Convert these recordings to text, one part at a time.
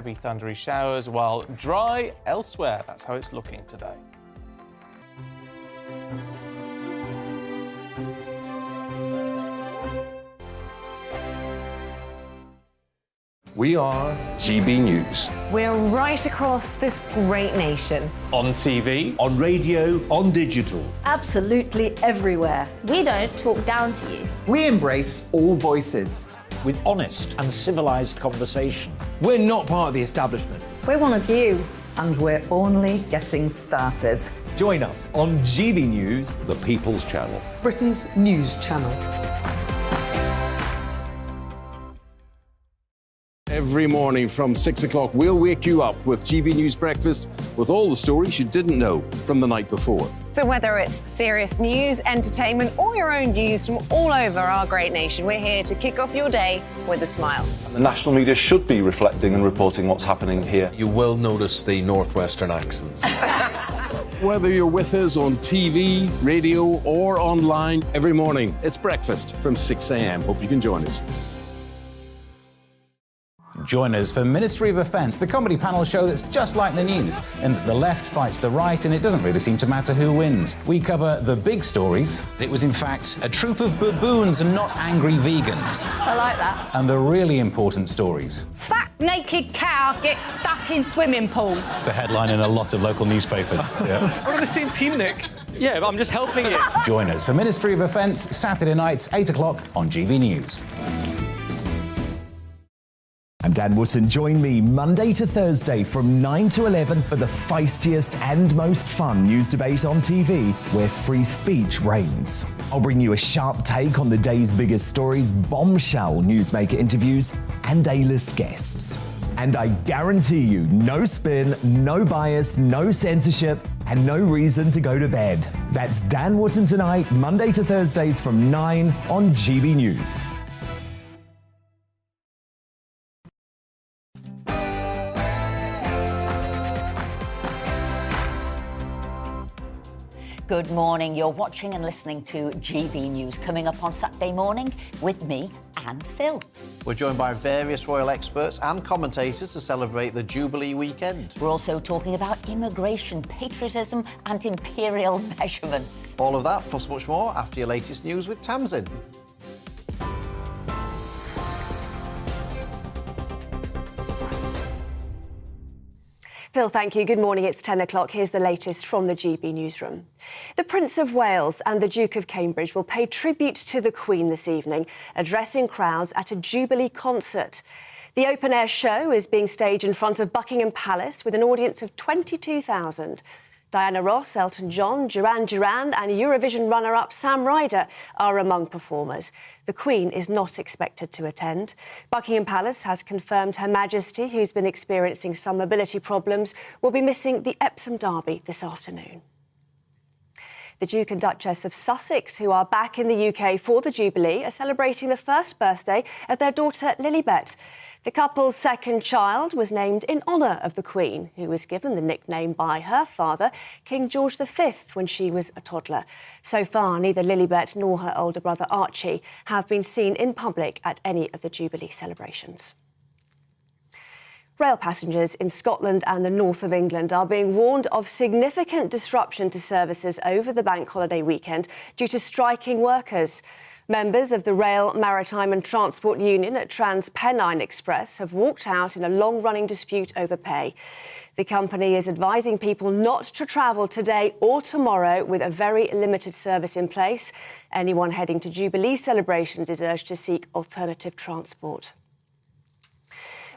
Heavy thundery showers, while dry elsewhere. That's how it's looking today. We are GB News. We're right across this great nation. On TV, On radio, on digital. Absolutely everywhere. We don't talk down to you. We embrace all voices. With honest and civilised conversation. We're not part of the establishment. We're one of you. And we're only getting started. Join us on GB News, The People's Channel. Britain's news channel. Every morning from 6 o'clock, we'll wake you up with GB News Breakfast with all the stories you didn't know from the night before. So whether it's serious news, entertainment, or your own views from all over our great nation, we're here to kick off your day with a smile. The national media should be reflecting and reporting what's happening here. You will notice the northwestern accents. Whether you're with us on TV, radio, or online, every morning, it's breakfast from 6 a.m. Hope you can join us. Join us for Ministry of Offence, the comedy panel show that's just like the news, in that the left fights the right and it doesn't really seem to matter who wins. We cover the big stories. It was in fact a troop of baboons and not angry vegans. I like that. And the really important stories. Fat naked cow gets stuck in swimming pool. It's a headline in a lot of local newspapers. Yeah. We're on the same team, Nick. Yeah, but I'm just helping you. Join us for Ministry of Offence, Saturday nights, 8 o'clock on GB News. I'm Dan Wootton. Join me Monday to Thursday from 9 to 11 for the feistiest and most fun news debate on TV, where free speech reigns. I'll bring you a sharp take on the day's biggest stories, bombshell newsmaker interviews, and A-list guests. And I guarantee you, no spin, no bias, no censorship, and no reason to go to bed. That's Dan Wootton tonight, Monday to Thursdays from 9 on GB News. Good morning. You're watching and listening to GB News. Coming up on Saturday morning with me and Phil. We're joined by various royal experts and commentators to celebrate the Jubilee weekend. We're also talking about immigration, patriotism and imperial measurements. All of that plus much more after your latest news with Tamsin. Phil, thank you. Good morning. It's 10 o'clock. Here's the latest from the GB newsroom. The Prince of Wales and the Duke of Cambridge will pay tribute to the Queen this evening, addressing crowds at a Jubilee concert. The open-air show is being staged in front of Buckingham Palace with an audience of 22,000. Diana Ross, Elton John, Duran Duran and Eurovision runner-up Sam Ryder are among performers. The Queen is not expected to attend. Buckingham Palace has confirmed Her Majesty, who's been experiencing some mobility problems, will be missing the Epsom Derby this afternoon. The Duke and Duchess of Sussex, who are back in the UK for the Jubilee, are celebrating the first birthday of their daughter Lilibet. The couple's second child was named in honour of the Queen, who was given the nickname by her father, King George V, when she was a toddler. So far, neither Lilibet nor her older brother Archie have been seen in public at any of the Jubilee celebrations. Rail passengers in Scotland and the north of England are being warned of significant disruption to services over the bank holiday weekend due to striking workers. Members of the Rail, Maritime and Transport Union at TransPennine Express have walked out in a long-running dispute over pay. The company is advising people not to travel today or tomorrow with a very limited service in place. Anyone heading to Jubilee celebrations is urged to seek alternative transport.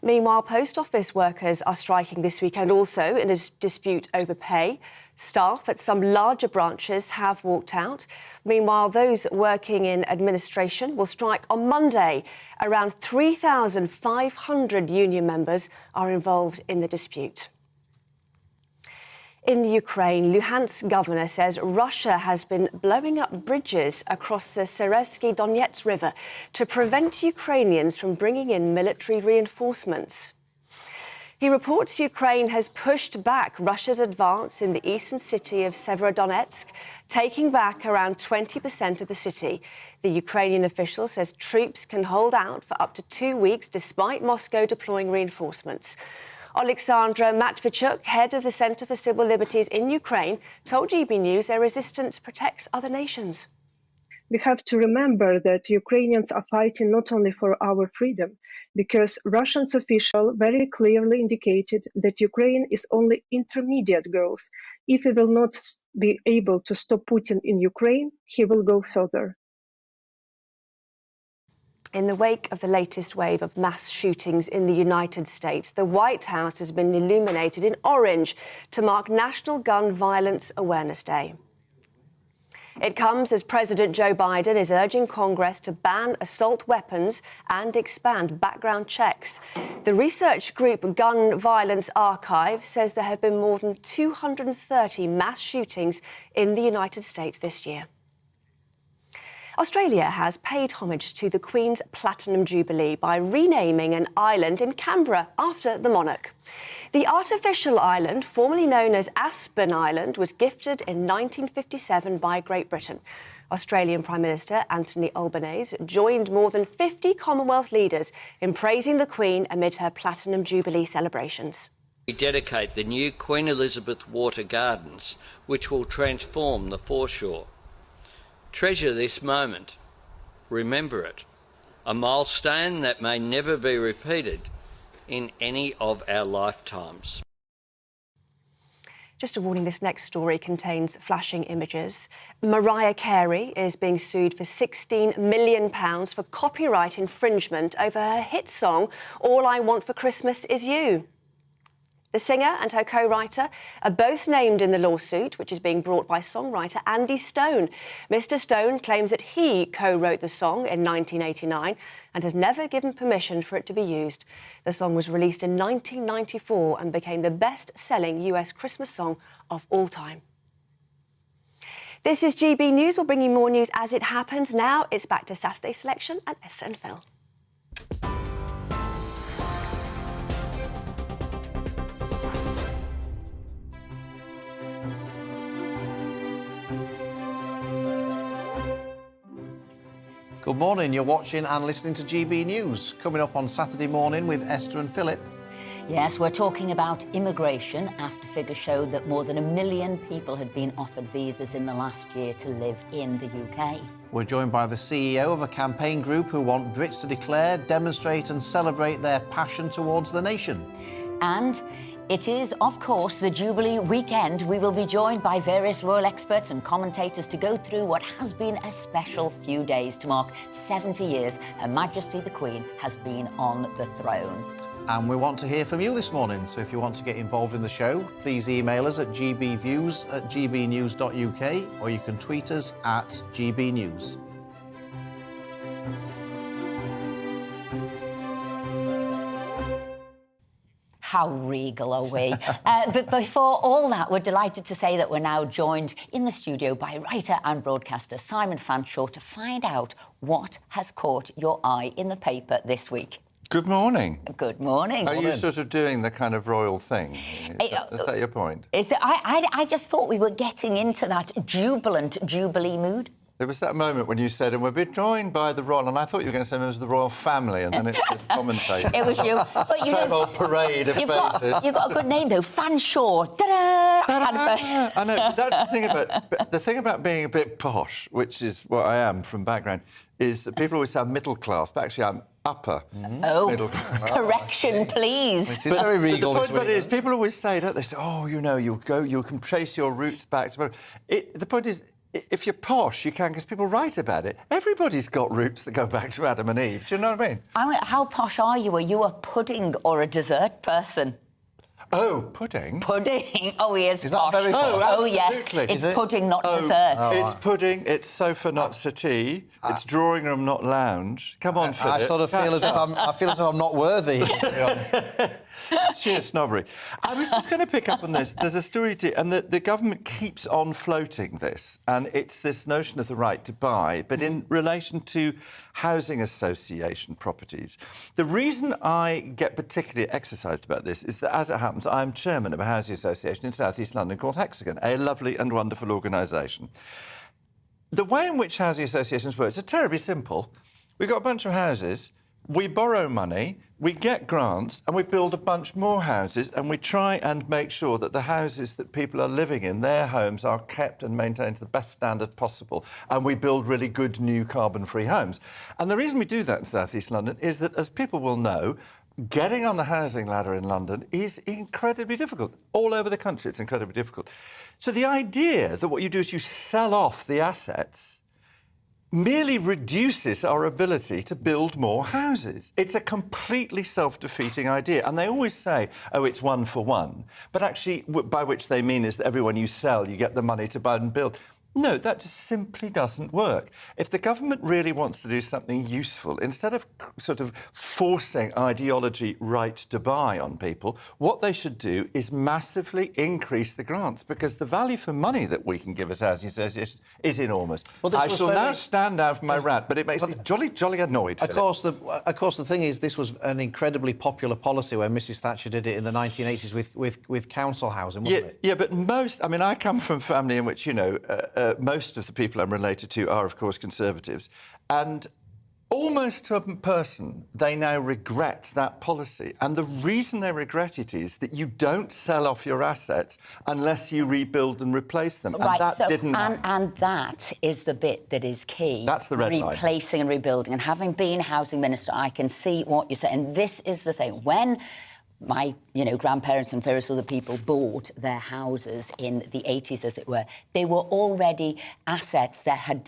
Meanwhile, post office workers are striking this weekend also in a dispute over pay. Staff at some larger branches have walked out. Meanwhile, those working in administration will strike on Monday. Around 3,500 union members are involved in the dispute. In Ukraine, Luhansk governor says Russia has been blowing up bridges across the Seversky Donets River to prevent Ukrainians from bringing in military reinforcements. He reports Ukraine has pushed back Russia's advance in the eastern city of Severodonetsk, taking back around 20% of the city. The Ukrainian official says troops can hold out for up to 2 weeks despite Moscow deploying reinforcements. Alexandra Matvichuk, head of the Centre for Civil Liberties in Ukraine, told GB News their resistance protects other nations. We have to remember that Ukrainians are fighting not only for our freedom, because Russia's official very clearly indicated that Ukraine is only intermediate goals. If he will not be able to stop Putin in Ukraine, he will go further. In the wake of the latest wave of mass shootings in the United States, the White House has been illuminated in orange to mark National Gun Violence Awareness Day. It comes as President Joe Biden is urging Congress to ban assault weapons and expand background checks. The research group Gun Violence Archive says there have been more than 230 mass shootings in the United States this year. Australia has paid homage to the Queen's Platinum Jubilee by renaming an island in Canberra after the monarch. The artificial island, formerly known as Aspen Island, was gifted in 1957 by Great Britain. Australian Prime Minister Anthony Albanese joined more than 50 Commonwealth leaders in praising the Queen amid her Platinum Jubilee celebrations. We dedicate the new Queen Elizabeth Water Gardens, which will transform the foreshore. Treasure this moment. Remember it. A milestone that may never be repeated in any of our lifetimes. Just a warning, this next story contains flashing images. Mariah Carey is being sued for £16 million for copyright infringement over her hit song, All I Want for Christmas Is You. The singer and her co-writer are both named in the lawsuit, which is being brought by songwriter Andy Stone. Mr. Stone claims that he co-wrote the song in 1989 and has never given permission for it to be used. The song was released in 1994 and became the best-selling US Christmas song of all time. This is GB News. We'll bring you more news as it happens. Now it's back to Saturday Selection and Esther and Phil. Good morning, you're watching and listening to GB News. Coming up on Saturday morning with Esther and Philip. Yes, we're talking about immigration after figures show that more than 1 million people had been offered visas in the last year to live in the UK. We're joined by the CEO of a campaign group who want Brits to declare, demonstrate and celebrate their passion towards the nation. And it is, of course, the Jubilee weekend. We will be joined by various royal experts and commentators to go through what has been a special few days to mark 70 years Her Majesty the Queen has been on the throne. And we want to hear from you this morning, so if you want to get involved in the show, please email us at gbviews@gbnews.uk or you can tweet us at gbnews. How regal are we? But before all that, we're delighted to say that we're now joined in the studio by writer and broadcaster Simon Fanshawe to find out what has caught your eye in the paper this week. Good morning. Good morning. Are you sort of doing the kind of royal thing? Is that your point? I just thought we were getting into that jubilant Jubilee mood. There was that moment when you said, and we'll be joined by the royal, and I thought you were going to say members of the royal family, and then it's the commentators. It was you. But you Same old parade of faces. You've got a good name, though. Fanshawe. Ta-da! I know, but that's the thing about being a bit posh, which is what I am from background, is that people always say I'm middle class, but actually I'm upper middle class. Correction, please. It is very regal this week. But is, people always say, don't they? Say, oh, you know, you can trace your roots back to... The point is, if you're posh, you can, because people write about it. Everybody's got roots that go back to Adam and Eve. Do you know what I mean? How posh are you? Are you a pudding or a dessert person? Oh, pudding? Pudding. Oh, he is that posh. very posh? Oh, yes. It's pudding, not dessert. It's pudding, it's sofa, not settee. It's drawing room, not lounge. Come on, Philip. I sort of feel as if I'm not worthy, to be honest. Sheer snobbery. I was just going to pick up on this. There's a story, and the government keeps on floating this, and it's this notion of the right to buy, but in relation to housing association properties. The reason I get particularly exercised about this is that, as it happens, I'm chairman of a housing association in South East London called Hexagon, a lovely and wonderful organisation. The way in which housing associations work is terribly simple. We've got a bunch of houses. we borrow money, we get grants, and we build a bunch more houses, and we try and make sure that the houses that people are living in, their homes, are kept and maintained to the best standard possible, and we build really good new carbon-free homes. And the reason we do that in South East London is that, as people will know, getting on the housing ladder in London is incredibly difficult. All over the country, it's incredibly difficult. So the idea that what you do is you sell off the assets merely reduces our ability to build more houses. It's a completely self-defeating idea. And they always say, oh, it's one for one. But actually, by which they mean is that everyone you sell, you get the money to buy and build. No, that just simply doesn't work. If the government really wants to do something useful, instead of sort of forcing ideology right to buy on people, what they should do is massively increase the grants, because the value for money that we can give as housing associations is enormous. Well, I shall now stand down for my rant, but it makes me jolly annoyed. Of course, the thing is, this was an incredibly popular policy when Mrs Thatcher did it in the 1980s with council housing, wasn't it? Yeah, but most... I mean, I come from a family in which, you know... most of the people I'm related to are, of course, Conservatives. And almost to a person, they now regret that policy. And the reason they regret it is that you don't sell off your assets unless you rebuild and replace them. Right, and that didn't happen. And that is the bit that is key. That's the red line. Replacing and rebuilding. And having been housing minister, I can see what you're saying. And this is the thing. When my, grandparents and various other people bought their houses in the 80s, as it were, they were already assets that had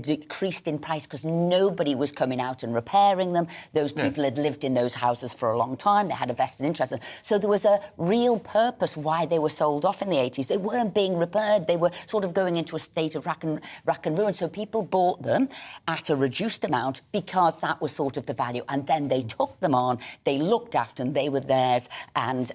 decreased in price because nobody was coming out and repairing them. Those people had lived in those houses for a long time. They had a vested interest in them. So there was a real purpose why they were sold off in the 80s. They weren't being repaired. They were sort of going into a state of rack and ruin. So people bought them at a reduced amount because that was sort of the value. And then they took them on. They looked after them. They were theirs. And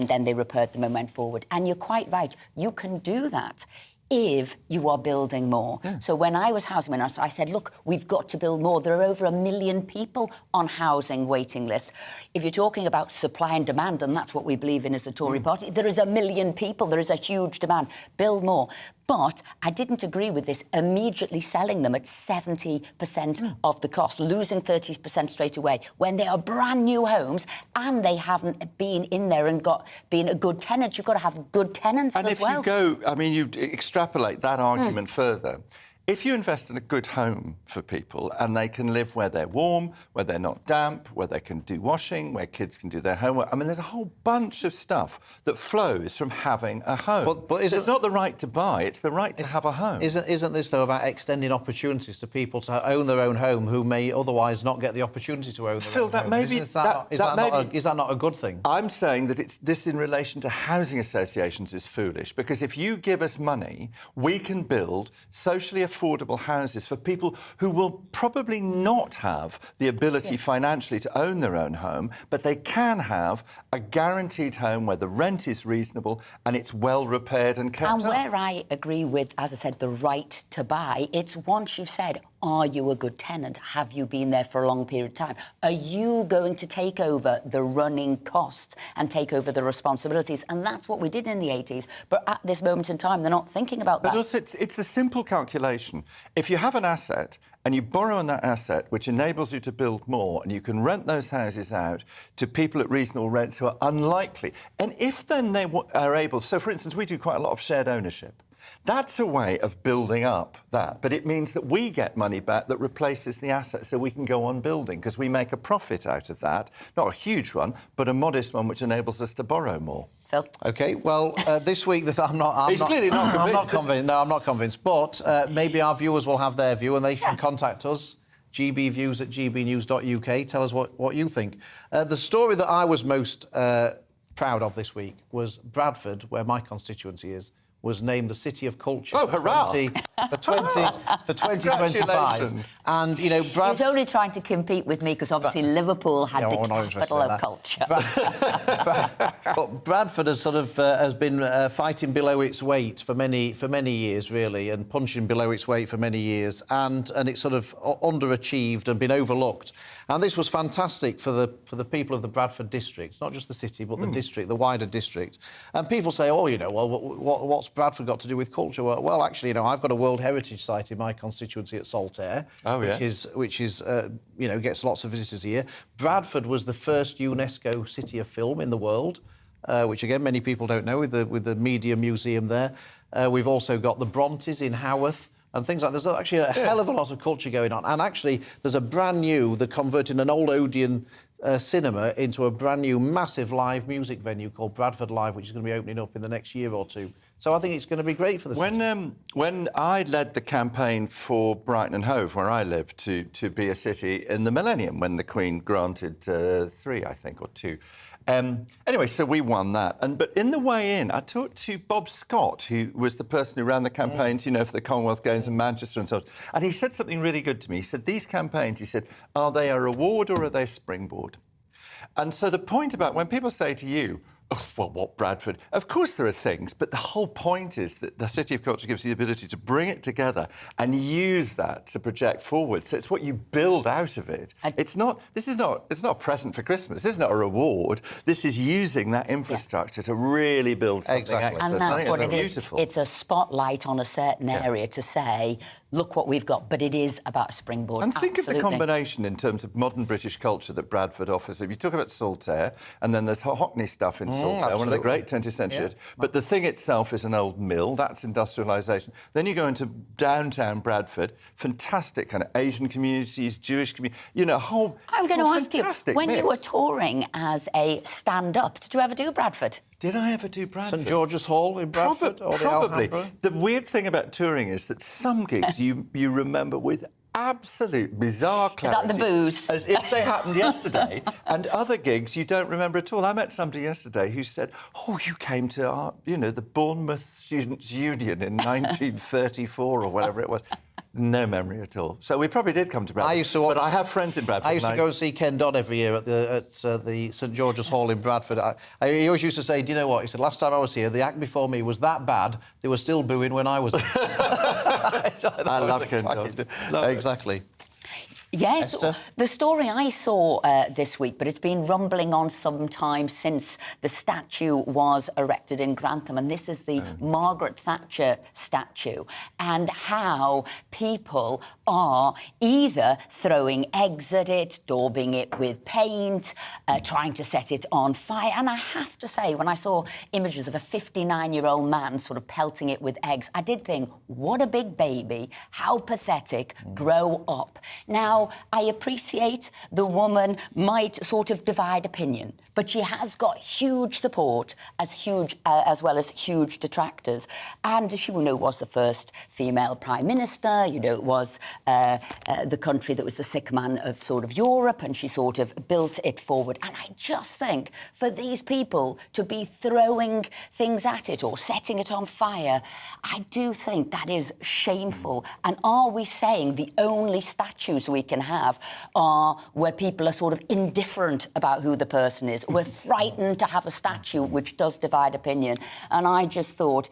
then they repaired them and went forward. And you're quite right. You can do that if you are building more. Yeah. So when I was housing minister, I said, look, we've got to build more. There are over 1 million people on housing waiting lists. If you're talking about supply and demand, and that's what we believe in as a Tory party, there is 1 million people. There is a huge demand. Build more. But I didn't agree with this immediately selling them at 70% of the cost, losing 30% straight away, when they are brand new homes and they haven't been in there and been a good tenant. You've got to have good tenants as well. And if you go, I mean, you extrapolate that argument further. If you invest in a good home for people and they can live where they're warm, where they're not damp, where they can do washing, where kids can do their homework, I mean, there's a whole bunch of stuff that flows from having a home. But it's not the right to buy, it's the right to have a home. Isn't this, though, about extending opportunities to people to own their own home who may otherwise not get the opportunity to own their own home? Is that not a good thing? I'm saying that this in relation to housing associations is foolish, because if you give us money, we can build socially affordable houses for people who will probably not have the ability financially to own their own home, but they can have a guaranteed home where the rent is reasonable and it's well repaired and kept up. And where I agree with, as I said, the right to buy, it's once you've said, are you a good tenant? Have you been there for a long period of time? Are you going to take over the running costs and take over the responsibilities? And that's what we did in the 80s. But at this moment in time, they're not thinking about that. But also, it's the simple calculation. If you have an asset and you borrow on that asset, which enables you to build more, and you can rent those houses out to people at reasonable rents who are unlikely, and if then they are able... So, for instance, we do quite a lot of shared ownership. That's a way of building up that, but it means that we get money back that replaces the asset so we can go on building, because we make a profit out of that. Not a huge one, but a modest one which enables us to borrow more. Phil? OK, well, this week I'm not convinced. No, I'm not convinced. But maybe our viewers will have their view and they can contact us. gbviews@gbnews.uk. Tell us what you think. The story that I was most proud of this week was Bradford, where my constituency is, was named the City of Culture for 2025. And, He's only trying to compete with me because obviously Liverpool had the capital of culture. But Bradford has has been fighting below its weight for many years, really, and punching below its weight for many years, and it's sort of underachieved and been overlooked. And this was fantastic for the people of the Bradford district, not just the city, but the district, the wider district. And people say, well, what's what's Bradford got to do with culture? Well, actually, I've got a World Heritage Site in my constituency at Saltaire, which is gets lots of visitors here. Bradford was the first UNESCO City of Film in the world, which again many people don't know, with the Media Museum there. We've also got the Brontes in Haworth. And things like that. There's actually a hell of a lot of culture going on. And actually, there's a brand new, they're converting an old Odeon cinema into a brand new massive live music venue called Bradford Live, which is going to be opening up in the next year or two. So I think it's going to be great for the city. When I led the campaign for Brighton and Hove, where I live, to be a city in the millennium, when the Queen granted 3, I think, or 2. Anyway, so we won that. But in the way in, I talked to Bob Scott, who was the person who ran the campaigns, for the Commonwealth Games in Manchester and so on. And he said something really good to me. He said, these campaigns, he said, are they a reward or are they a springboard? And so the point about when people say to you, oh, well, what Bradford? Of course there are things, but the whole point is that the City of Culture gives you the ability to bring it together and use that to project forward. So it's what you build out of it. It's not a present for Christmas. This is not a reward. This is using that infrastructure to really build something excellent. And that's what it is. Beautiful. It's a spotlight on a certain area to say, look what we've got, but it is about a springboard. And think of the combination in terms of modern British culture that Bradford offers. If you talk about Saltaire, and then there's Hockney stuff in Saltaire, one of the great 20th century. But the thing itself is an old mill. That's industrialisation. Then you go into downtown Bradford, fantastic kind of Asian communities, Jewish communities, whole. I'm going to ask you, when mix. you were touring as a stand-up, did you ever do Bradford? Did I ever do Bradford? St George's Hall in Bradford? Probably. The weird thing about touring is that some gigs you remember with absolute bizarre clarity. Is that the booze? As if they happened yesterday. And other gigs you don't remember at all. I met somebody yesterday who said, oh, you came to our, the Bournemouth Students' Union in 1934 or whatever it was. No memory at all. So we probably did come to Bradford. But I have friends in Bradford. I used to go and see Ken Dodd every year at the St George's Hall in Bradford. He always used to say, do you know what? He said, last time I was here, the act before me was that bad, they were still booing when I was here. I love Ken Dodd. Exactly. Yes, Esther? The story I saw this week, but it's been rumbling on some time since the statue was erected in Grantham, and this is the Margaret Thatcher statue, and how people are either throwing eggs at it, daubing it with paint, trying to set it on fire. And I have to say, when I saw images of a 59-year-old man sort of pelting it with eggs, I did think, what a big baby, how pathetic, grow up. Now, I appreciate the woman might sort of divide opinion, but she has got huge support as well as huge detractors. And she was the first female Prime Minister, it was the country that was the sick man of sort of Europe, and she sort of built it forward. And I just think for these people to be throwing things at it or setting it on fire, I do think that is shameful. And are we saying the only statues we can have are where people are sort of indifferent about who the person is? We're frightened to have a statue which does divide opinion. And I just thought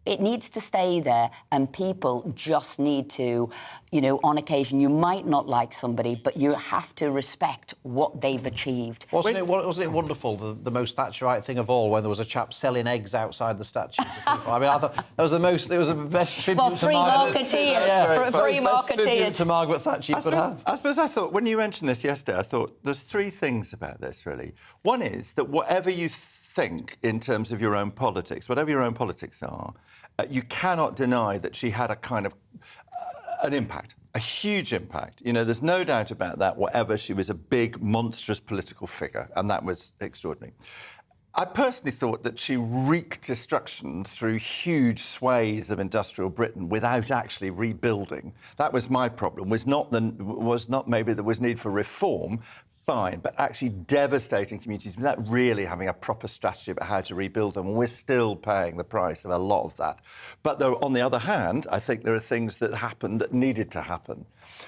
it needs to stay there, and people just need to, on occasion, you might not like somebody, but you have to respect what they've achieved. Wasn't it wonderful, the most Thatcherite thing of all, when there was a chap selling eggs outside the statue? I mean, I thought it was the best tribute to Margaret. Free marketeers. To Margaret Thatcher you could have. I suppose I thought, when you mentioned this yesterday, I thought there's 3 things about this, really. One is that whatever you think in terms of your own politics, whatever your own politics are, you cannot deny that she had a kind of an impact, a huge impact. There's no doubt about that, whatever. She was a big, monstrous political figure, and that was extraordinary. I personally thought that she wreaked destruction through huge swathes of industrial Britain without actually rebuilding. That was my problem, was not maybe there was need for reform, fine, but actually devastating communities without really having a proper strategy about how to rebuild them. And we're still paying the price of a lot of that. But on the other hand, I think there are things that happened that needed to happen.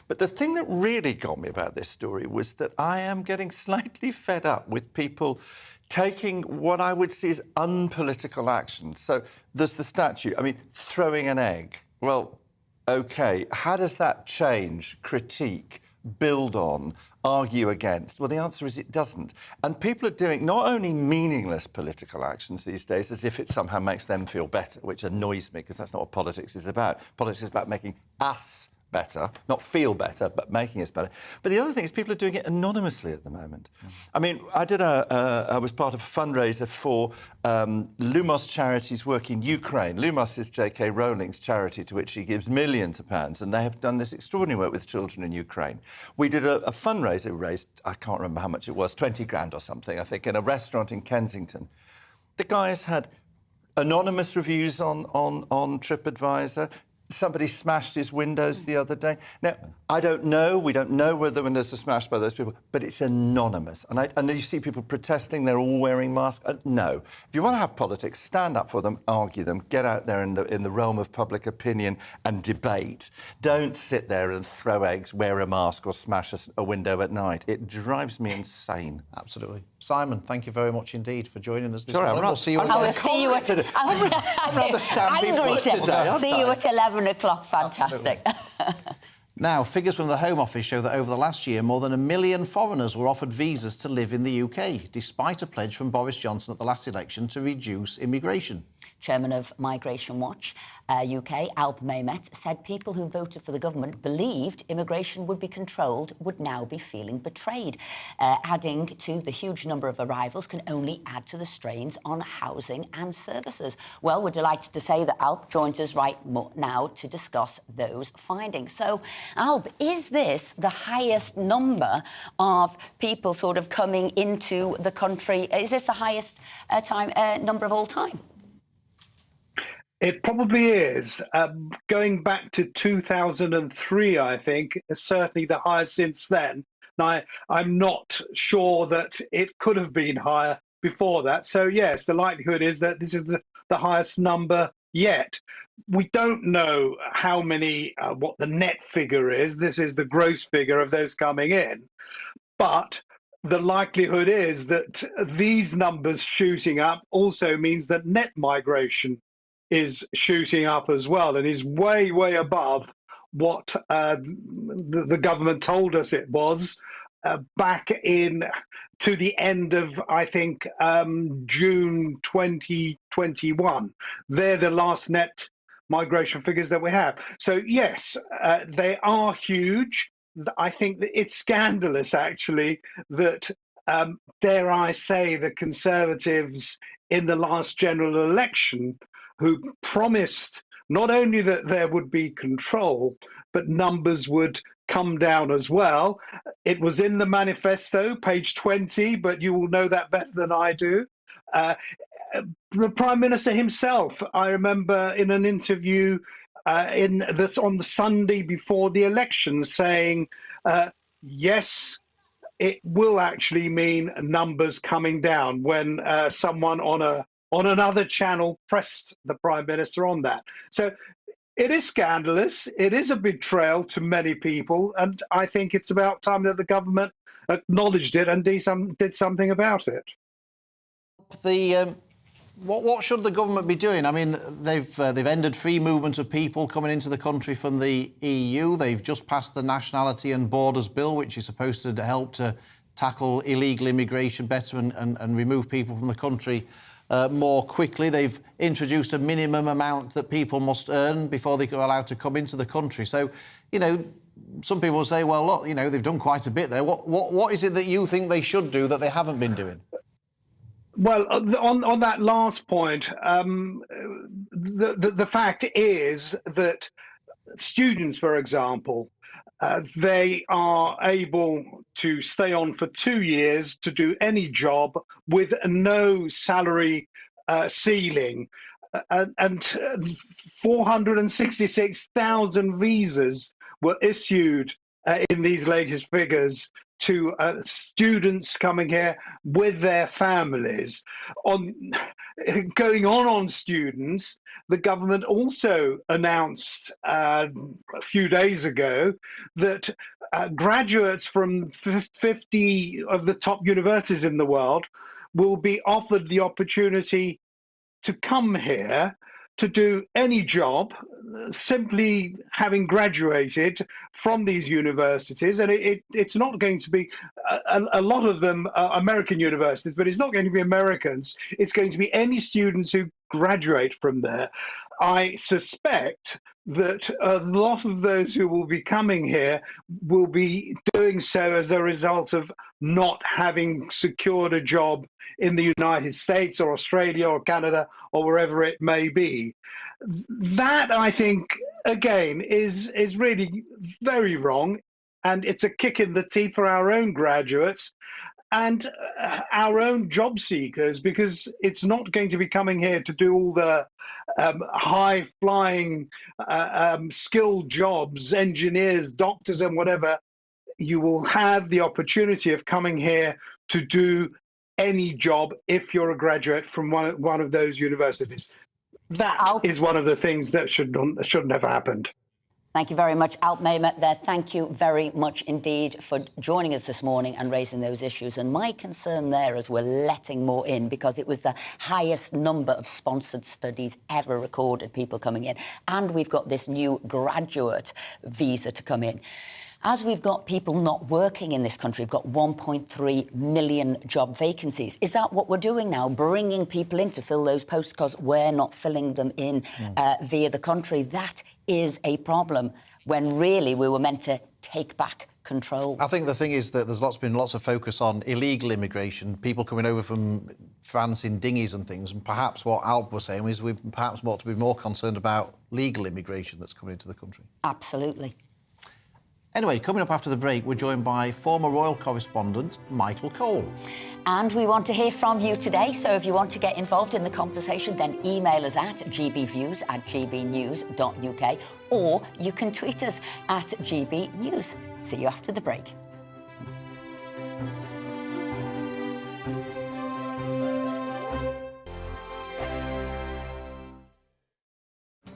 But the thing that really got me about this story was that I am getting slightly fed up with people taking what I would see as unpolitical action. So there's the statue. I mean, throwing an egg. Well, OK, how does that change critique build on, argue against? Well, the answer is it doesn't. And people are doing not only meaningless political actions these days, as if it somehow makes them feel better, which annoys me, because that's not what politics is about. Politics is about making us better, not feel better, but making us better. But the other thing is people are doing it anonymously at the moment. I mean, I was part of a fundraiser for Lumos Charities work in Ukraine. Lumos is J.K. Rowling's charity to which she gives millions of pounds, and they have done this extraordinary work with children in Ukraine. We did a fundraiser, raised, I can't remember how much it was, 20 grand or something, I think, in a restaurant in Kensington. The guys had anonymous reviews on TripAdvisor. Somebody smashed his windows the other day. Now, we don't know whether the windows are smashed by those people, but it's anonymous. And you see people protesting, they're all wearing masks. No. If you want to have politics, stand up for them, argue them, get out there in the realm of public opinion and debate. Don't sit there and throw eggs, wear a mask or smash a window at night. It drives me insane. Absolutely. Simon, thank you very much indeed for joining us this Sorry, morning. I'm we'll see you I'm rather stampy foot today. See you at 11 o'clock. Fantastic. Now, figures from the Home Office show that over the last year, more than 1 million foreigners were offered visas to live in the UK, despite a pledge from Boris Johnson at the last election to reduce immigration. Chairman of Migration Watch UK, Alp Mehmet, said people who voted for the government believed immigration would be controlled would now be feeling betrayed. Adding to the huge number of arrivals can only add to the strains on housing and services. Well, we're delighted to say that Alp joins us right now to discuss those findings. So, Alp, is this the highest number of people sort of coming into the country? Is this the highest number of all time? It probably is. Going back to 2003, I think, is certainly the highest since then. Now, I'm not sure that it could have been higher before that. So, yes, the likelihood is that this is the highest number yet. We don't know how many, what the net figure is. This is the gross figure of those coming in. But the likelihood is that these numbers shooting up also means that net migration is shooting up as well and is way, way above what the government told us it was back in to the end of, I think, June 2021. They're the last net migration figures that we have. So, yes, they are huge. I think that it's scandalous, actually, that, dare I say, the Conservatives in the last general election who promised not only that there would be control, but numbers would come down as well. It was in the manifesto, page 20, but you will know that better than I do. The Prime Minister himself, I remember in an interview on the Sunday before the election saying, yes, it will actually mean numbers coming down when someone on another channel pressed the Prime Minister on that. So it is scandalous. It is a betrayal to many people. And I think it's about time that the government acknowledged it and did something about it. What should the government be doing? I mean, they've ended free movement of people coming into the country from the EU. They've just passed the Nationality and Borders Bill, which is supposed to help to tackle illegal immigration better and remove people from the country more quickly. They've introduced a minimum amount that people must earn before they are allowed to come into the country. So, you know, some people say, well, look, you know, they've done quite a bit there. What is it that you think they should do that they haven't been doing? Well, on that last point, the fact is that students, for example, they are able to stay on for 2 years to do any job with no salary ceiling. And 466,000 visas were issued in these latest figures to students coming here with their families. Going on students, the government also announced a few days ago that graduates from 50 of the top universities in the world will be offered the opportunity to come here to do any job simply having graduated from these universities, and it's not going to be a lot of them are American universities, but it's not going to be Americans. It's going to be any students who graduate from there. I suspect that a lot of those who will be coming here will be doing so as a result of not having secured a job in the United States or Australia or Canada or wherever it may be. That, I think, again, is really very wrong, and it's a kick in the teeth for our own graduates and our own job seekers, because it's not going to be coming here to do all the high-flying, skilled jobs, engineers, doctors, and whatever. You will have the opportunity of coming here to do any job if you're a graduate from one of those universities. That is one of the things that shouldn't have happened. Thank you very much, Alp Mehmet there. Thank you very much indeed for joining us this morning and raising those issues. And my concern there is we're letting more in, because it was the highest number of sponsored studies ever recorded, people coming in. And we've got this new graduate visa to come in. As we've got people not working in this country, we've got 1.3 million job vacancies. Is that what we're doing now, bringing people in to fill those posts because we're not filling them in via the country? That is a problem, when really we were meant to take back control. I think the thing is that there's been lots of focus on illegal immigration, people coming over from France in dinghies and things, and perhaps what Alp was saying is we perhaps ought to be more concerned about legal immigration that's coming into the country. Absolutely. Anyway, coming up after the break, we're joined by former royal correspondent Michael Cole. And we want to hear from you today, so if you want to get involved in the conversation, then email us at gbviews@gbnews.uk, or you can tweet us at gbnews. See you after the break.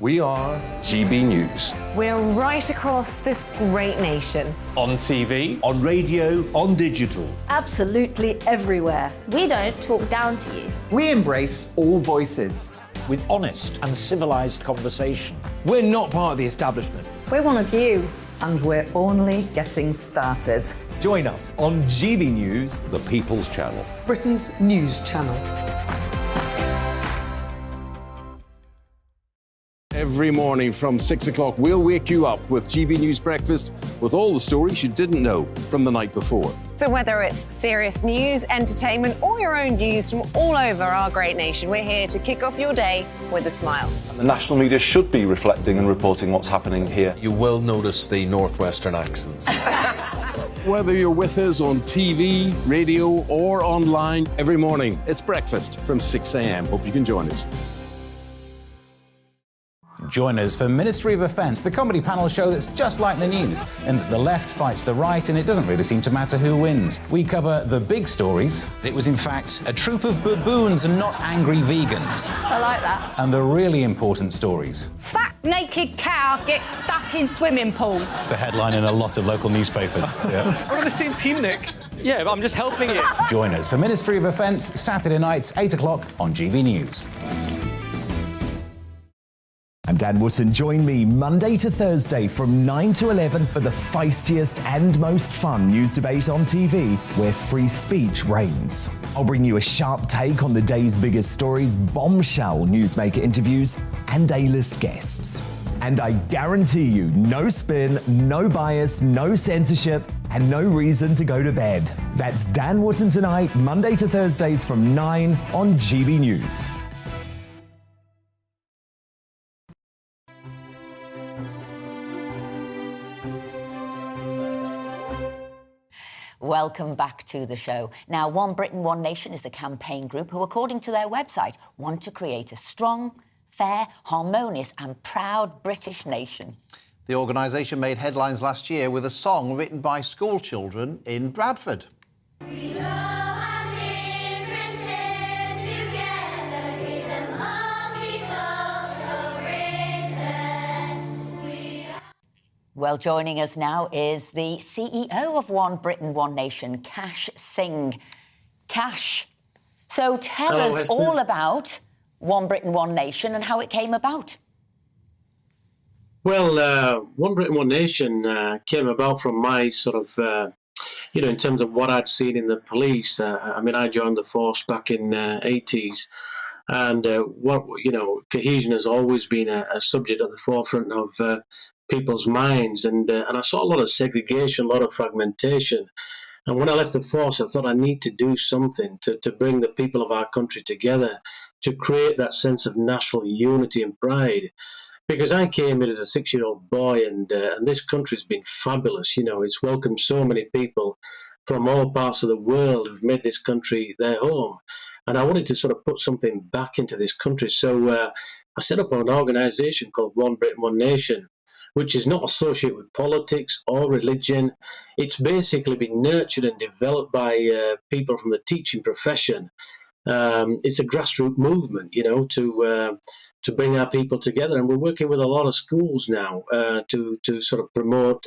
We are GB News. We're right across this great nation. On TV, on radio, on digital. Absolutely everywhere. We don't talk down to you. We embrace all voices. With honest and civilised conversation. we're not part of the establishment. We're one of you. And we're only getting started. Join us on GB News, The People's Channel. Britain's news channel. Every morning from 6 o'clock, we'll wake you up with GB News Breakfast with all the stories you didn't know from the night before. So whether it's serious news, entertainment, or your own views from all over our great nation, we're here to kick off your day with a smile. And the national media should be reflecting and reporting what's happening here. You will notice the northwestern accents. Whether you're with us on TV, radio, or online, every morning, it's breakfast from 6 a.m. Hope you can join us. Join us for Ministry of Offence, the comedy panel show that's just like the news, in that the left fights the right and it doesn't really seem to matter who wins. We cover the big stories. It was in fact a troop of baboons and not angry vegans. I like that. And the really important stories. Fat naked cow gets stuck in swimming pool. It's a headline in a lot of local newspapers. Yeah. We're on the same team, Nick. Yeah, but I'm just helping you. Join us for Ministry of Offence, Saturday nights, 8 o'clock on GB News. I'm Dan Wootton. Join me Monday to Thursday from 9 to 11 for the feistiest and most fun news debate on TV, where free speech reigns. I'll bring you a sharp take on the day's biggest stories, bombshell newsmaker interviews, and A-list guests. And I guarantee you, no spin, no bias, no censorship, and no reason to go to bed. That's Dan Wootton tonight, Monday to Thursdays from 9 on GB News. Welcome back to the show. Now, One Britain, One Nation is a campaign group who, according to their website, want to create a strong, fair, harmonious and proud British nation. The organisation made headlines last year with a song written by school children in Bradford. Well, joining us now is the CEO of One Britain, One Nation, Cash Singh. Cash, so tell us all about One Britain, One Nation and how it came about? Well, One Britain, One Nation came about from my sort of, in terms of what I'd seen in the police. I mean, I joined the force back in 80s. And cohesion has always been a subject at the forefront of people's minds. And I saw a lot of segregation, a lot of fragmentation. And when I left the force, I thought I need to do something to bring the people of our country together, to create that sense of national unity and pride. Because I came in as a 6-year-old boy, and this country's been fabulous. It's welcomed so many people from all parts of the world who've made this country their home. And I wanted to sort of put something back into this country. So I set up an organisation called One Britain, One Nation, which is not associated with politics or religion. It's basically been nurtured and developed by people from the teaching profession. It's a grassroots movement, to bring our people together. And we're working with a lot of schools now to sort of promote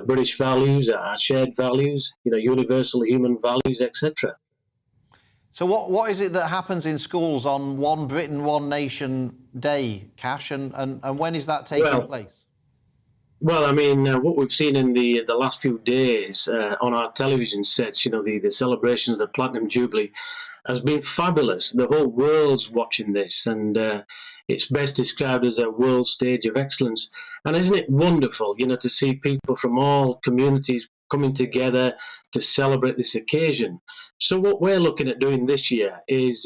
British values, our shared values, universal human values, etc. So what is it that happens in schools on One Britain, One Nation Day, Cash, and when is that taking place? Well, I mean, what we've seen in the last few days on our television sets, the celebrations of the Platinum Jubilee has been fabulous. The whole world's watching this, and it's best described as a world stage of excellence. And isn't it wonderful, to see people from all communities coming together to celebrate this occasion? So what we're looking at doing this year is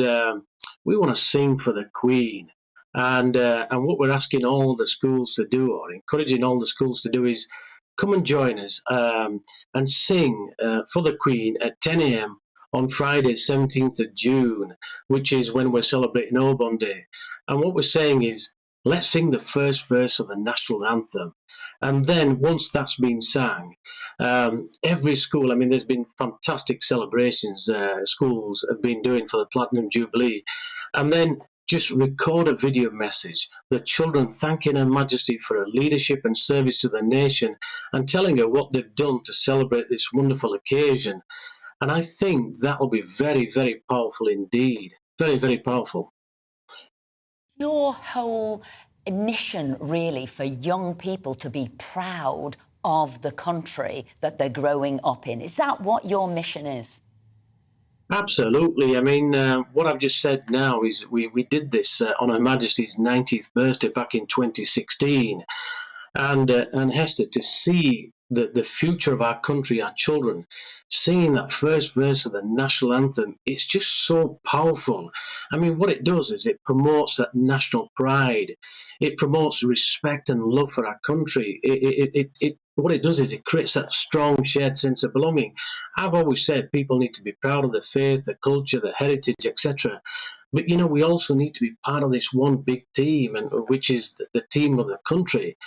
we want to sing for the Queen. And what we're asking all the schools to do, or encouraging all the schools to do, is come and join us and sing for the Queen at 10 a.m. on Friday, 17th of June, which is when we're celebrating Aubon Day. And what we're saying is, let's sing the first verse of the national anthem. And then once that's been sang, every school, I mean, there's been fantastic celebrations schools have been doing for the Platinum Jubilee. And then just record a video message, the children thanking Her Majesty for her leadership and service to the nation and telling her what they've done to celebrate this wonderful occasion. And I think that will be very, very powerful indeed. Very, very powerful. Your whole mission, really, for young people to be proud of the country that they're growing up in. Is that what your mission is? Absolutely. I mean, what I've just said now is we did this on Her Majesty's 90th birthday back in 2016. And Hester, to see the future of our country, our children, singing that first verse of the national anthem, it's just so powerful. I mean, what it does is it promotes that national pride. It promotes respect and love for our country. What it does is it creates that strong shared sense of belonging. I've always said people need to be proud of their faith, their culture, their heritage, etc. But, we also need to be part of this one big team, and which is the team of the country,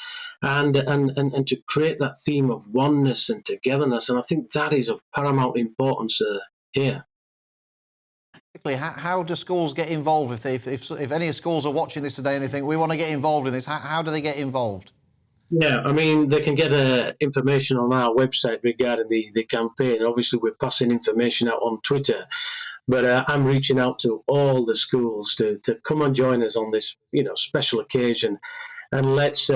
and to create that theme of oneness and togetherness. And I think that is of paramount importance here. How do schools get involved? If any schools are watching this today and they think, we want to get involved in this, how do they get involved? Yeah, I mean, they can get information on our website regarding the campaign. Obviously, we're passing information out on Twitter. But I'm reaching out to all the schools to come and join us on this, special occasion, and let's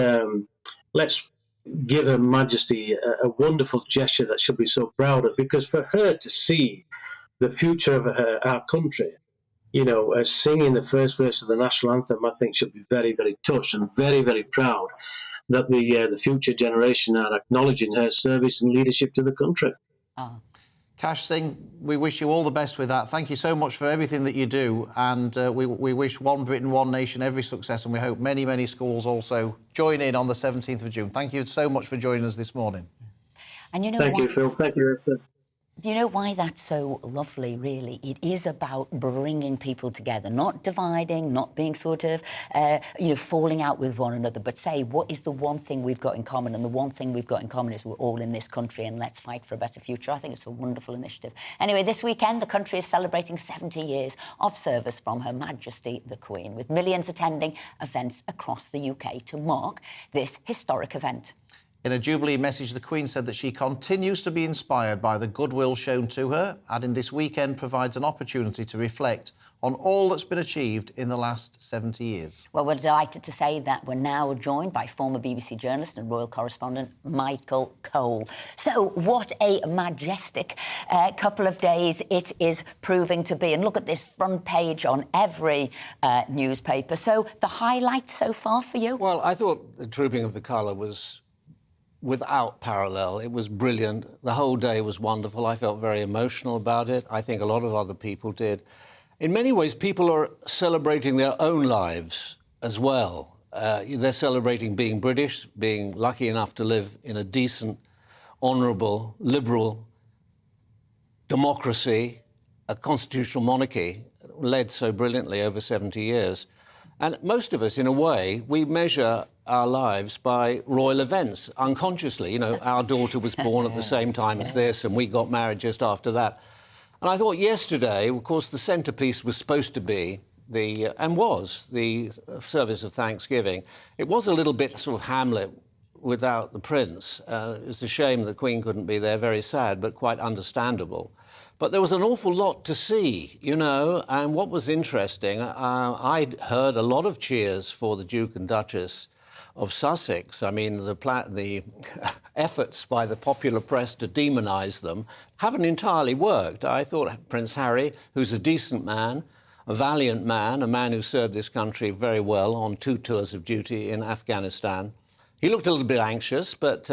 give Her Majesty a wonderful gesture that she'll be so proud of. Because for her to see the future of our country, singing the first verse of the national anthem, I think she'll be very, very touched and very, very proud that the future generation are acknowledging her service and leadership to the country. Oh. Cash Singh, we wish you all the best with that. Thank you so much for everything that you do, and we wish One Britain, One Nation every success, and we hope many, many schools also join in on the 17th of June. Thank you so much for joining us this morning. And Thank you, Phil. Thank you, Esther. Do you know why that's so lovely, really? It is about bringing people together, not dividing, not being sort of, falling out with one another, but say, what is the one thing we've got in common? And the one thing we've got in common is we're all in this country, and let's fight for a better future. I think it's a wonderful initiative. Anyway, this weekend, the country is celebrating 70 years of service from Her Majesty the Queen, with millions attending events across the UK to mark this historic event. In a Jubilee message, the Queen said that she continues to be inspired by the goodwill shown to her, adding this weekend provides an opportunity to reflect on all that's been achieved in the last 70 years. Well, we're delighted to say that we're now joined by former BBC journalist and royal correspondent Michael Cole. So what a majestic couple of days it is proving to be. And look at this front page on every newspaper. So the highlight so far for you? Well, I thought the Trooping of the Colour was without parallel. It was brilliant. The whole day was wonderful. I felt very emotional about it. I think a lot of other people did. In many ways, people are celebrating their own lives as well. They're celebrating being British, being lucky enough to live in a decent, honourable, liberal democracy, a constitutional monarchy led so brilliantly over 70 years. And most of us, in a way, we measure our lives by royal events, unconsciously. You know, our daughter was born at the same time as this, and we got married just after that. And I thought yesterday, of course, the centrepiece was supposed to be the service of Thanksgiving. It was a little bit sort of Hamlet without the prince. It's a shame the Queen couldn't be there, very sad, but quite understandable. But there was an awful lot to see, you know, and what was interesting, I'd heard a lot of cheers for the Duke and Duchess of Sussex. I mean, the efforts by the popular press to demonise them haven't entirely worked. I thought Prince Harry, who's a decent man, a valiant man, a man who served this country very well on 2 tours of duty in Afghanistan. He looked a little bit anxious, but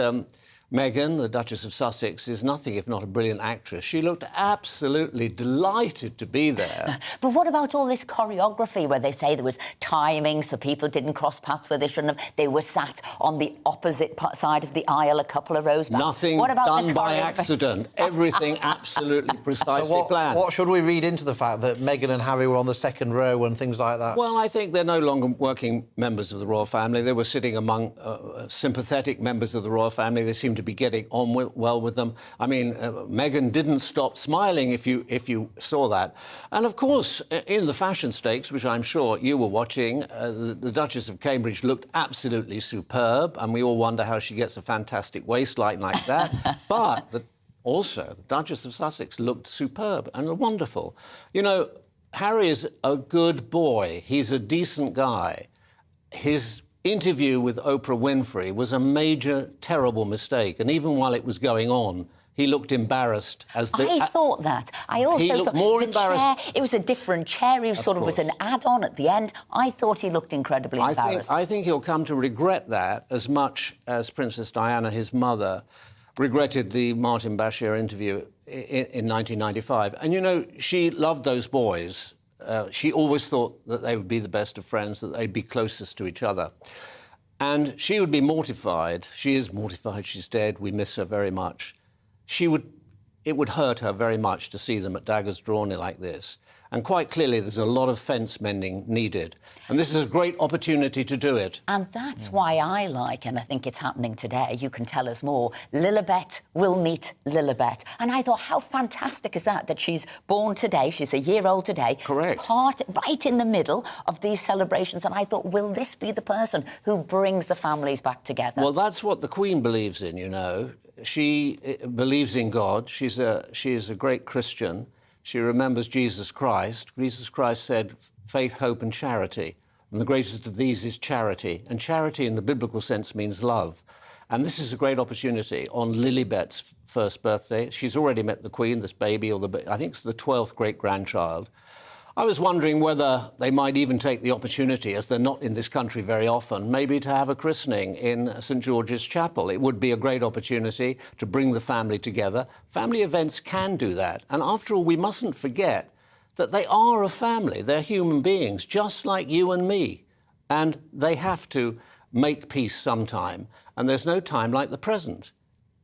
Meghan, the Duchess of Sussex, is nothing if not a brilliant actress. She looked absolutely delighted to be there. But what about all this choreography where they say there was timing so people didn't cross paths where they shouldn't have? They were sat on the opposite side of the aisle a couple of rows back. Nothing done by accident. Everything absolutely precisely planned. What should we read into the fact that Meghan and Harry were on the second row and things like that? Well, I think they're no longer working members of the royal family. They were sitting among sympathetic members of the royal family. They seemed to be getting on well with them. I mean, Meghan didn't stop smiling if you saw that. And of course, in the fashion stakes, which I'm sure you were watching, the Duchess of Cambridge looked absolutely superb, and we all wonder how she gets a fantastic waistline like that. But also, the Duchess of Sussex looked superb and wonderful. You know, Harry is a good boy. He's a decent guy. His interview with Oprah Winfrey was a major, terrible mistake. And even while it was going on, he looked embarrassed as the... I thought that. I also he looked thought more the embarrassed. Chair, it was a different chair. He sort of was an add-on at the end. I thought he looked incredibly embarrassed. I think he'll come to regret that as much as Princess Diana, his mother, regretted the Martin Bashir interview in 1995. And, you know, she loved those boys. She always thought that they would be the best of friends, that they'd be closest to each other. And she would be mortified. She is mortified. She's dead. We miss her very much. It would hurt her very much to see them at daggers drawn like this. And quite clearly, there's a lot of fence mending needed. And this is a great opportunity to do it. And that's why I like, and I think it's happening today, you can tell us more, Lilibet will meet Lilibet. And I thought, how fantastic is that she's born today, she's a year old today. Correct. Right in the middle of these celebrations. And I thought, will this be the person who brings the families back together? Well, that's what the Queen believes in, you know. She believes in God. She is a great Christian. She remembers Jesus Christ. Jesus Christ said, faith, hope and charity. And the greatest of these is charity. And charity in the biblical sense means love. And this is a great opportunity on Lilibet's first birthday. She's already met the Queen, this baby, I think it's the 12th great-grandchild. I was wondering whether they might even take the opportunity, as they're not in this country very often, maybe to have a christening in St George's Chapel. It would be a great opportunity to bring the family together. Family events can do that. And after all, we mustn't forget that they are a family. They're human beings, just like you and me. And they have to make peace sometime. And there's no time like the present.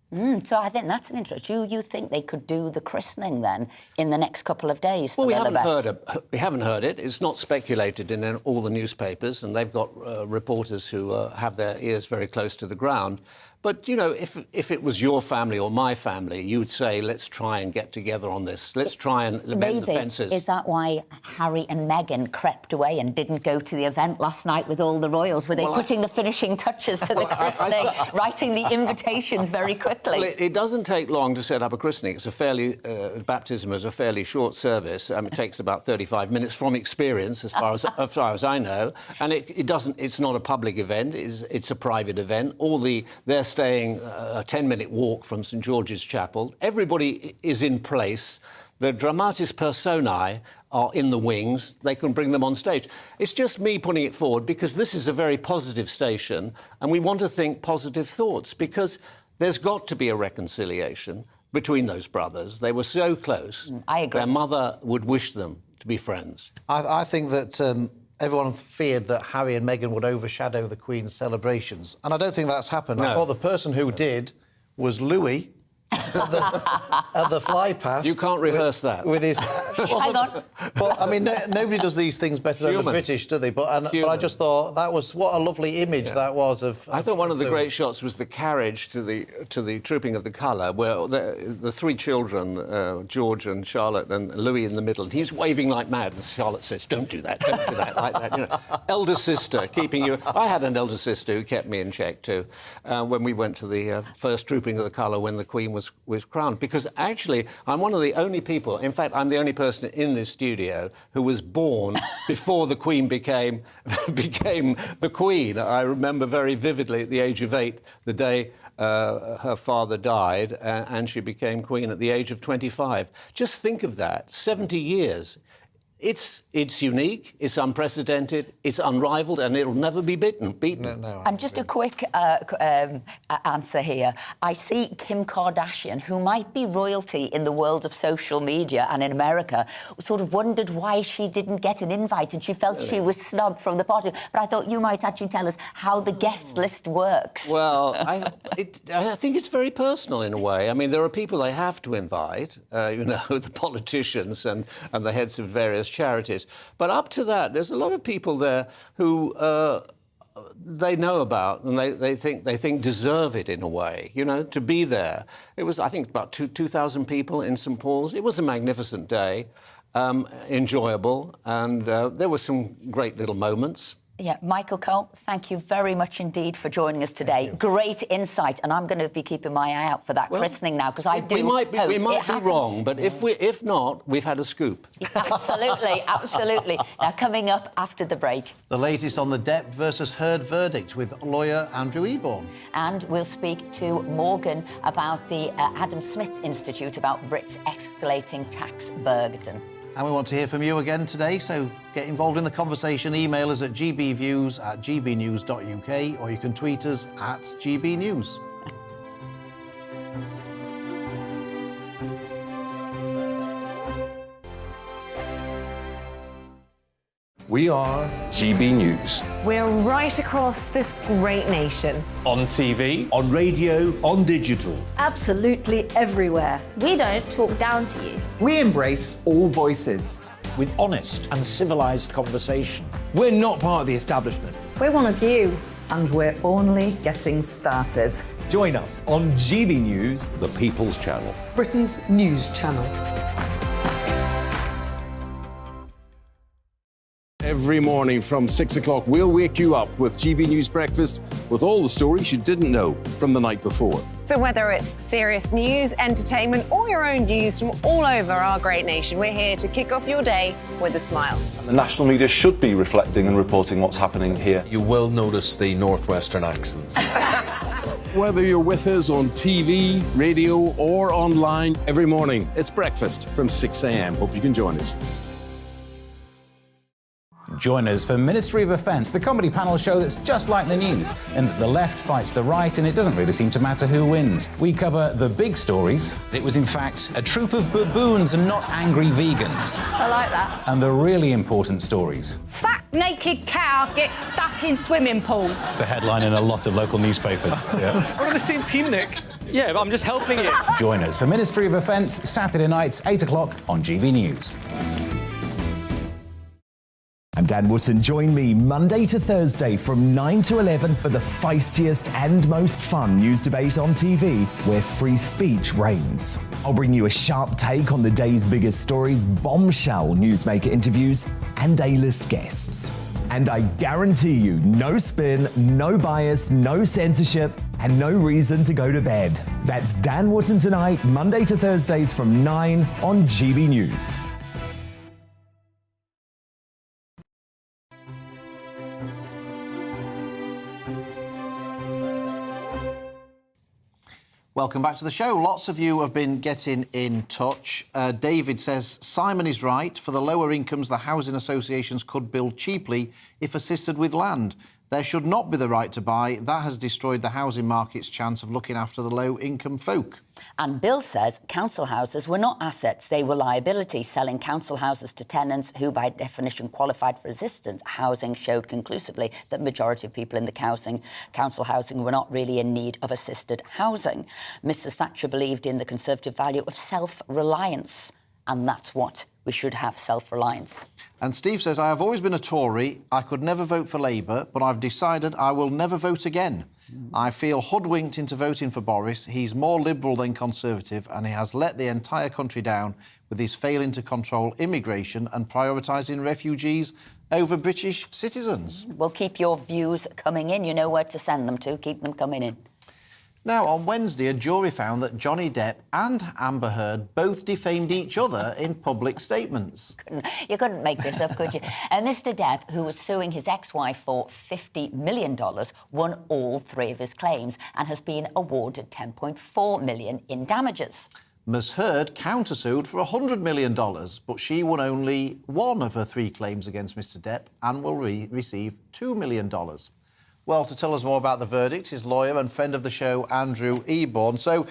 So I think that's an interest. You think they could do the christening then in the next couple of days for Lilibet? We haven't heard it. It's not speculated in all the newspapers, and they've got reporters who have their ears very close to the ground. But, you know, if it was your family or my family, you would say, let's try and get together on this. Let's try and mend the fences. Is that why Harry and Meghan crept away and didn't go to the event last night with all the royals? Were they putting the finishing touches to the christening, writing the invitations very quickly? Well, it doesn't take long to set up a christening. It's a fairly... baptism is a fairly short service. It takes about 35 minutes from experience, as far as I know. And it's not a public event. It's a private event. They're staying a 10-minute walk from St George's Chapel. Everybody is in place. The dramatis personae are in the wings. They can bring them on stage. It's just me putting it forward because this is a very positive station and we want to think positive thoughts because there's got to be a reconciliation between those brothers. They were so close. I agree. Their mother would wish them to be friends. I think that everyone feared that Harry and Meghan would overshadow the Queen's celebrations. And I don't think that's happened. No. I thought the person who did was Louis at the fly past. You can't rehearse that. With his... Hang on. But, I mean, nobody does these things better than the British, do they? But I just thought that was... What a lovely image that was of... I thought one of the great shots was the carriage to the Trooping of the Colour, where the three children, George and Charlotte and Louis in the middle, and he's waving like mad, and Charlotte says, don't do that, like that, you know. Elder sister, keeping you... I had an elder sister who kept me in check, too, when we went to the first Trooping of the Colour when the Queen was crowned, because actually I'm one of the only people, in fact I'm the only person in this studio who was born before the Queen became the Queen. I remember very vividly at the age of 8 the day her father died and she became Queen at the age of 25. Just think of that, 70 years. It's unique, it's unprecedented, it's unrivaled, and it'll never be beaten. No, and just a quick answer here. I see Kim Kardashian, who might be royalty in the world of social media and in America, sort of wondered why she didn't get an invite and she felt she was snubbed from the party. But I thought you might actually tell us how the guest list works. Well, I think it's very personal in a way. I mean, there are people they have to invite, you know, the politicians and the heads of various charities. But up to that, there's a lot of people there who they know about and they think deserve it in a way, you know, to be there. It was, I think, about 2,000 people in St Paul's. It was a magnificent day, enjoyable, and there were some great little moments. Yeah, Michael Cole, thank you very much indeed for joining us today. Great insight, and I'm going to be keeping my eye out for that christening now, because I do. We might be wrong, but if not, we've had a scoop. Absolutely, absolutely. Now, coming up after the break. The latest on the Depp versus Heard verdict with lawyer Andrew Eborn. And we'll speak to Morgan about the Adam Smith Institute about Brits escalating tax burden. And we want to hear from you again today, so get involved in the conversation. Email us at gbviews@gbnews.uk, or you can tweet us at gbnews. We are GB News. We're right across this great nation. On TV, on radio, on digital. Absolutely everywhere. We don't talk down to you. We embrace all voices. With honest and civilised conversation. we're not part of the establishment. We're one of you. And we're only getting started. Join us on GB News, The People's Channel. Britain's news channel. Every morning from 6 o'clock, we'll wake you up with GB News Breakfast with all the stories you didn't know from the night before. So whether it's serious news, entertainment, or your own views from all over our great nation, we're here to kick off your day with a smile. The national media should be reflecting and reporting what's happening here. You will notice the northwestern accents. Whether you're with us on TV, radio, or online, every morning, it's breakfast from 6 a.m. Hope you can join us. Join us for Ministry of Offence, the comedy panel show that's just like the news, in that the left fights the right and it doesn't really seem to matter who wins. We cover the big stories. It was in fact a troop of baboons and not angry vegans. I like that. And the really important stories. Fat naked cow gets stuck in swimming pool. It's a headline in a lot of local newspapers. Yeah. We're on the same team, Nick. Yeah, but I'm just helping you. Join us for Ministry of Offence, Saturday nights, 8 o'clock on GB News. I'm Dan Wootton. Join me Monday to Thursday from 9 to 11 for the feistiest and most fun news debate on TV, where free speech reigns. I'll bring you a sharp take on the day's biggest stories, bombshell newsmaker interviews, and A-list guests. And I guarantee you, no spin, no bias, no censorship, and no reason to go to bed. That's Dan Wootton tonight, Monday to Thursdays from 9 on GB News. Welcome back to the show. Lots of you have been getting in touch. David says, Simon is right. For the lower incomes, the housing associations could build cheaply if assisted with land. There should not be the right to buy. That has destroyed the housing market's chance of looking after the low-income folk. And Bill says council houses were not assets, they were liabilities. Selling council houses to tenants who, by definition, qualified for assistance housing showed conclusively that majority of people in the council housing were not really in need of assisted housing. Mrs Thatcher believed in the Conservative value of self-reliance, and that's what we should have, self-reliance. And Steve says, I have always been a Tory. I could never vote for Labour, but I've decided I will never vote again. I feel hoodwinked into voting for Boris. He's more Liberal than Conservative, and he has let the entire country down with his failing to control immigration and prioritising refugees over British citizens. Well, keep your views coming in. You know where to send them to. Keep them coming in. Now, on Wednesday, a jury found that Johnny Depp and Amber Heard both defamed each other in public statements. You couldn't make this up, could you? Mr Depp, who was suing his ex-wife for $50 million, won all three of his claims and has been awarded $10.4 million in damages. Ms Heard countersued for $100 million, but she won only one of her three claims against Mr Depp and will receive $2 million. Well, to tell us more about the verdict, his lawyer and friend of the show, Andrew Eborn. So,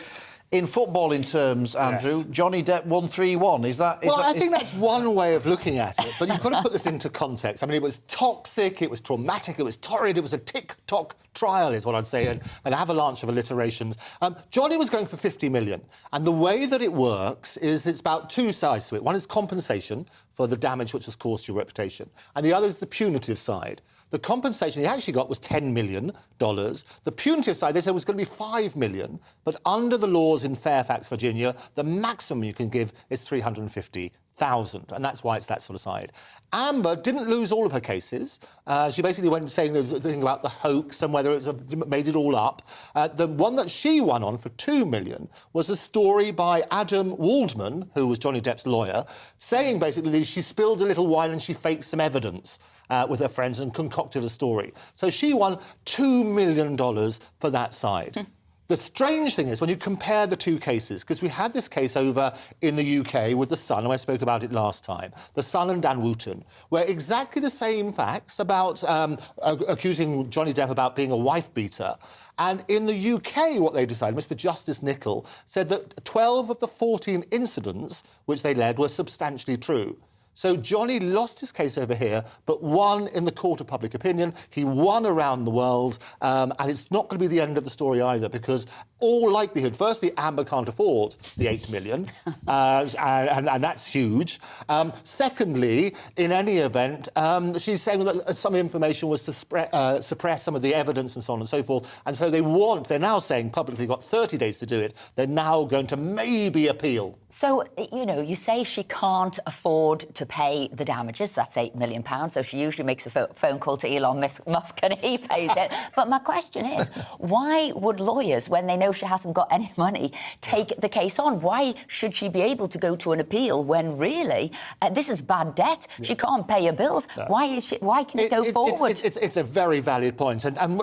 in footballing terms, Andrew, yes. Johnny Depp won 3-1. Is that... I think that's one way of looking at it, but you've got to put this into context. I mean, it was toxic, it was traumatic, it was torrid, it was a tick-tock trial, is what I'd say, an avalanche of alliterations. Johnny was going for 50 million, and the way that it works is it's about two sides to it. One is compensation for the damage which has caused your reputation, and the other is the punitive side. The compensation he actually got was $10 million. The punitive side, they said, was going to be $5 million. But under the laws in Fairfax, Virginia, the maximum you can give is $350,000. And that's why it's that sort of side. Amber didn't lose all of her cases. She basically went saying the thing about the hoax and whether it's made it all up. The one that she won on for $2 million was a story by Adam Waldman, who was Johnny Depp's lawyer, saying basically she spilled a little wine and she faked some evidence with her friends and concocted a story. So she won $2 million for that side. The strange thing is when you compare the two cases, because we had this case over in the UK with The Sun, and I spoke about it last time, The Sun and Dan Wootton, where exactly the same facts about accusing Johnny Depp about being a wife-beater. And in the UK, what they decided, Mr Justice Nicol said that 12 of the 14 incidents which they led were substantially true. So Johnny lost his case over here, but won in the court of public opinion. He won around the world, and it's not going to be the end of the story either, because all likelihood, firstly, Amber can't afford the $8 million, and that's huge. Secondly, in any event, she's saying that some information was to suppress some of the evidence and so on and so forth, and so they're now saying publicly, got 30 days to do it. They're now going to maybe appeal. So, you know, you say she can't afford to pay the damages. That's £8 million. So she usually makes a phone call to Elon Musk and he pays it. But my question is, why would lawyers, when they know she hasn't got any money, take the case on? Why should she be able to go to an appeal when really this is bad debt? She can't pay her bills. Why can it go forward? It's a very valid point. And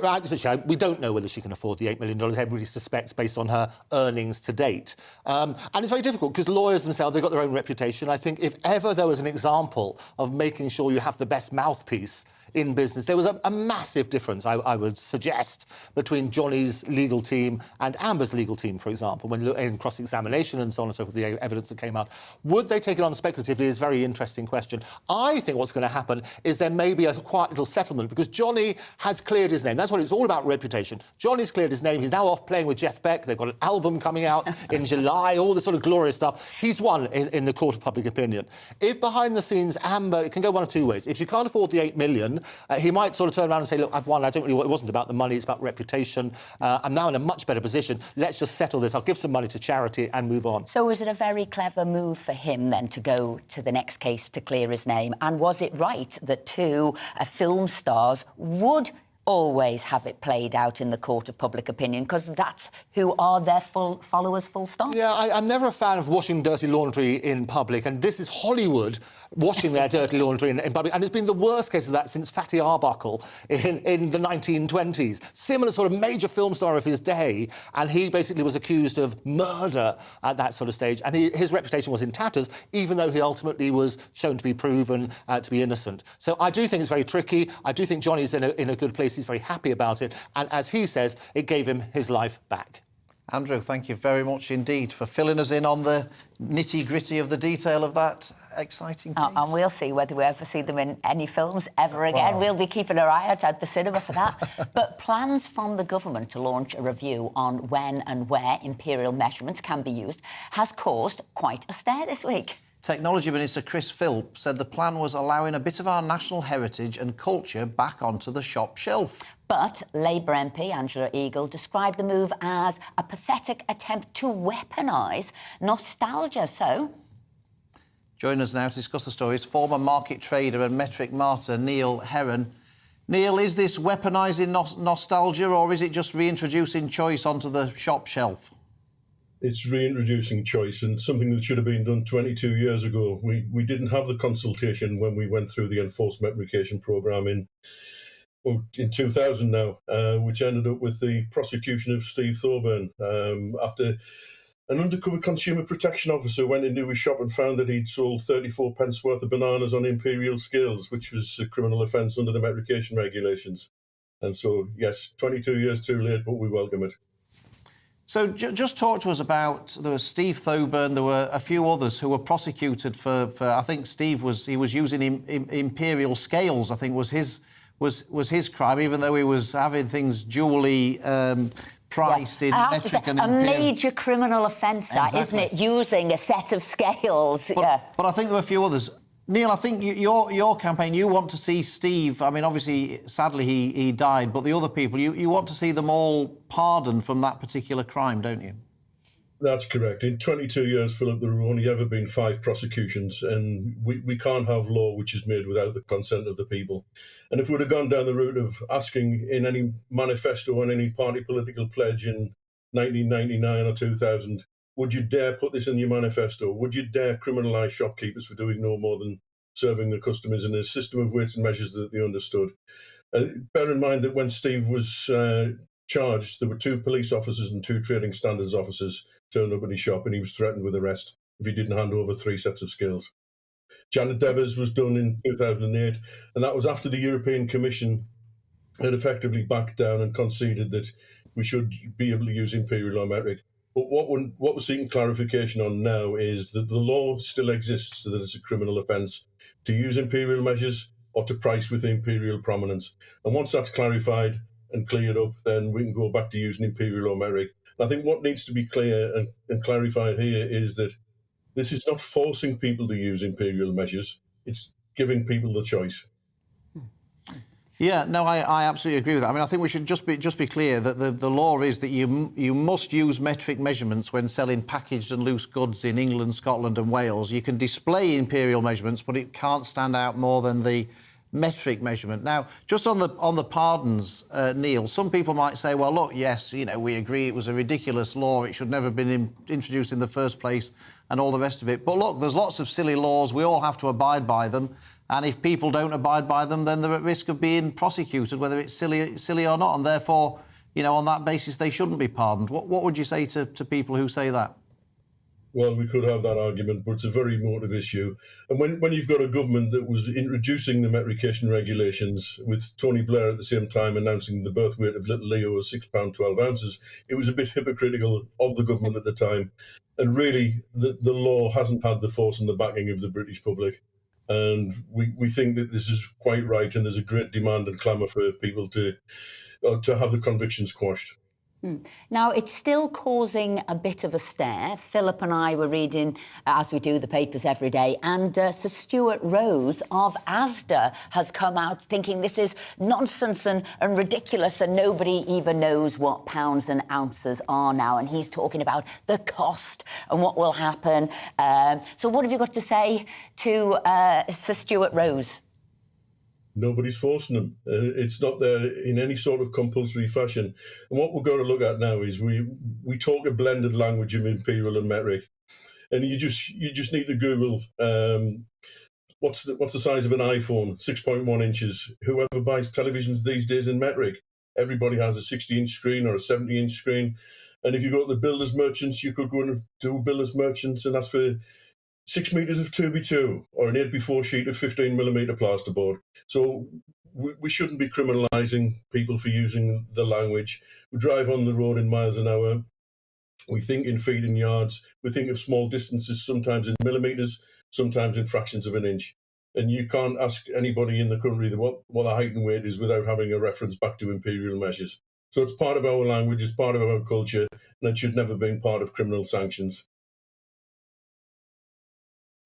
we don't know whether she can afford the $8 million. Everybody suspects based on her earnings to date. And it's very difficult because lawyers themselves, they've got their own reputation. I think if ever there was an example of making sure you have the best mouthpiece in business. There was a massive difference, I would suggest, between Johnny's legal team and Amber's legal team, for example, when in cross-examination and so on and so forth, the evidence that came out. Would they take it on speculatively is a very interesting question. I think what's going to happen is there may be a quiet little settlement because Johnny has cleared his name. That's what it's all about, reputation. Johnny's cleared his name. He's now off playing with Jeff Beck. They've got an album coming out in July, all this sort of glorious stuff. He's won in the court of public opinion. If behind the scenes, Amber, it can go one of two ways. If she can't afford the $8 million, he might sort of turn around and say, look, I've won. I don't really, it wasn't about the money. It's about reputation. I'm now in a much better position. Let's just settle this. I'll give some money to charity and move on. So was it a very clever move for him then to go to the next case to clear his name? And was it right that two film stars would always have it played out in the court of public opinion, because that's who are their full followers, full stop? Yeah, I'm never a fan of washing dirty laundry in public, and this is Hollywood washing their dirty laundry in public, and it's been the worst case of that since Fatty Arbuckle in the 1920s. Similar sort of major film star of his day, and he basically was accused of murder at that sort of stage, and his reputation was in tatters, even though he ultimately was shown to be proven to be innocent. So I do think it's very tricky. I do think Johnny's in a good place. He's very happy about it, and as he says, it gave him his life back. Andrew, thank you very much indeed for filling us in on the nitty-gritty of the detail of that exciting case. And we'll see whether we ever see them in any films ever again. Wow. We'll be keeping our eye out at the cinema for that. But plans from the government to launch a review on when and where imperial measurements can be used has caused quite a stir this week. Technology Minister Chris Philp said the plan was allowing a bit of our national heritage and culture back onto the shop shelf. But Labour MP Angela Eagle described the move as a pathetic attempt to weaponise nostalgia. So, joining us now to discuss the story is former market trader and metric martyr Neil Heron. Neil, is this weaponising nostalgia, or is it just reintroducing choice onto the shop shelf? It's reintroducing choice, and something that should have been done 22 years ago. We didn't have the consultation when we went through the enforced metrication programme in 2000 now, which ended up with the prosecution of Steve Thorburn after an undercover consumer protection officer went into his shop and found that he'd sold 34 pence worth of bananas on Imperial scales, which was a criminal offence under the metrication regulations. And so, yes, 22 years too late, but we welcome it. So just talk to us about, there was Steve Thorburn, there were a few others who were prosecuted for I think Steve was using Imperial scales, I think was his crime, even though he was having things dually priced in metric and Imperial. A major criminal offence, that, isn't it? Using a set of scales. But I think there were a few others. Neil, I think your campaign, you want to see Steve, I mean, obviously, sadly, he died, but the other people, you want to see them all pardoned from that particular crime, don't you? That's correct. In 22 years, Philip, there have only ever been 5 prosecutions, and we can't have law which is made without the consent of the people. And if we'd have gone down the route of asking in any manifesto or any party political pledge in 1999 or 2000, would you dare put this in your manifesto? Would you dare criminalise shopkeepers for doing no more than serving the customers in a system of weights and measures that they understood? Bear in mind that when Steve was charged, there were 2 police officers and 2 trading standards officers turned up at his shop, and he was threatened with arrest if he didn't hand over 3 sets of scales. Janet Devers was done in 2008, and that was after the European Commission had effectively backed down and conceded that we should be able to use imperial or metric. But what we're seeking clarification on now is that the law still exists, so that it's a criminal offence to use imperial measures or to price with imperial prominence. And once that's clarified and cleared up, then we can go back to using imperial or metric. And I think what needs to be clear and clarified here is that this is not forcing people to use imperial measures, it's giving people the choice. Yeah, no, I absolutely agree with that. I mean, I think we should just be clear that the law is that you must use metric measurements when selling packaged and loose goods in England, Scotland and Wales. You can display imperial measurements, but it can't stand out more than the metric measurement. Now, just on the pardons, Neil, some people might say, well, look, yes, you know, we agree it was a ridiculous law, it should never have been introduced in the first place and all the rest of it. But look, there's lots of silly laws, we all have to abide by them. And if people don't abide by them, then they're at risk of being prosecuted, whether it's silly or not. And therefore, you know, on that basis, they shouldn't be pardoned. What would you say to people who say that? well, we could have that argument, but it's a very emotive issue. And when you've got a government that was introducing the metrication regulations with Tony Blair at the same time announcing the birth weight of little Leo as £6.12, it was a bit hypocritical of the government at the time. And really, the law hasn't had the force and the backing of the British public. And we think that this is quite right, and there's a great demand and clamour for people to have the convictions quashed. Now, it's still causing a bit of a stir. Philip and I were reading, as we do, the papers every day, and Sir Stuart Rose of Asda has come out thinking this is nonsense and ridiculous, and nobody even knows what pounds and ounces are now. And he's talking about the cost and what will happen. So what have you got to say to Sir Stuart Rose? Nobody's forcing them. It's not there in any sort of compulsory fashion. And what we've got to look at now is we talk a blended language of imperial and metric, and you just need to Google what's the size of an iPhone, 6.1 inches. Whoever buys televisions these days in metric, everybody has a 60-inch screen or a 70-inch screen. And if you go to the builders merchants, you could go and do builders merchants and ask for 6 metres of 2x2 or an 8x4 sheet of 15mm plasterboard. So we shouldn't be criminalising people for using the language. We drive on the road in miles an hour. We think in feet and yards. We think of small distances, sometimes in millimetres, sometimes in fractions of an inch. And you can't ask anybody in the country what the height and weight is without having a reference back to imperial measures. So it's part of our language, it's part of our culture, and it should never be part of criminal sanctions.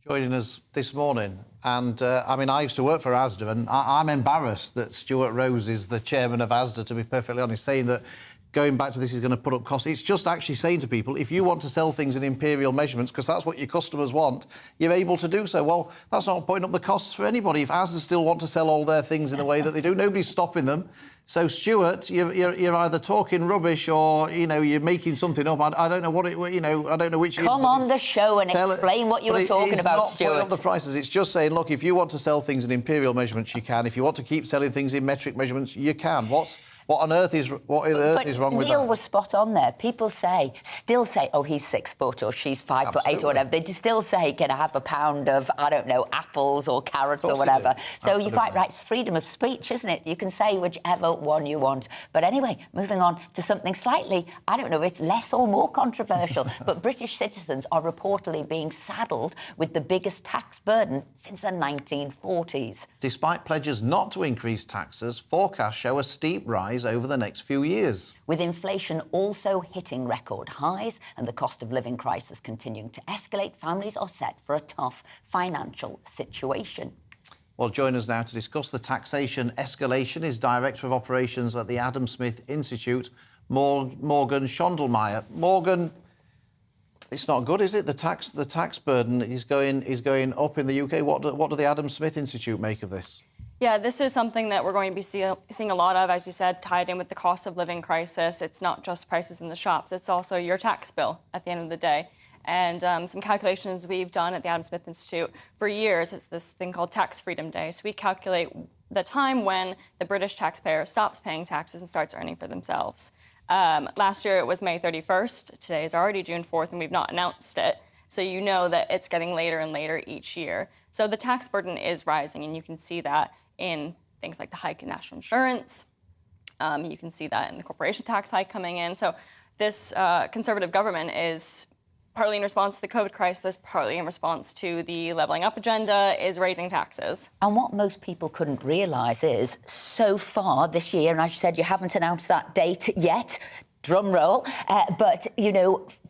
Joining us this morning, and I used to work for Asda, and I'm embarrassed that Stuart Rose is the chairman of Asda, to be perfectly honest, saying that going back to this is going to put up costs. It's just actually saying to people, if you want to sell things in imperial measurements, because that's what your customers want, you're able to do so. Well, that's not putting up the costs for anybody. If Asda still want to sell all their things in the way that they do, nobody's stopping them. So, Stuart, you're either talking rubbish or, you're making something up. I don't know what it, I don't know which. Come on the show and explain what you were talking about, Stuart. It's not putting up the prices. It's just saying, look, if you want to sell things in imperial measurements, you can. If you want to keep selling things in metric measurements, you can. What on earth is wrong with that? Neil was spot on there. People still say, oh, he's 6 foot or she's 5'8" or whatever. They still say, can I have a pound of, I don't know, apples or carrots or whatever. So you're quite right. It's freedom of speech, isn't it? You can say whichever one you want. But anyway, moving on to something slightly, I don't know, it's less or more controversial, but British citizens are reportedly being saddled with the biggest tax burden since the 1940s. Despite pledges not to increase taxes, forecasts show a steep rise over the next few years. With inflation also hitting record highs and the cost of living crisis continuing to escalate, families are set for a tough financial situation. Well, join us now to discuss the taxation escalation is Director of Operations at the Adam Smith Institute, Morgan Schondelmeyer. Morgan, it's not good, is it? The tax burden is going up in the UK. What do the Adam Smith Institute make of this? Yeah, this is something that we're going to be seeing a lot of, as you said, tied in with the cost of living crisis. It's not just prices in the shops, it's also your tax bill at the end of the day. And some calculations we've done at the Adam Smith Institute for years, it's this thing called Tax Freedom Day. So we calculate the time when the British taxpayer stops paying taxes and starts earning for themselves. Last year it was May 31st. Today is already June 4th and we've not announced it. So you know that it's getting later and later each year. So the tax burden is rising, and you can see that in things like the hike in national insurance. You can see that in the corporation tax hike coming in. So this Conservative government is partly in response to the COVID crisis, partly in response to the levelling up agenda, is raising taxes. And what most people couldn't realise is, so far this year, and as you said, you haven't announced that date yet, drum roll, but,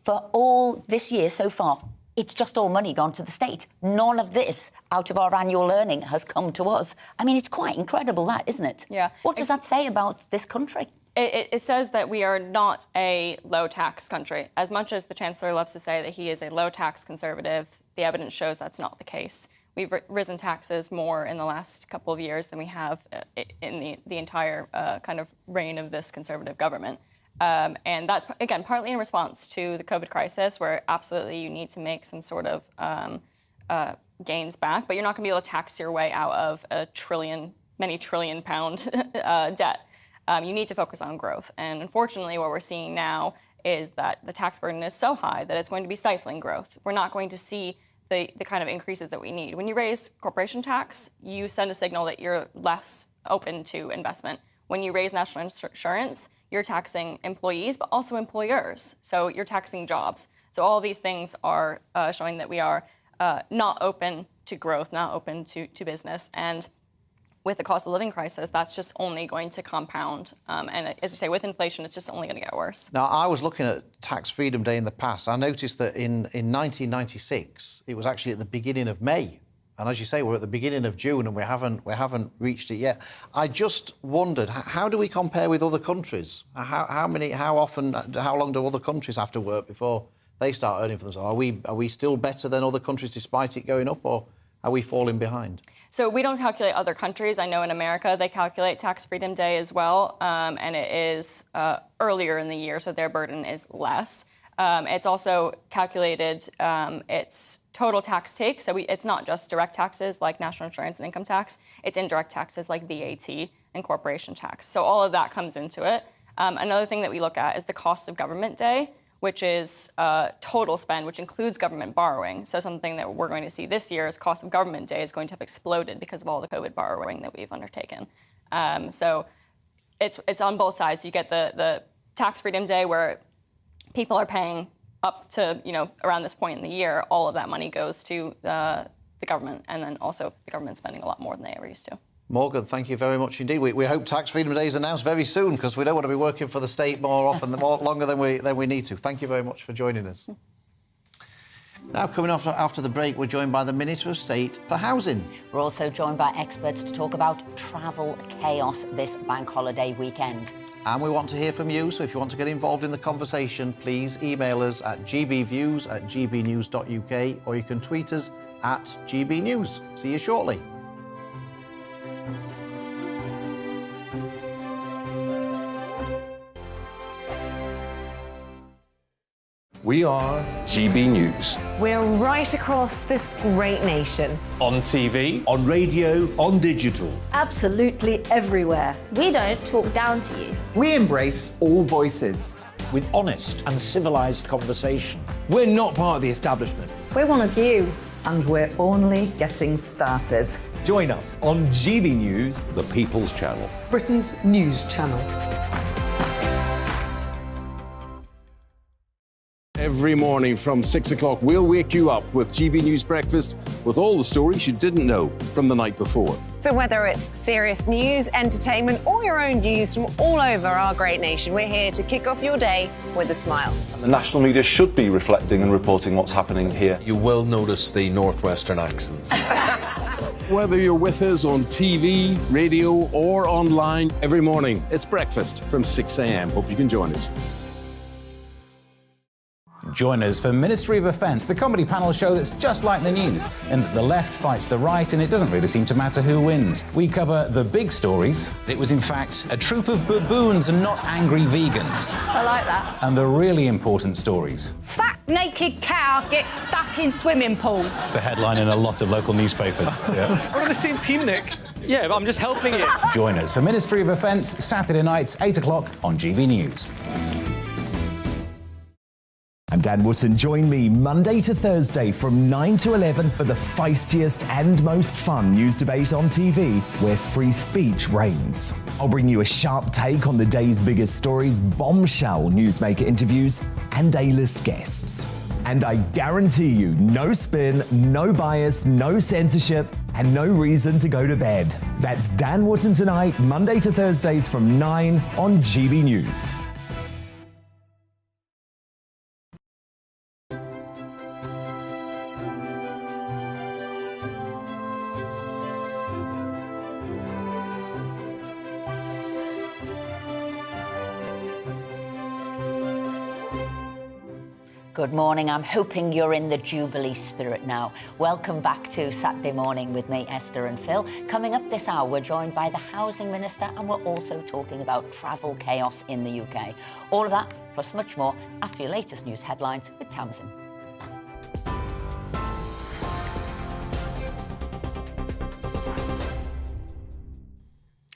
for all this year so far, it's just all money gone to the state. None of this out of our annual earning has come to us. I mean, it's quite incredible, that, isn't it? Yeah. What does that say about this country? It says that we are not a low-tax country. As much as the Chancellor loves to say that he is a low-tax Conservative, the evidence shows that's not the case. We've risen taxes more in the last couple of years than we have in the entire kind of reign of this Conservative government. And that's, again, partly in response to the COVID crisis, where absolutely you need to make some sort of gains back, but you're not going to be able to tax your way out of many trillion pound debt. You need to focus on growth. And unfortunately, what we're seeing now is that the tax burden is so high that it's going to be stifling growth. We're not going to see the kind of increases that we need. When you raise corporation tax, you send a signal that you're less open to investment. When you raise national insurance, you're taxing employees, but also employers. So you're taxing jobs. So all of these things are showing that we are not open to growth, not open to business. And with the cost of living crisis, that's just only going to compound. And as you say, with inflation, it's just only going to get worse. Now, I was looking at Tax Freedom Day in the past. I noticed that in 1996, it was actually at the beginning of May. And as you say, we're at the beginning of June and we haven't reached it yet. I just wondered, how do we compare with other countries? How long do other countries have to work before they start earning for themselves? Are we still better than other countries despite it going up, or are we falling behind? So we don't calculate other countries. I know in America they calculate Tax Freedom Day as well, and it is earlier in the year, so their burden is less. It's also calculated its total tax take, so it's not just direct taxes like national insurance and income tax, it's indirect taxes like VAT and corporation tax. So all of that comes into it. Another thing that we look at is the cost of government day, which is total spend, which includes government borrowing. So something that we're going to see this year is cost of government day is going to have exploded because of all the COVID borrowing that we've undertaken. So it's on both sides. You get the Tax Freedom Day where people are paying up to, around this point in the year, all of that money goes to the government, and then also the government spending a lot more than they ever used to. Morgan, thank you very much indeed. We hope Tax Freedom Day is announced very soon, because we don't want to be working for the state more often, longer than we need to. Thank you very much for joining us. Now, coming off after the break, we're joined by the Minister of State for Housing. We're also joined by experts to talk about travel chaos this bank holiday weekend. And we want to hear from you, so if you want to get involved in the conversation, please email us at gbviews@gbnews.uk, or you can tweet us at GBNews. See you shortly. We are GB News. We're right across this great nation. On TV, on radio, on digital. Absolutely everywhere. We don't talk down to you. We embrace all voices. With honest and civilised conversation. we're not part of the establishment. We're one of you. And we're only getting started. Join us on GB News, the People's Channel, Britain's news channel. Every morning from 6 o'clock, we'll wake you up with GB News Breakfast with all the stories you didn't know from the night before. So whether it's serious news, entertainment, or your own views from all over our great nation, we're here to kick off your day with a smile. And the national media should be reflecting and reporting what's happening here. You will notice the northwestern accents. Whether you're with us on TV, radio, or online, every morning, it's breakfast from 6 a.m. Hope you can join us. Join us for Ministry of Defence, the comedy panel show that's just like the news, in that the left fights the right and it doesn't really seem to matter who wins. We cover the big stories. It was in fact a troop of baboons and not angry vegans. I like that. And the really important stories. Fat naked cow gets stuck in swimming pool. It's a headline in a lot of local newspapers. Yeah. We're on the same team, Nick. Yeah, but I'm just helping you. Join us for Ministry of Defence, Saturday nights, 8 o'clock on GB News. I'm Dan Wootton. Join me Monday to Thursday from 9 to 11 for the feistiest and most fun news debate on TV, where free speech reigns. I'll bring you a sharp take on the day's biggest stories, bombshell newsmaker interviews, and A-list guests. And I guarantee you, no spin, no bias, no censorship, and no reason to go to bed. That's Dan Wootton tonight, Monday to Thursdays from 9 on GB News. Good morning. I'm hoping you're in the Jubilee spirit now. Welcome back to Saturday Morning with me, Esther and Phil. Coming up this hour, we're joined by the Housing Minister, and we're also talking about travel chaos in the UK. All of that, plus much more, after your latest news headlines with Tamsin.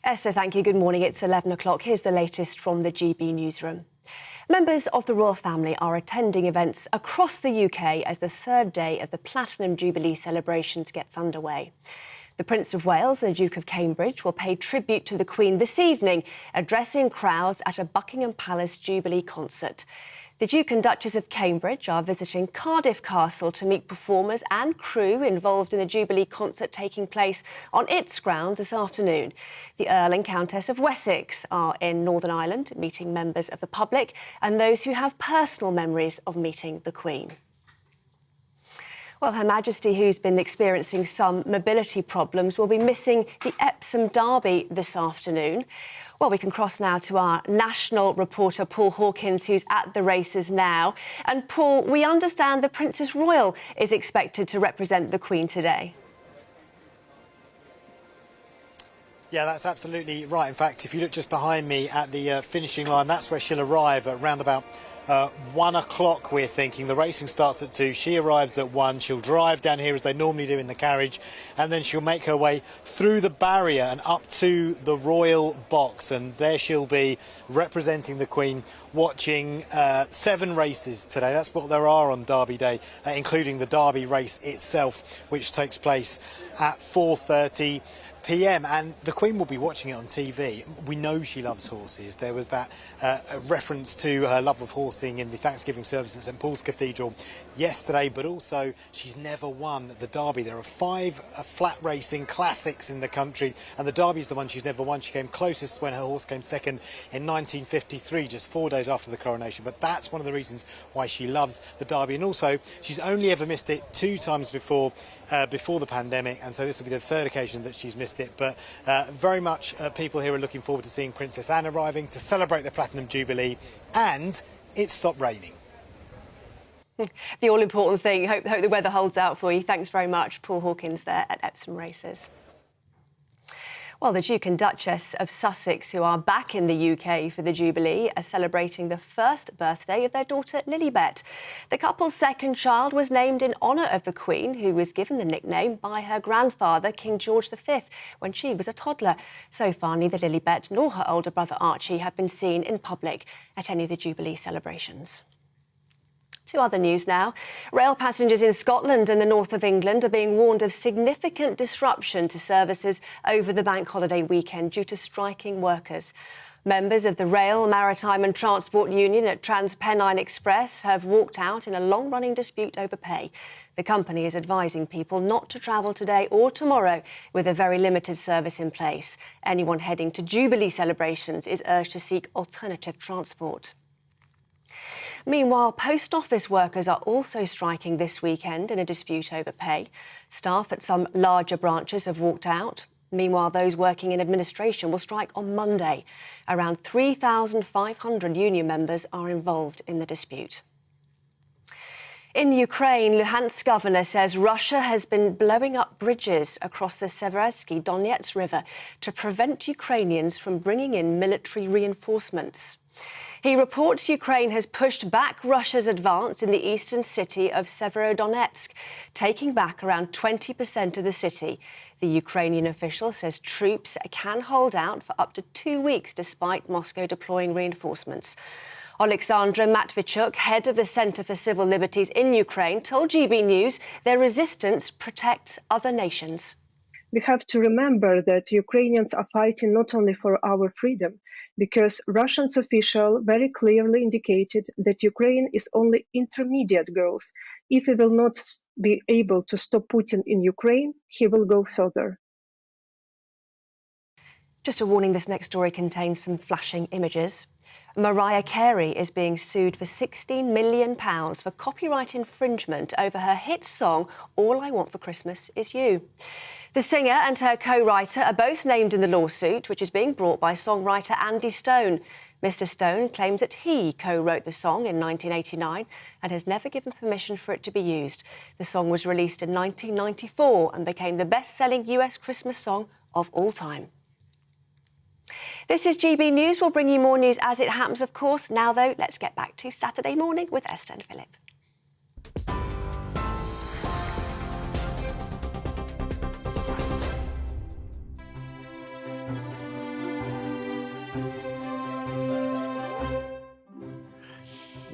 Esther, thank you. Good morning. It's 11 o'clock. Here's the latest from the GB newsroom. Members of the royal family are attending events across the UK as the third day of the Platinum Jubilee celebrations gets underway. The Prince of Wales and the Duke of Cambridge will pay tribute to the Queen this evening, addressing crowds at a Buckingham Palace Jubilee concert. The Duke and Duchess of Cambridge are visiting Cardiff Castle to meet performers and crew involved in the Jubilee concert taking place on its grounds this afternoon. The Earl and Countess of Wessex are in Northern Ireland, meeting members of the public and those who have personal memories of meeting the Queen. Well, Her Majesty, who's been experiencing some mobility problems, will be missing the Epsom Derby this afternoon. Well, we can cross now to our national reporter, Paul Hawkins, who's at the races now. And, Paul, we understand the Princess Royal is expected to represent the Queen today. Yeah, that's absolutely right. In fact, if you look just behind me at the finishing line, that's where she'll arrive at around about 1 o'clock, we're thinking. The racing starts at 2. She arrives at 1. She'll drive down here as they normally do in the carriage, and then she'll make her way through the barrier and up to the royal box, and there she'll be representing the Queen, watching 7 races today. That's what there are on Derby Day, including the Derby race itself, which takes place at 4:30 p.m. and the Queen will be watching it on TV. We know she loves horses. There was that reference to her love of horsing in the Thanksgiving service at St Paul's Cathedral yesterday, but also she's never won the Derby. There are 5 flat racing classics in the country, and the Derby is the one she's never won. She came closest when her horse came second in 1953, just 4 days after the coronation, but that's one of the reasons why she loves the Derby. And also, she's only ever missed it 2 times before the pandemic, and so this will be the 3rd occasion that she's missed it. But very much people here are looking forward to seeing Princess Anne arriving to celebrate the Platinum Jubilee, and it stopped raining. The all-important thing. Hope the weather holds out for you. Thanks very much, Paul Hawkins there at Epsom Races. Well, the Duke and Duchess of Sussex, who are back in the UK for the Jubilee, are celebrating the first birthday of their daughter Lilibet. The couple's second child was named in honour of the Queen, who was given the nickname by her grandfather, King George V, when she was a toddler. So far, neither Lilibet nor her older brother Archie have been seen in public at any of the Jubilee celebrations. To other news now. Rail passengers in Scotland and the north of England are being warned of significant disruption to services over the bank holiday weekend due to striking workers. Members of the Rail, Maritime and Transport Union at TransPennine Express have walked out in a long-running dispute over pay. The company is advising people not to travel today or tomorrow with a very limited service in place. Anyone heading to Jubilee celebrations is urged to seek alternative transport. Meanwhile, post office workers are also striking this weekend in a dispute over pay. Staff at some larger branches have walked out. Meanwhile, those working in administration will strike on Monday. Around 3,500 union members are involved in the dispute. In Ukraine, Luhansk governor says Russia has been blowing up bridges across the Seversky Donetsk River to prevent Ukrainians from bringing in military reinforcements. He reports Ukraine has pushed back Russia's advance in the eastern city of Severodonetsk, taking back around 20% of the city. The Ukrainian official says troops can hold out for up to 2 weeks despite Moscow deploying reinforcements. Alexandra Matvichuk, head of the Centre for Civil Liberties in Ukraine, told GB News their resistance protects other nations. We have to remember that Ukrainians are fighting not only for our freedom, because Russian officials very clearly indicated that Ukraine is only intermediate goals. If he will not be able to stop Putin in Ukraine, he will go further. Just a warning, this next story contains some flashing images. Mariah Carey is being sued for £16 million for copyright infringement over her hit song, All I Want for Christmas Is You. The singer and her co-writer are both named in the lawsuit, which is being brought by songwriter Andy Stone. Mr. Stone claims that he co-wrote the song in 1989 and has never given permission for it to be used. The song was released in 1994 and became the best-selling US Christmas song of all time. This is GB News. We'll bring you more news as it happens, of course. Now, though, let's get back to Saturday morning with Esther and Philip.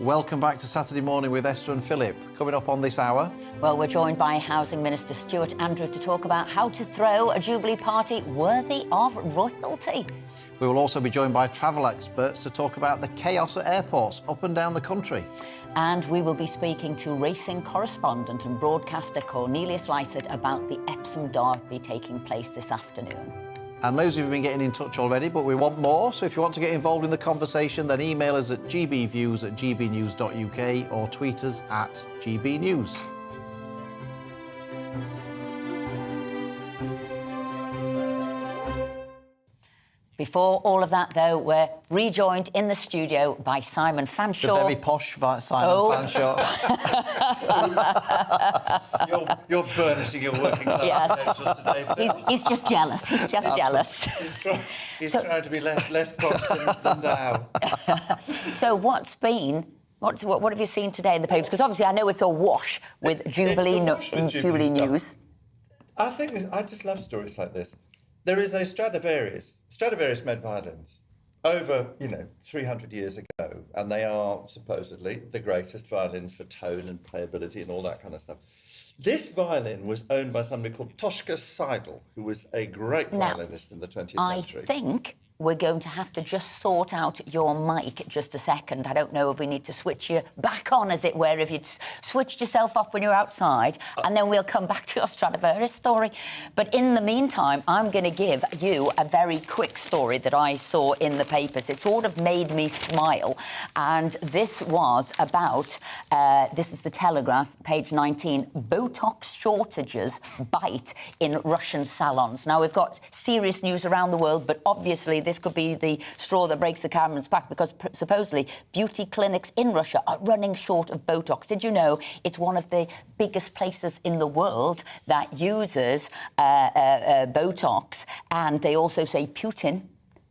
Welcome back to Saturday Morning with Esther and Philip. Coming up on this hour... Well, we're joined by Housing Minister Stuart Andrew to talk about how to throw a Jubilee party worthy of royalty. We will also be joined by travel experts to talk about the chaos at airports up and down the country. And we will be speaking to racing correspondent and broadcaster Cornelius Lysett about the Epsom Derby taking place this afternoon. And loads of you have been getting in touch already, but we want more. So if you want to get involved in the conversation, then email us at gbviews@gbnews.uk or tweet us at gbnews. Before all of that, though, we're rejoined in the studio by Simon Fanshawe. The very posh Simon Fanshawe. You're burnishing your working class credentials today, Phil. He's just jealous. He's just jealous. He's trying to be less posh than thou. So what have you seen today in the papers? Because obviously I know it's a wash with Jubilee News. I just love stories like this. There is a Stradivarius med violins over, 300 years ago, and they are supposedly the greatest violins for tone and playability and all that kind of stuff. This violin was owned by somebody called Toshka Seidel, who was a great violinist in the 20th century. I think we're going to have to just sort out your mic just a second. I don't know if we need to switch you back on, as it were, if you'd switched yourself off when you're outside, and then we'll come back to your Stradivarius story. But in the meantime, I'm going to give you a very quick story that I saw in the papers. It sort of made me smile, and this was about, this is the Telegraph, page 19, Botox shortages bite in Russian salons. Now, we've got serious news around the world, but obviously this could be the straw that breaks the camel's back, because supposedly beauty clinics in Russia are running short of Botox. Did you know it's one of the biggest places in the world that uses Botox? And they also say Putin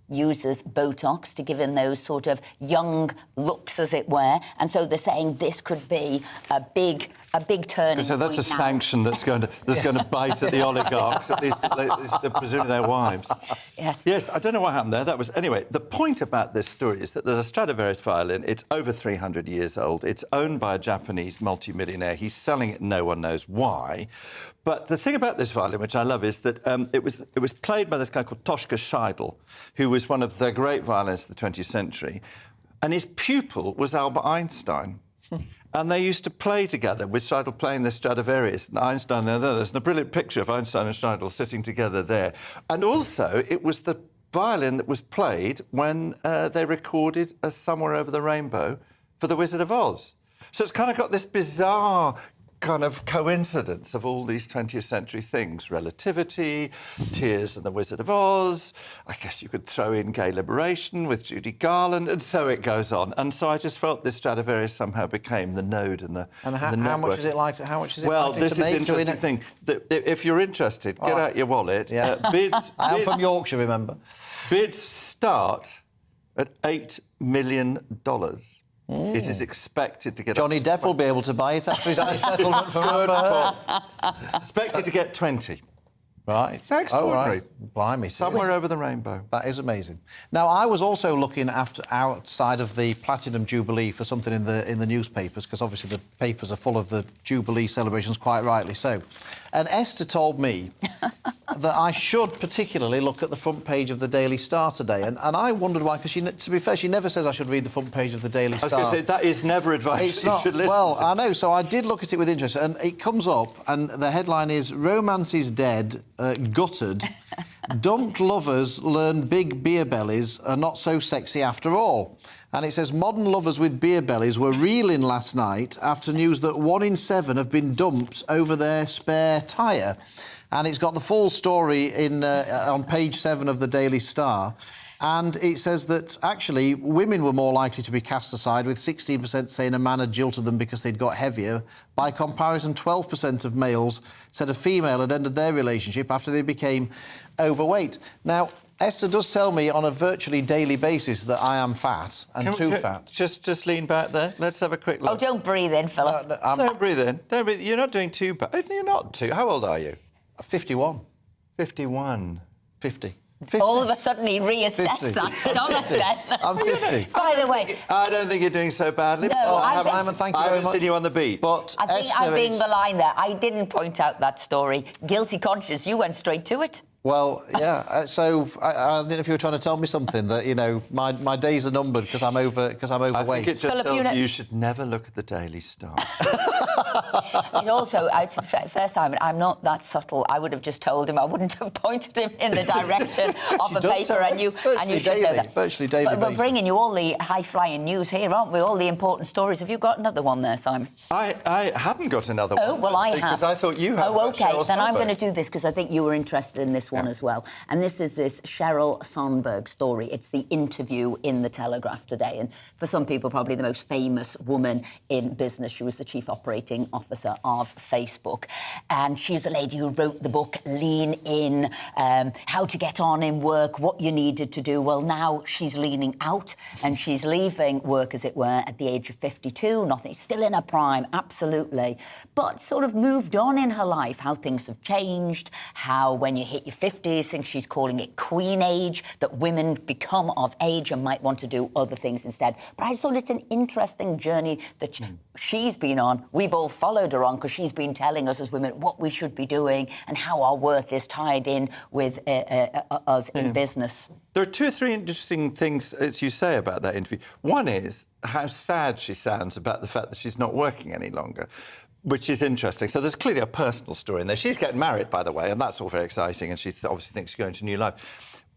uses Botox to give him those sort of young looks, as it were. And so they're saying this could be a big turning So that's point a now. sanction that's going to bite at the oligarchs, at least presumably their wives. Yes, I don't know what happened there. Anyway, the point about this story is that there's a Stradivarius violin. It's over 300 years old. It's owned by a Japanese multimillionaire. He's selling it, no one knows why. But the thing about this violin, which I love, is that it was played by this guy called Toshka Seidel, who was one of the great violinists of the 20th century. And his pupil was Albert Einstein. And they used to play together, with Seidel playing the Stradivarius and Einstein there. There's a brilliant picture of Einstein and Seidel sitting together there. And also, it was the violin that was played when they recorded Somewhere Over the Rainbow for The Wizard of Oz. So it's kind of got this bizarre kind of coincidence of all these 20th century things. Relativity, Tears and the Wizard of Oz. I guess you could throw in Gay Liberation with Judy Garland, and so it goes on. And so I just felt this Stradivarius somehow became the node and the how much is it like? How much is it? Well, likely this to is make, an interesting thing. If you're interested, get out your wallet. Yeah. Bids. I am from Yorkshire, remember. Bids start at $8 million. It is expected to get... Johnny Depp will be able to buy it after he's had his settlement from Amber. Expected to get 20. Right. Extraordinary. Oh, right. Blimey. Somewhere Over the Rainbow. That is amazing. Now, I was also looking outside of the Platinum Jubilee for something in the newspapers, because obviously the papers are full of the Jubilee celebrations, quite rightly so. And Esther told me that I should particularly look at the front page of the Daily Star today. And I wondered why, because to be fair, she never says I should read the front page of the Daily Star. I was going to say, that is never advice you should listen Well, to. I know, so I did look at it with interest, and it comes up, and the headline is, Romance is Dead, Gutted. Dumped lovers learn big beer bellies are not so sexy after all. And it says modern lovers with beer bellies were reeling last night after news that 1 in 7 have been dumped over their spare tyre. And it's got the full story on page 7 of the Daily Star. And it says that, actually, women were more likely to be cast aside, with 16% saying a man had jilted them because they'd got heavier. By comparison, 12% of males said a female had ended their relationship after they became overweight. Now, Esther does tell me on a virtually daily basis that I am fat and too fat. Just lean back there. Let's have a quick look. Oh, don't breathe in, Philip. Don't breathe in. Don't breathe. You're not doing too bad. You're not too... How old are you? 51. 51. 50. All of a sudden he reassessed 50. that stomach then. I'm 50. By the way... I don't think you're doing so badly. No, Simon, thank you I very haven't much. seen you on the beat. But I think Esther, I'm being it's- maligned there. I didn't point out that story. Guilty conscience, you went straight to it. Well, yeah. So I don't know if you were trying to tell me something that, you know, my days are numbered because I'm overweight. I think it just Philip, tells you know- you should never look at the Daily Star. It also, first time, I'm not that subtle. I would have just told him. I wouldn't have pointed him in the direction of a does paper, so and you should know that. Virtually daily But we're basis. bringing you all the high-flying news here, aren't we? All the important stories. Have you got another one there, Simon? I hadn't got another one. Oh, well, I have. Because I thought you had. Oh, OK. Sheryl Then I'm Sandberg. going to do this because I think you were interested in this one as well. And this is this Sheryl Sandberg story. It's the interview in The Telegraph today. And for some people, probably the most famous woman in business. She was the chief operating officer of Facebook. And she's a lady who wrote the book Lean In, how to get on in work, what you needed to do. Well, now she's leaning out and she's leaving work, as it were, at the age of 52. Nothing, still in her prime, absolutely. But sort of moved on in her life, how things have changed, how when you hit your 50s, I think she's calling it queen age, that women become of age and might want to do other things instead. But I just thought it's an interesting journey that she's been on. We've all followed her on because she's been telling us as women what we should be doing and how our worth is tied in with us in business. There are two or three interesting things, as you say, about that interview. One is how sad she sounds about the fact that she's not working any longer, which is interesting. So there's clearly a personal story in there. She's getting married, by the way, and that's all very exciting, and she obviously thinks she's going to a new life.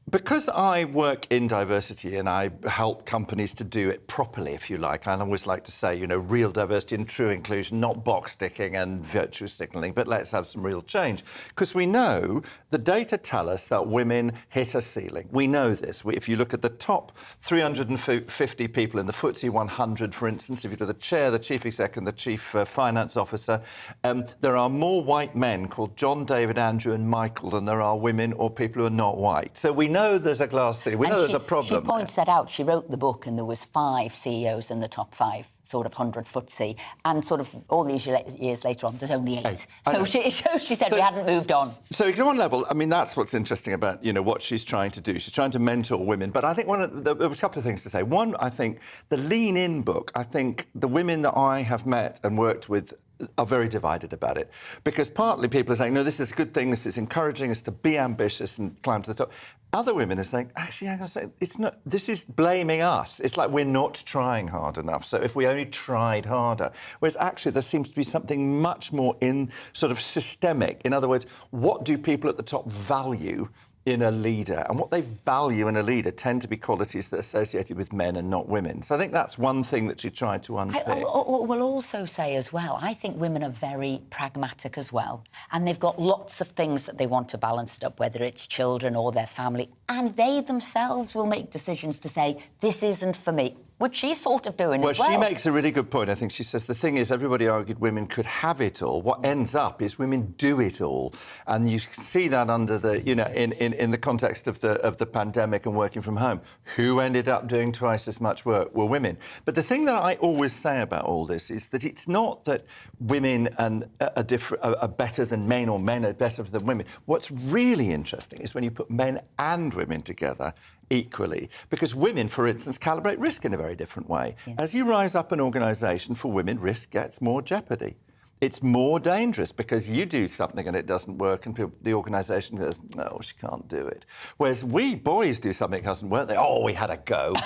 Because I work in diversity and I help companies to do it properly, if you like, I always like to say, you know, real diversity and true inclusion, not box ticking and virtue signalling, but let's have some real change. Because we know the data tell us that women hit a ceiling. We know this. If you look at the top 350 people in the FTSE 100, for instance, if you do the chair, the chief exec and the chief finance officer, there are more white men called John, David, Andrew and Michael than there are women or people who are not white. So we know there's a glass ceiling. We know there's a problem. She points that out. She wrote the book and there was 5 CEOs in the top 5, sort of 100 FTSE, and sort of all these years later on, there's only 8. So she said we hadn't moved on. So at one level, I mean, that's what's interesting about, you know, what she's trying to do. She's trying to mentor women. But I think there were a couple of things to say. One, I think the Lean In book, I think the women that I have met and worked with are very divided about it. Because partly people are saying, no, this is a good thing, this is encouraging us to be ambitious and climb to the top. Other women are saying, actually, I'm going to say, it's not, this is blaming us. It's like we're not trying hard enough. So if we only tried harder. Whereas actually there seems to be something much more in sort of systemic. In other words, what do people at the top value in a leader? And what they value in a leader tend to be qualities that are associated with men and not women. So I think that's one thing that she tried to unpick. I will also say as well, I think women are very pragmatic as well. And they've got lots of things that they want to balance up, whether it's children or their family. And they themselves will make decisions to say, this isn't for me, which she's sort of doing as well. Well, she makes a really good point. I think she says the thing is everybody argued women could have it all. What ends up is women do it all. And you see that under the, you know, in the context of the pandemic and working from home. Who ended up doing twice as much work were women. But the thing that I always say about all this is that it's not that women are better than men or men are better than women. What's really interesting is when you put men and women together equally, because women, for instance, calibrate risk in a very different way. Yeah. As you rise up an organisation, for women, risk gets more jeopardy. It's more dangerous because you do something and it doesn't work and the organisation goes, no, she can't do it. Whereas we boys do something that doesn't work, we had a go.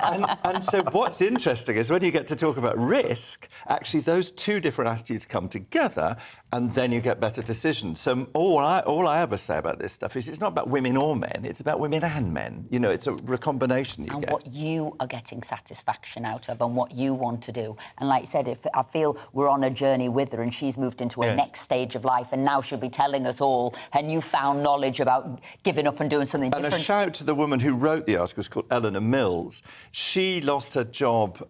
and so what's interesting is when you get to talk about risk, actually those two different attitudes come together and then you get better decisions. So all I ever say about this stuff is it's not about women or men, it's about women and men. You know, it's a combination you get. And what you are getting satisfaction out of and what you want to do. And like you said, I feel we're on a journey with her and she's moved into a next stage of life and now she'll be telling us all her newfound knowledge about giving up and doing something different. And a shout to the woman who wrote the article, it's called Eleanor Mills. She lost her job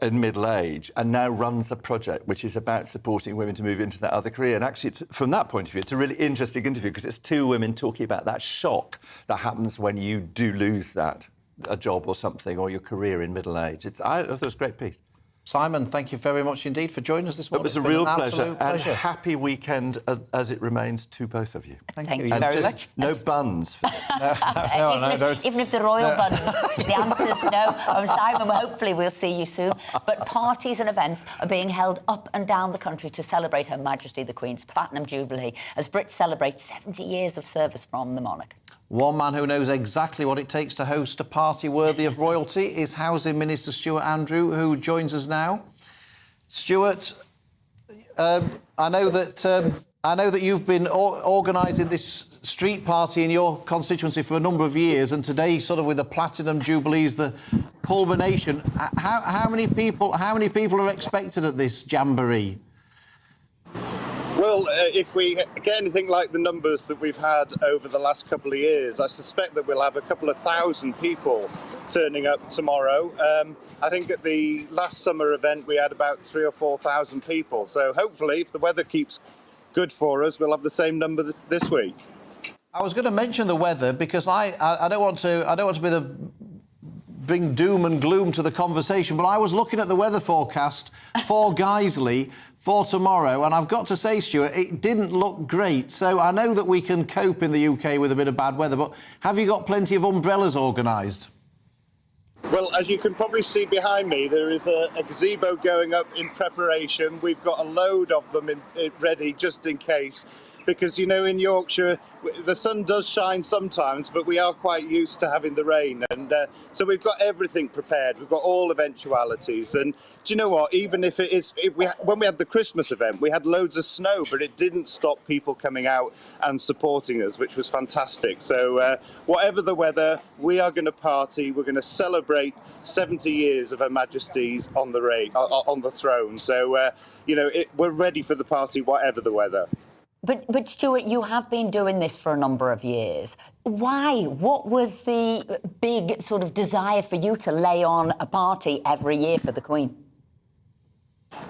in middle age and now runs a project which is about supporting women to move into that other career. And actually, from that point of view, it's a really interesting interview because it's 2 women talking about that shock that happens when you do lose a job or something or your career in middle age. I thought it was a great piece. Simon, thank you very much indeed for joining us this morning. It was a real pleasure, and happy weekend as it remains to both of you. Thank you and very just much. No buns. For Even if the royal buns, the answer's no. Simon, hopefully we'll see you soon. But parties and events are being held up and down the country to celebrate Her Majesty the Queen's Platinum Jubilee as Brits celebrate 70 years of service from the monarch. One man who knows exactly what it takes to host a party worthy of royalty is Housing Minister Stuart Andrew, who joins us now. Stuart, I know that you've been organising this street party in your constituency for a number of years, and today, sort of with the Platinum Jubilee, is the culmination. How many people are expected at this jamboree? Well, if we get anything like the numbers that we've had over the last couple of years, I suspect that we'll have a couple of thousand people turning up tomorrow. I think at the last summer event we had about 3,000 or 4,000 people. So hopefully, if the weather keeps good for us, we'll have the same number this week. I was going to mention the weather because I don't want to bring doom and gloom to the conversation, but I was looking at the weather forecast for Guiseley for tomorrow, and I've got to say, Stuart, it didn't look great. So I know that we can cope in the UK with a bit of bad weather, but have you got plenty of umbrellas organised? Well, as you can probably see behind me, there is a gazebo going up in preparation. We've got a load of them ready just in case. Because, you know, in Yorkshire, the sun does shine sometimes, but we are quite used to having the rain. And so we've got everything prepared. We've got all eventualities. And do you know what? Even if it is... when we had the Christmas event, we had loads of snow, but it didn't stop people coming out and supporting us, which was fantastic. So whatever the weather, we are going to party. We're going to celebrate 70 years of Her Majesty's on the throne. So, you know, we're ready for the party, whatever the weather. But Stuart, you have been doing this for a number of years. Why? What was the big sort of desire for you to lay on a party every year for the Queen?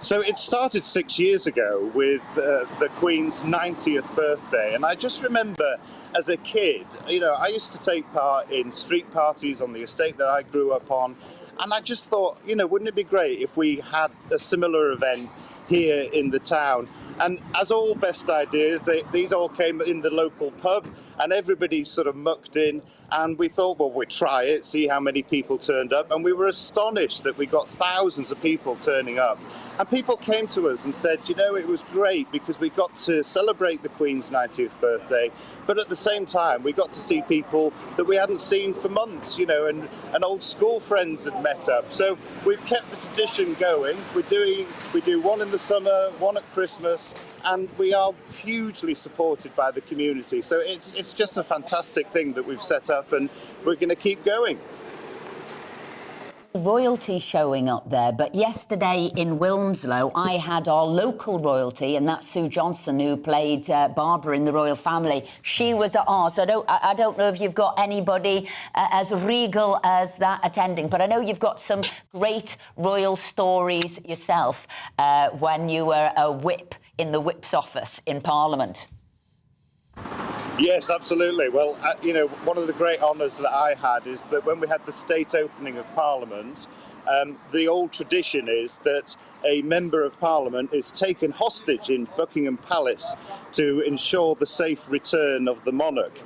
So it started 6 years ago with the Queen's 90th birthday. And I just remember as a kid, you know, I used to take part in street parties on the estate that I grew up on. And I just thought, you know, wouldn't it be great if we had a similar event here in the town? And as all best ideas, these all came in the local pub, and everybody sort of mucked in, and we thought, well, we'd try it, see how many people turned up, and we were astonished that we got thousands of people turning up. And people came to us and said, you know, it was great because we got to celebrate the Queen's 90th birthday, but at the same time, we got to see people that we hadn't seen for months, you know, and old school friends had met up. So we've kept the tradition going. We do one in the summer, one at Christmas, and we are hugely supported by the community. So it's just a fantastic thing that we've set up, and we're going to keep going. Royalty showing up there, but yesterday in Wilmslow I had our local royalty, and that's Sue Johnson, who played Barbara in the royal family. She was at ours. I don't know if you've got anybody as regal as that attending, but I know you've got some great royal stories yourself when you were a whip in the whip's office in Parliament. Yes, absolutely. Well, you know, one of the great honours that I had is that when we had the state opening of Parliament, the old tradition is that a member of Parliament is taken hostage in Buckingham Palace to ensure the safe return of the monarch.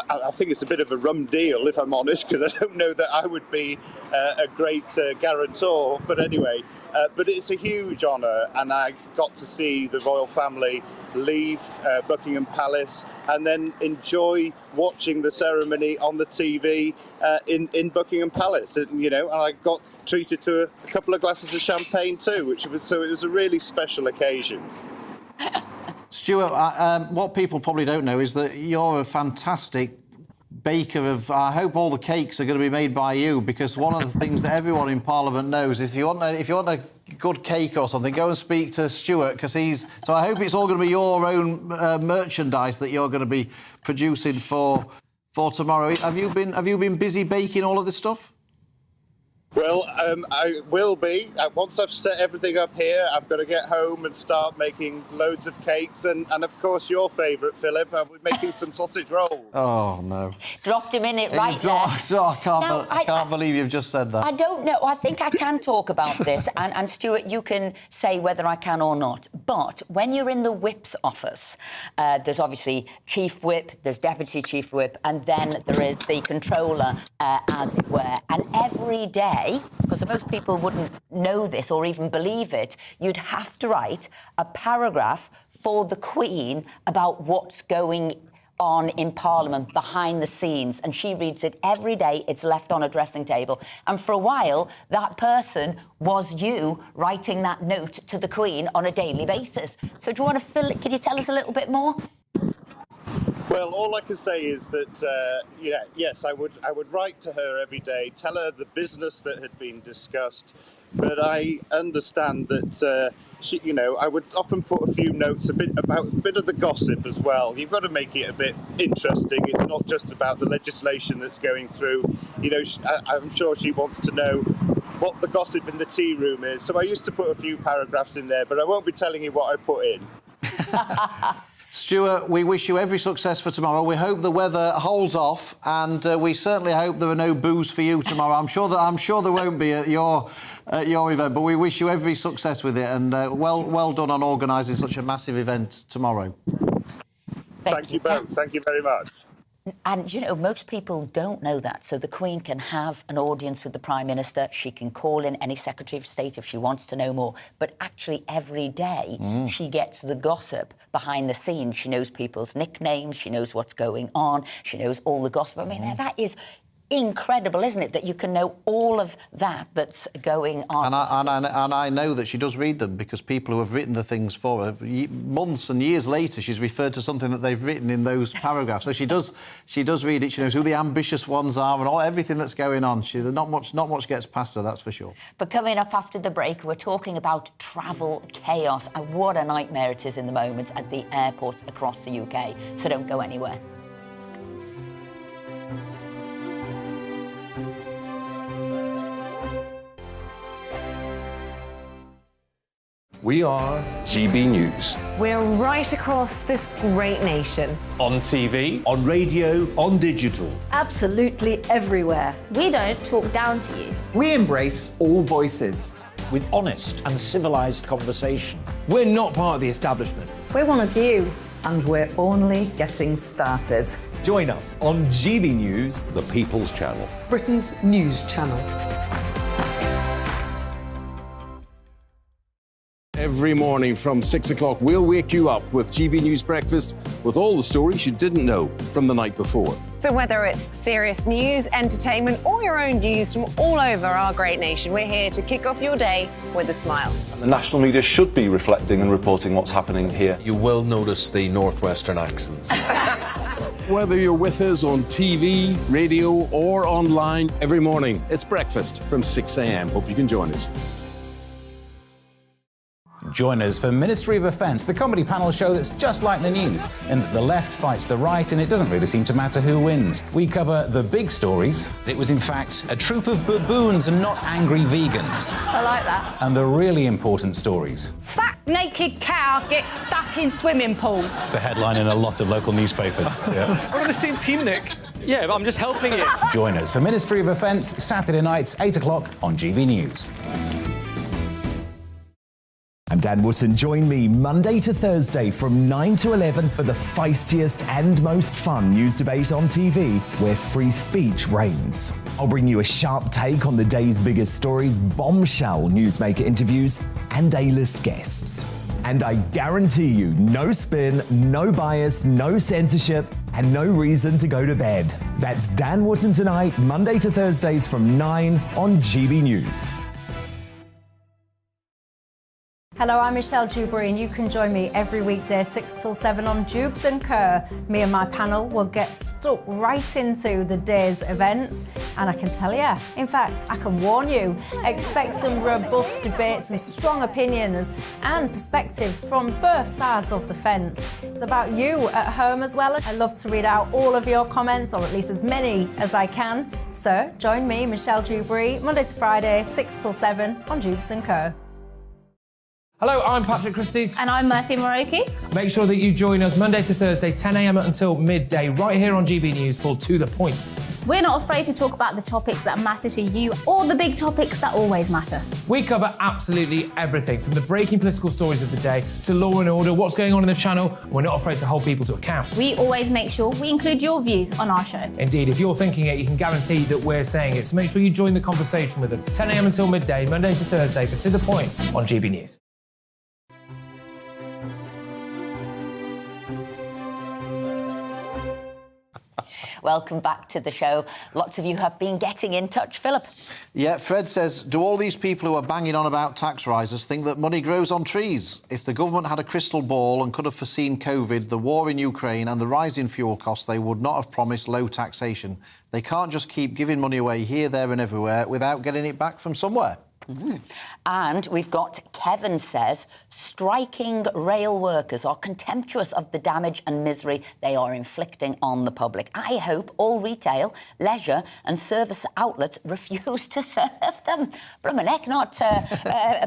I think it's a bit of a rum deal, if I'm honest, because I don't know that I would be a great guarantor. But anyway, but it's a huge honour, and I got to see the royal family leave Buckingham Palace and then enjoy watching the ceremony on the TV in Buckingham Palace. And, you know, I got treated to a couple of glasses of champagne too, it was a really special occasion. Stuart, what people probably don't know is that you're a fantastic baker of... I hope all the cakes are going to be made by you, because one of the things that everyone in Parliament knows, if you want a good cake or something, go and speak to Stuart, because he's... So I hope it's all going to be your own merchandise that you're going to be producing for tomorrow. Have you been busy baking all of this stuff? Well, I will be. Once I've set everything up here, I've got to get home and start making loads of cakes. And of course, your favourite, Philip, I'll be making some sausage rolls. Oh, no. Dropped him in it right there. I can't believe you've just said that. I don't know. I think I can talk about this. And Stuart, you can say whether I can or not. But when you're in the whip's office, there's obviously chief whip, there's deputy chief whip, and then there is the controller, as it were. And every day, because most people wouldn't know this or even believe it, you'd have to write a paragraph for the Queen about what's going on in Parliament behind the scenes, and she reads it every day. It's left on a dressing table, and for a while that person was you writing that note to the Queen on a daily basis. So do you want to fill it? Can you tell us a little bit more? Well, all I can say is that, yes, I would write to her every day, tell her the business that had been discussed, but I understand that, I would often put a few notes a bit of the gossip as well. You've got to make it a bit interesting. It's not just about the legislation that's going through. I'm sure she wants to know what the gossip in the tea room is. So I used to put a few paragraphs in there, but I won't be telling you what I put in. Stuart, we wish you every success for tomorrow. We hope the weather holds off, and we certainly hope there are no boos for you tomorrow. I'm sure there won't be at your event, but we wish you every success with it, and well done on organising such a massive event tomorrow. Thank you both. Thank you very much. And, most people don't know that. So the Queen can have an audience with the Prime Minister. She can call in any Secretary of State if she wants to know more. But actually, every day, she gets the gossip behind the scenes. She knows people's nicknames. She knows what's going on. She knows all the gossip. I mean, that is incredible, isn't it, that you can know all of that's going on. And I know that she does read them, because people who have written the things for her, months and years later, she's referred to something that they've written in those paragraphs. So she does read it. She knows who the ambitious ones are and everything that's going on. Not much gets past her, that's for sure. But coming up after the break, we're talking about travel chaos and what a nightmare it is in the moment at the airports across the UK. So don't go anywhere. We are GB News. We're right across this great nation. On TV, on radio, on digital. Absolutely everywhere. We don't talk down to you. We embrace all voices. With honest and civilised conversation. We're not part of the establishment. We're one of you. And we're only getting started. Join us on GB News, The People's Channel. Britain's news channel. Every morning from 6 o'clock, we'll wake you up with GB News Breakfast with all the stories you didn't know from the night before. So whether it's serious news, entertainment, or your own views from all over our great nation, we're here to kick off your day with a smile. The national media should be reflecting and reporting what's happening here. You will notice the northwestern accents. Whether you're with us on TV, radio, or online, every morning, it's breakfast from 6 a.m. Hope you can join us. Join us for Ministry of Offence, the comedy panel show that's just like the news, in that the left fights the right and it doesn't really seem to matter who wins. We cover the big stories. It was in fact a troop of baboons and not angry vegans. I like that. And the really important stories. Fat naked cow gets stuck in swimming pool. It's a headline in a lot of local newspapers. Yeah. We're on the same team, Nick. Yeah, but I'm just helping you. Join us for Ministry of Offence, Saturday nights, 8 o'clock on GB News. I'm Dan Wootton. Join me Monday to Thursday from 9 to 11 for the feistiest and most fun news debate on TV, where free speech reigns. I'll bring you a sharp take on the day's biggest stories, bombshell newsmaker interviews, and A-list guests. And I guarantee you, no spin, no bias, no censorship, and no reason to go to bed. That's Dan Wootton tonight, Monday to Thursdays from 9 on GB News. Hello, I'm Michelle Jubilee, and you can join me every weekday 6 till 7 on Jubes and Kerr. Me and my panel will get stuck right into the day's events, and I can tell you, in fact, I can warn you, expect some robust debates, some strong opinions and perspectives from both sides of the fence. It's about you at home as well. I love to read out all of your comments, or at least as many as I can. So join me, Michelle Jubilee, Monday to Friday, 6 till 7 on Jubes and Kerr. Hello, I'm Patrick Christie's. And I'm Mercy Moroki. Make sure that you join us Monday to Thursday, 10 a.m. until midday, right here on GB News for To The Point. We're not afraid to talk about the topics that matter to you, or the big topics that always matter. We cover absolutely everything, from the breaking political stories of the day to law and order, what's going on in the channel. We're not afraid to hold people to account. We always make sure we include your views on our show. Indeed, if you're thinking it, you can guarantee that we're saying it. So make sure you join the conversation with us, 10 a.m. until midday, Monday to Thursday, for To The Point on GB News. Welcome back to the show. Lots of you have been getting in touch. Philip? Yeah, Fred says, do all these people who are banging on about tax rises think that money grows on trees? If the government had a crystal ball and could have foreseen COVID, the war in Ukraine and the rise in fuel costs, they would not have promised low taxation. They can't just keep giving money away here, there and everywhere without getting it back from somewhere. Mm-hmm. And we've got Kevin says, striking rail workers are contemptuous of the damage and misery they are inflicting on the public. I hope all retail, leisure and service outlets refuse to serve them. Blummin' heck, not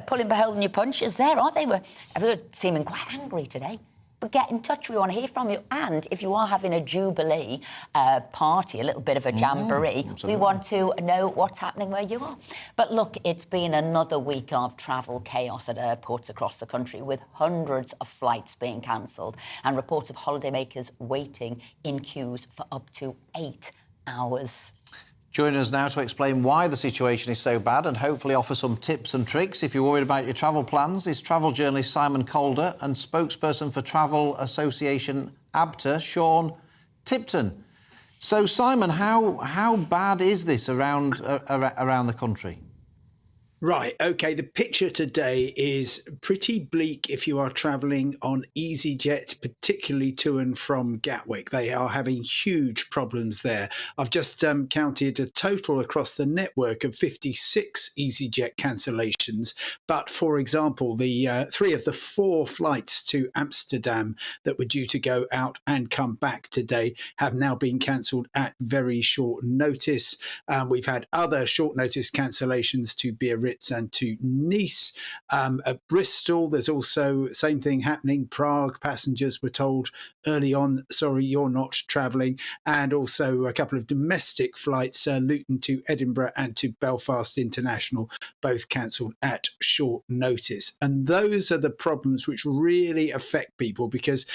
pulling beholding your punches there, are they? Everyone seeming quite angry today. But get in touch, we want to hear from you. And if you are having a Jubilee party, a little bit of a jamboree, we want to know what's happening where you are. But look, it's been another week of travel chaos at airports across the country, with hundreds of flights being cancelled and reports of holidaymakers waiting in queues for up to 8 hours. Joining us now to explain why the situation is so bad and hopefully offer some tips and tricks if you're worried about your travel plans is travel journalist Simon Calder and spokesperson for Travel Association ABTA, Sean Tipton. So, Simon, how bad is this around the country? Right, OK, the picture today is pretty bleak if you are travelling on EasyJet, particularly to and from Gatwick. They are having huge problems there. I've just counted a total across the network of 56 EasyJet cancellations. But, for example, the 3 of the 4 flights to Amsterdam that were due to go out and come back today have now been cancelled at very short notice. We've had other short notice cancellations to Biarritz and to Nice. At Bristol, there's also same thing happening. Prague passengers were told early on, sorry, you're not travelling. And also a couple of domestic flights, Luton to Edinburgh and to Belfast International, both cancelled at short notice. And those are the problems which really affect people because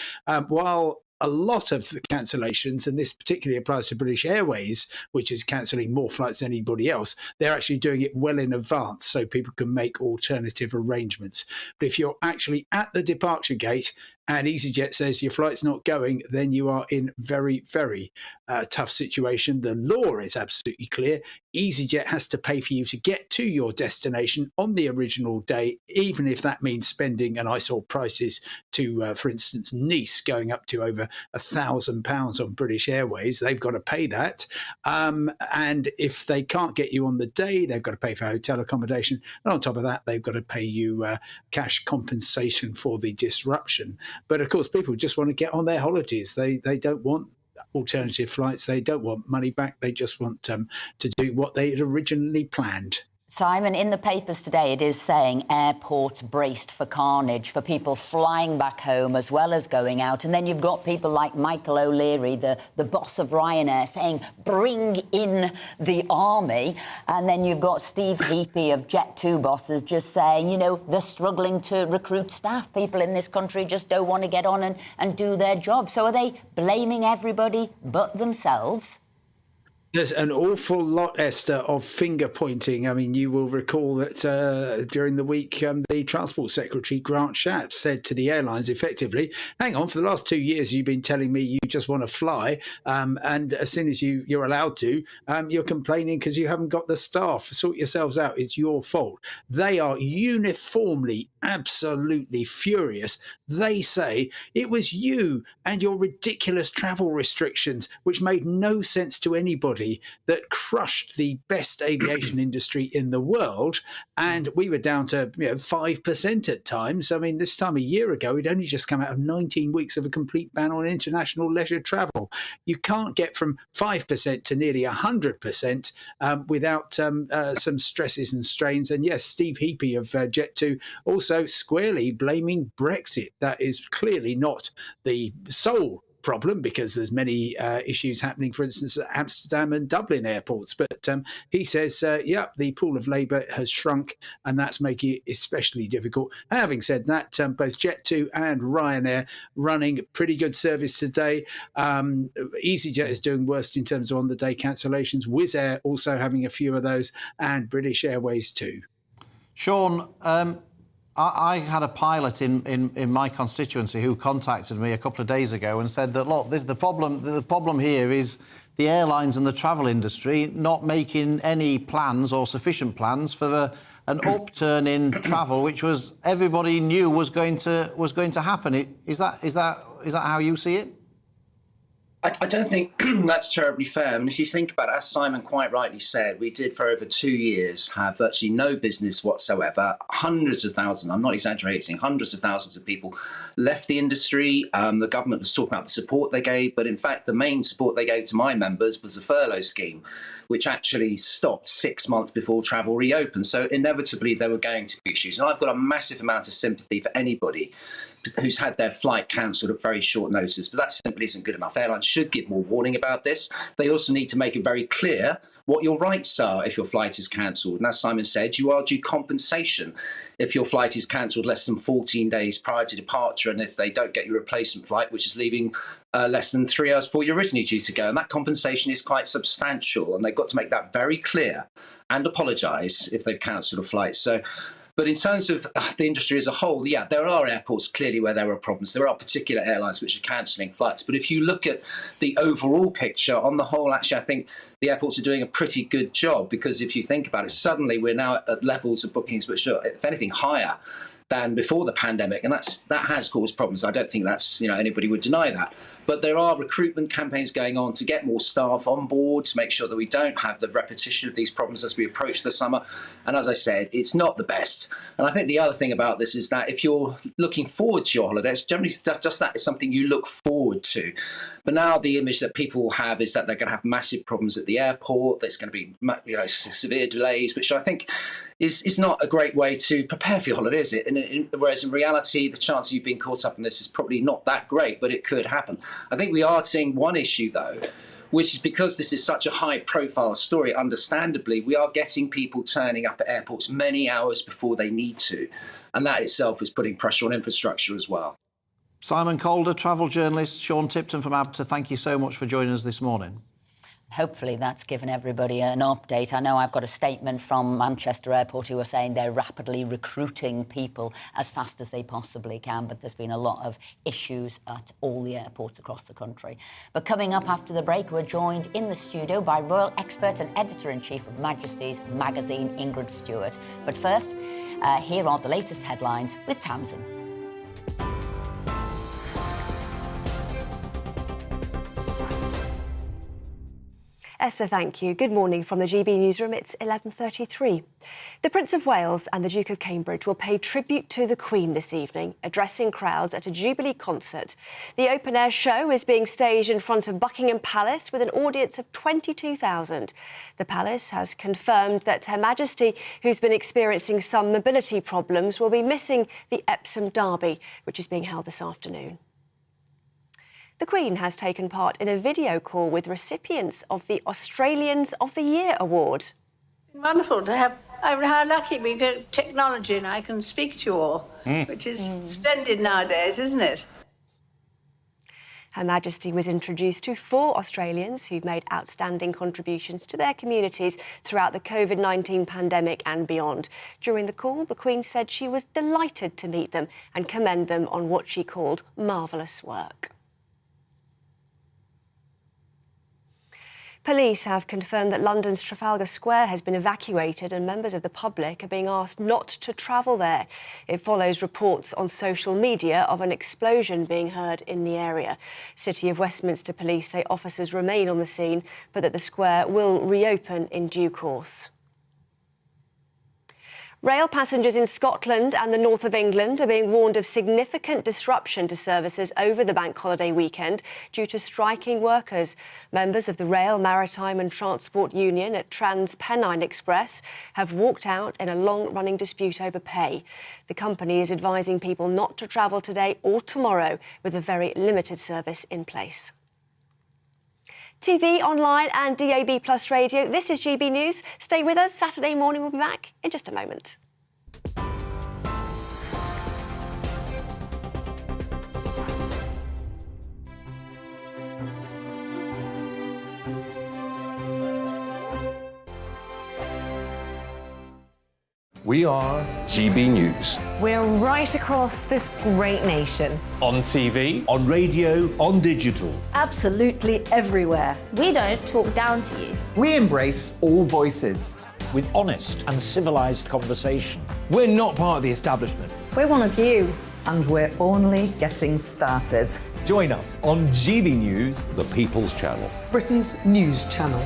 while a lot of the cancellations, and this particularly applies to British Airways, which is cancelling more flights than anybody else, they're actually doing it well in advance so people can make alternative arrangements. But if you're actually at the departure gate and EasyJet says your flight's not going, then you are in very, very tough situation. The law is absolutely clear. EasyJet has to pay for you to get to your destination on the original day, even if that means spending, and I saw prices to, for instance, Nice going up to over £1,000 on British Airways. They've got to pay that. And if they can't get you on the day, they've got to pay for hotel accommodation. And on top of that, they've got to pay you cash compensation for the disruption. But of course, people just want to get on their holidays. They don't want alternative flights. They don't want money back. They just want to do what they had originally planned. Simon, in the papers today, it is saying airports braced for carnage for people flying back home as well as going out. And then you've got people like Michael O'Leary, the boss of Ryanair, saying, bring in the army. And then you've got Steve Heapy of Jet2 bosses just saying, you know, they're struggling to recruit staff. People in this country just don't want to get on and do their job. So are they blaming everybody but themselves? There's an awful lot, Esther, of finger pointing. I mean, you will recall that during the week, the Transport Secretary, Grant Shapps, said to the airlines effectively, hang on, for the last 2 years, you've been telling me you just want to fly. And as soon as you're allowed to, you're complaining because you haven't got the staff. Sort yourselves out. It's your fault. They are uniformly, absolutely furious. They say it was you and your ridiculous travel restrictions, which made no sense to anybody, that crushed the best aviation industry in the world. And we were down to 5% at times. I mean, this time a year ago, we'd only just come out of 19 weeks of a complete ban on international leisure travel. You can't get from 5% to nearly 100% without some stresses and strains. And yes, Steve Heapy of Jet2 also squarely blaming Brexit. That is clearly not the sole problem, because there's many issues happening, for instance, at Amsterdam and Dublin airports. But he says, the pool of labour has shrunk, and that's making it especially difficult. Having said that, both Jet2 and Ryanair running pretty good service today. EasyJet is doing worst in terms of on-the-day cancellations. Wizz Air also having a few of those, and British Airways too. Sean, I had a pilot in my constituency who contacted me a couple of days ago and said that, look, the problem here is the airlines and the travel industry not making any plans or sufficient plans for an upturn in travel, which was everybody knew was going to happen. Is that how you see it? I don't think that's terribly fair. And if you think about it, as Simon quite rightly said, we did for over 2 years have virtually no business whatsoever. Hundreds of thousands, I'm not exaggerating, hundreds of thousands of people left the industry. The government was talking about the support they gave, but in fact, the main support they gave to my members was the furlough scheme, which actually stopped 6 months before travel reopened. So inevitably, there were going to be issues. And I've got a massive amount of sympathy for anybody who's had their flight cancelled at very short notice, but that simply isn't good enough. Airlines should give more warning about this. They also need to make it very clear what your rights are if your flight is cancelled. And as Simon said, you are due compensation if your flight is cancelled less than 14 days prior to departure, and if they don't get your replacement flight, which is leaving less than 3 hours before you're originally due to go. And that compensation is quite substantial, and they've got to make that very clear and apologise if they've cancelled a flight. But in terms of the industry as a whole, yeah, there are airports clearly where there are problems. There are particular airlines which are cancelling flights. But if you look at the overall picture, on the whole, actually, I think the airports are doing a pretty good job, because if you think about it, suddenly we're now at levels of bookings which are, if anything, higher than before the pandemic, and that has caused problems. I don't think that's, anybody would deny that. But there are recruitment campaigns going on to get more staff on board, to make sure that we don't have the repetition of these problems as we approach the summer. And as I said, it's not the best. And I think the other thing about this is that if you're looking forward to your holidays, generally just that is something you look forward to. But now the image that people have is that they're going to have massive problems at the airport. There's going to be severe delays, which I think is not a great way to prepare for your holiday, is it? Whereas in reality, the chance of you being caught up in this is probably not that great, but it could happen. I think we are seeing one issue, though, which is because this is such a high-profile story, understandably, we are getting people turning up at airports many hours before they need to. And that itself is putting pressure on infrastructure as well. Simon Calder, travel journalist, Sean Tipton from ABTA, thank you so much for joining us this morning. Hopefully that's given everybody an update. I know I've got a statement from Manchester Airport who are saying they're rapidly recruiting people as fast as they possibly can, but there's been a lot of issues at all the airports across the country. But coming up after the break, we're joined in the studio by royal expert and editor-in-chief of Majesty's magazine, Ingrid Stewart. But first, here are the latest headlines with Tamsin. Esther, thank you. Good morning from the GB newsroom. It's 11:33. The Prince of Wales and the Duke of Cambridge will pay tribute to the Queen this evening, addressing crowds at a Jubilee concert. The open-air show is being staged in front of Buckingham Palace with an audience of 22,000. The Palace has confirmed that Her Majesty, who's been experiencing some mobility problems, will be missing the Epsom Derby, which is being held this afternoon. The Queen has taken part in a video call with recipients of the Australians of the Year award. Wonderful to have. How lucky we get technology and I can speak to you all, which is splendid nowadays, isn't it? Her Majesty was introduced to 4 Australians who've made outstanding contributions to their communities throughout the COVID-19 pandemic and beyond. During the call, the Queen said she was delighted to meet them and commend them on what she called marvellous work. Police have confirmed that London's Trafalgar Square has been evacuated and members of the public are being asked not to travel there. It follows reports on social media of an explosion being heard in the area. City of Westminster Police say officers remain on the scene, but that the square will reopen in due course. Rail passengers in Scotland and the north of England are being warned of significant disruption to services over the bank holiday weekend due to striking workers. Members of the Rail, Maritime and Transport Union at Trans-Pennine Express have walked out in a long-running dispute over pay. The company is advising people not to travel today or tomorrow with a very limited service in place. TV, online and DAB+ radio, this is GB News. Stay with us. Saturday morning we'll be back in just a moment. We are GB News. We're right across this great nation. On TV, on radio, on digital. Absolutely everywhere. We don't talk down to you. We embrace all voices. With honest and civilised conversation. We're not part of the establishment. We're one of you. And we're only getting started. Join us on GB News, The People's Channel. Britain's news channel.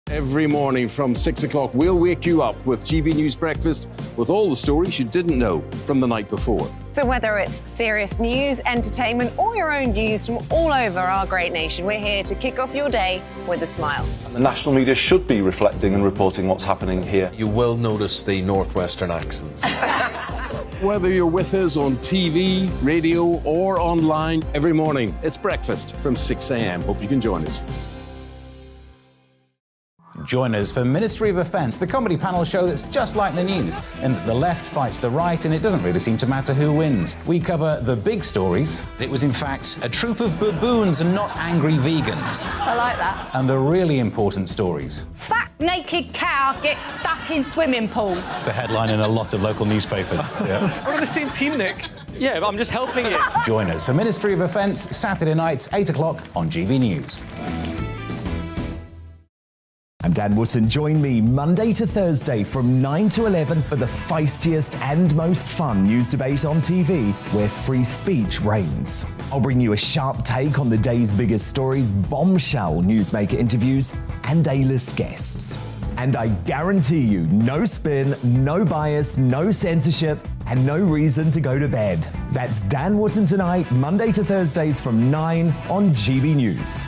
Every morning from 6 o'clock, we'll wake you up with GB News Breakfast with all the stories you didn't know from the night before. So whether it's serious news, entertainment, or your own views from all over our great nation, we're here to kick off your day with a smile. The national media should be reflecting and reporting what's happening here. You will notice the northwestern accents. Whether you're with us on TV, radio, or online, every morning, it's breakfast from 6 a.m. Hope you can join us. Join us for Ministry of Defence, the comedy panel show that's just like the news, in that the left fights the right and it doesn't really seem to matter who wins. We cover the big stories. It was in fact a troop of baboons and not angry vegans. I like that. And the really important stories. Fat naked cow gets stuck in swimming pool. It's a headline in a lot of local newspapers. Yeah. We're on the same team, Nick. Yeah, but I'm just helping you. Join us for Ministry of Defence, Saturday nights, 8 o'clock on GB News. I'm Dan Wootton. Join me Monday to Thursday from 9 to 11 for the feistiest and most fun news debate on TV, where free speech reigns. I'll bring you a sharp take on the day's biggest stories, bombshell newsmaker interviews, and A-list guests. And I guarantee you, no spin, no bias, no censorship, and no reason to go to bed. That's Dan Wootton tonight, Monday to Thursdays from 9 on GB News.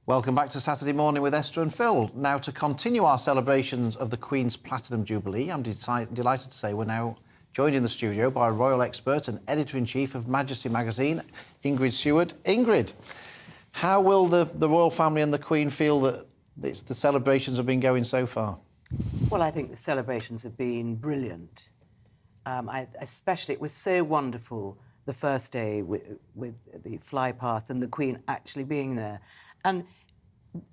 Welcome back to Saturday Morning with Esther and Phil. Now, to continue our celebrations of the Queen's Platinum Jubilee, I'm delighted to say we're now joined in the studio by a royal expert and editor-in-chief of Majesty magazine, Ingrid Seward. Ingrid, how will the royal family and the Queen feel that the celebrations have been going so far? Well, I think the celebrations have been brilliant. Especially, it was so wonderful the first day with the fly past and the Queen actually being there. And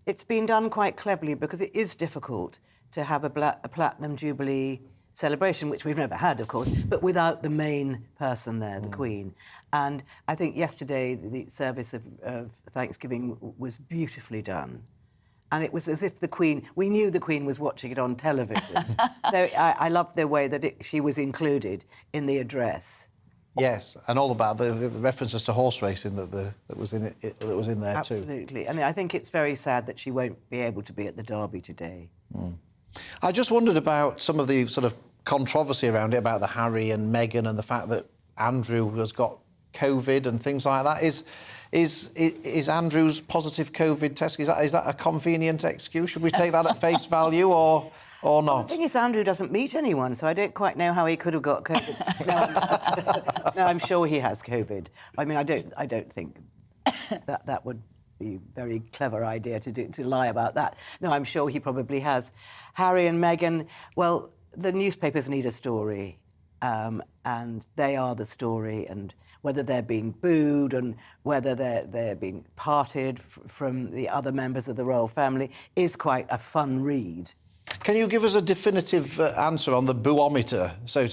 it's been done quite cleverly because it is difficult to have a Platinum Jubilee celebration, which we've never had, of course, but without the main person there, the Queen. And I think yesterday the service of Thanksgiving was beautifully done. And it was as if the Queen, we knew the Queen was watching it on television. So I loved the way that she was included in the address. Yes, and all about the references to horse racing that was in there too. Absolutely. I mean, I think it's very sad that she won't be able to be at the Derby today. I just wondered about some of the sort of controversy around it, about the Harry and Meghan and the fact that Andrew has got COVID and things like that. Is Andrew's positive COVID test, is that a convenient excuse? Should we take that at face value or not? Well, the thing is, Andrew doesn't meet anyone, so I don't quite know how he could have got COVID. No, I'm sure he has COVID. I mean, I don't think that would be a very clever idea to lie about that. No, I'm sure he probably has. Harry and Meghan, well, the newspapers need a story, and they are the story, and whether they're being booed and whether they're being parted from the other members of the royal family is quite a fun read. Can you give us a definitive answer on the booometer? So,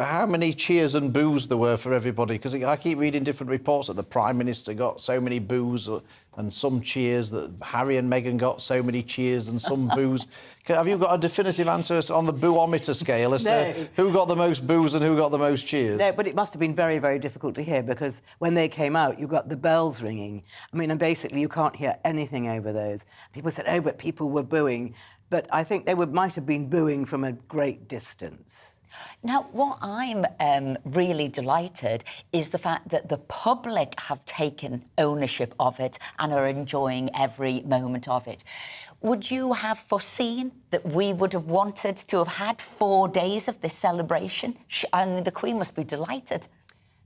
how many cheers and boos there were for everybody? Because I keep reading different reports that the Prime Minister got so many boos and some cheers, that Harry and Meghan got so many cheers and some boos. Have you got a definitive answer on the booometer scale as to who got the most boos and who got the most cheers? No, but it must have been very, very difficult to hear, because when they came out, you got the bells ringing. I mean, and basically you can't hear anything over those. People said, oh, but people were booing. But I think they might have been booing from a great distance. Now, what I'm really delighted is the fact that the public have taken ownership of it and are enjoying every moment of it. Would you have foreseen that we would have wanted to have had 4 days of this celebration? And the Queen must be delighted.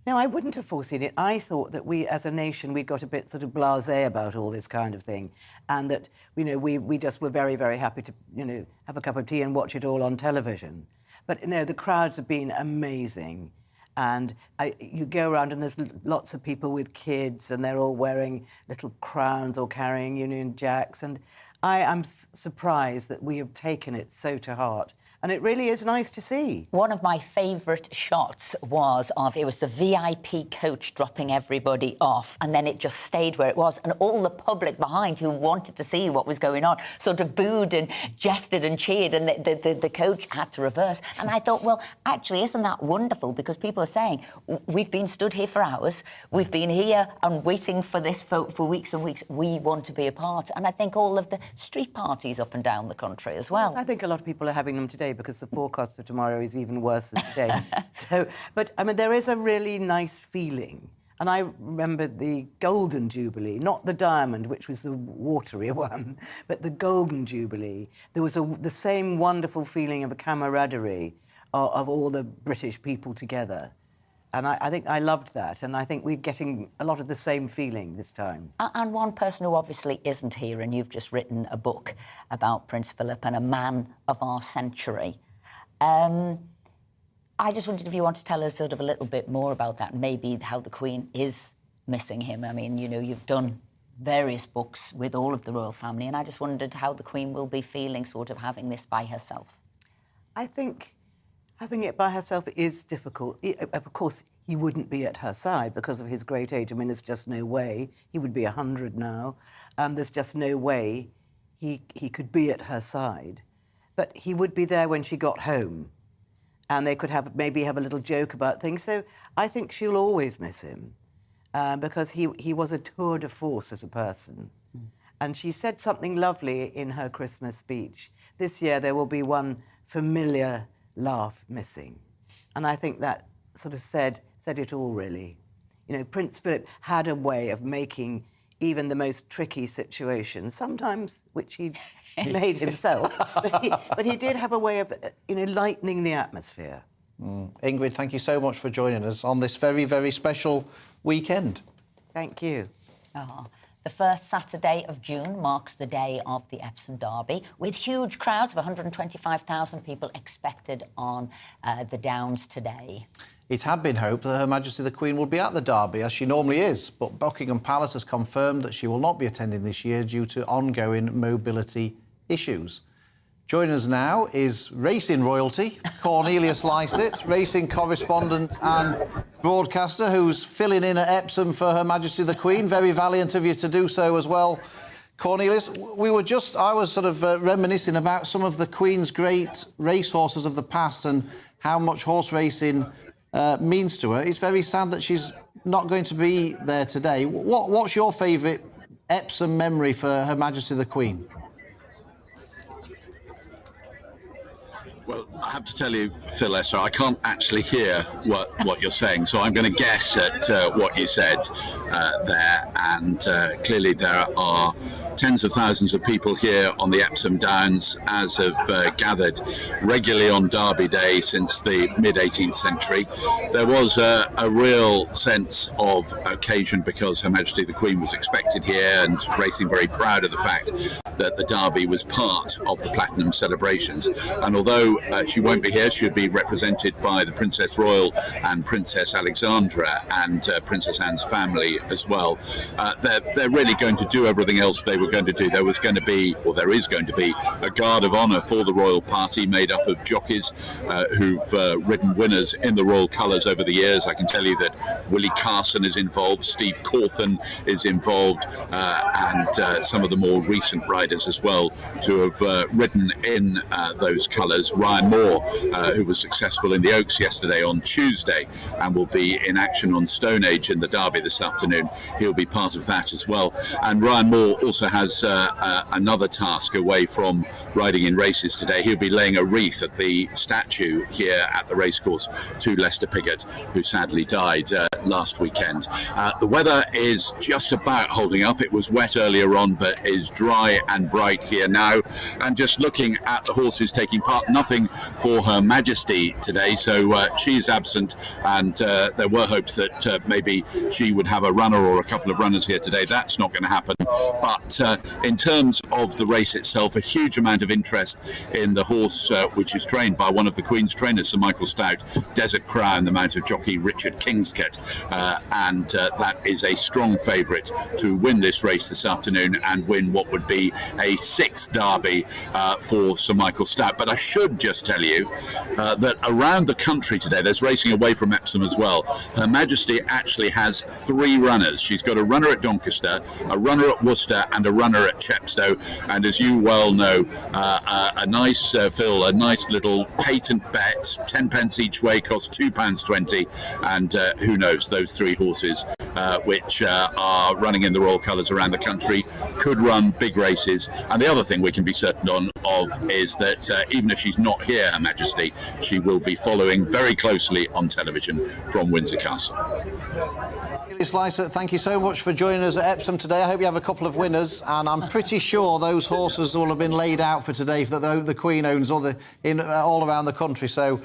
No, I wouldn't have foreseen it. I thought that we, as a nation, we'd got a bit sort of blasé about all this kind of thing, and that, you know, we just were very, very happy to, you know, have a cup of tea and watch it all on television. But, you know, the crowds have been amazing, and you go around and there's lots of people with kids, and they're all wearing little crowns or carrying Union Jacks, and I am surprised that we have taken it so to heart. And it really is nice to see. One of my favourite shots was the VIP coach dropping everybody off, and then it just stayed where it was, and all the public behind who wanted to see what was going on sort of booed and jested and cheered, and the coach had to reverse. And I thought, well, actually, isn't that wonderful? Because people are saying, we've been stood here for hours, we've been here and waiting for this for weeks and weeks, we want to be a part. And I think all of the street parties up and down the country as well. Yes, I think a lot of people are having them today, because the forecast for tomorrow is even worse than today. But, I mean, there is a really nice feeling. And I remember the Golden Jubilee, not the Diamond, which was the watery one, but the Golden Jubilee. There was the same wonderful feeling of a camaraderie of all the British people together. And I think I loved that, and I think we're getting a lot of the same feeling this time. And one person who obviously isn't here, and you've just written a book about Prince Philip and a man of our century. I just wondered if you want to tell us sort of a little bit more about that, maybe how the Queen is missing him. I mean, you know, you've done various books with all of the royal family, and I just wondered how the Queen will be feeling sort of having this by herself. I think having it by herself is difficult. Of course, he wouldn't be at her side because of his great age. I mean, there's just no way. He would be 100 now. There's just no way he could be at her side. But he would be there when she got home, and they could maybe have a little joke about things. So I think she'll always miss him, because he was a tour de force as a person. And she said something lovely in her Christmas speech. This year there will be one familiar laugh missing. And I think that sort of said it all, really. You know, Prince Philip had a way of making even the most tricky situations, sometimes which he made himself, but he did have a way of, you know, lightening the atmosphere. Ingrid, thank you so much for joining us on this very, very special weekend. Thank you. The first Saturday of June marks the day of the Epsom Derby, with huge crowds of 125,000 people expected on the Downs today. It had been hoped that Her Majesty the Queen would be at the Derby, as she normally is, but Buckingham Palace has confirmed that she will not be attending this year due to ongoing mobility issues. Joining us now is racing royalty, Cornelius Lycett, racing correspondent and broadcaster, who's filling in at Epsom for Her Majesty the Queen. Very valiant of you to do so as well. Cornelius, I was sort of reminiscing about some of the Queen's great racehorses of the past and how much horse racing means to her. It's very sad that she's not going to be there today. What's your favourite Epsom memory for Her Majesty the Queen? Well, I have to tell you, Phil, Esther, I can't actually hear what you're saying, so I'm going to guess at what you said there. And clearly there are tens of thousands of people here on the Epsom Downs, as have gathered regularly on Derby Day since the mid-18th century. There was a real sense of occasion because Her Majesty the Queen was expected here, and racing very proud of the fact that the Derby was part of the Platinum celebrations. And although she won't be here, she'll be represented by the Princess Royal and Princess Alexandra and Princess Anne's family as well. They're really going to do everything else they were going to do. There is going to be a guard of honour for the royal party made up of jockeys who've ridden winners in the royal colours over the years. I can tell you that Willie Carson is involved, Steve Cawthon is involved, and some of the more recent riders as well to have ridden in those colours. Ryan Moore, who was successful in the Oaks yesterday on Tuesday and will be in action on Stone Age in the Derby this afternoon, he'll be part of that as well. And Ryan Moore also has another task away from riding in races today. He'll be laying a wreath at the statue here at the racecourse to Lester Piggott, who sadly died last weekend. The weather is just about holding up. It was wet earlier on, but is dry and bright here now. And just looking at the horses taking part, nothing for Her Majesty today, so she is absent, and there were hopes that maybe she would have a runner or a couple of runners here today. That's not going to happen. But in terms of the race itself, a huge amount of interest in the horse which is trained by one of the Queen's trainers, Sir Michael Stout, Desert Crown, the mount of jockey Richard Kingscott, and that is a strong favourite to win this race this afternoon and win what would be a sixth Derby for Sir Michael Stout. But I should just tell you that around the country today, there's racing away from Epsom as well. Her Majesty actually has 3 runners. She's got a runner at Doncaster, a runner at Worcester, and a runner at Chepstow. And as you well know, a nice Phil, a nice little patent bet, 10 pence each way, costs £2.20, and who knows, those 3 horses which are running in the royal colours around the country could run big races. And the other thing we can be certain of is that even if she's not here, Her Majesty, she will be following very closely on television from Windsor Castle. Slicer, thank you so much for joining us at Epsom today. I hope you have a couple of winners, and I'm pretty sure those horses will have been laid out for today that the Queen owns all around the country. So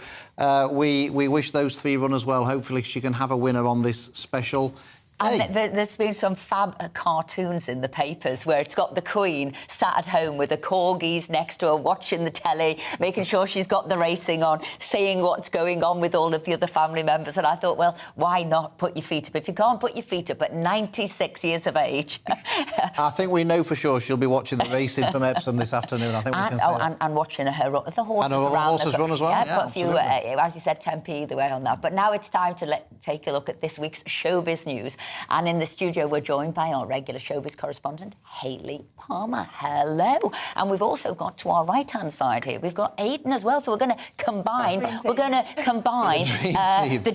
we wish those 3 runners well. Hopefully she can have a winner on this special. And there's been some fab cartoons in the papers where it's got the Queen sat at home with the corgis next to her, watching the telly, making sure she's got the racing on, seeing what's going on with all of the other family members. And I thought, well, why not put your feet up? If you can't put your feet up at 96 years of age... I think we know for sure she'll be watching the racing from Epsom this afternoon. I think we can say and watching the horses and around. Horses run as well. Yeah, Yeah, put a few, as you said, 10p either way on that. But now it's time to take a look at this week's Showbiz News. And in the studio, we're joined by our regular Showbiz correspondent, Hayley Palmer. Hello. And we've also got to our right-hand side here, we've got Aidan as well. So we're going to combine... the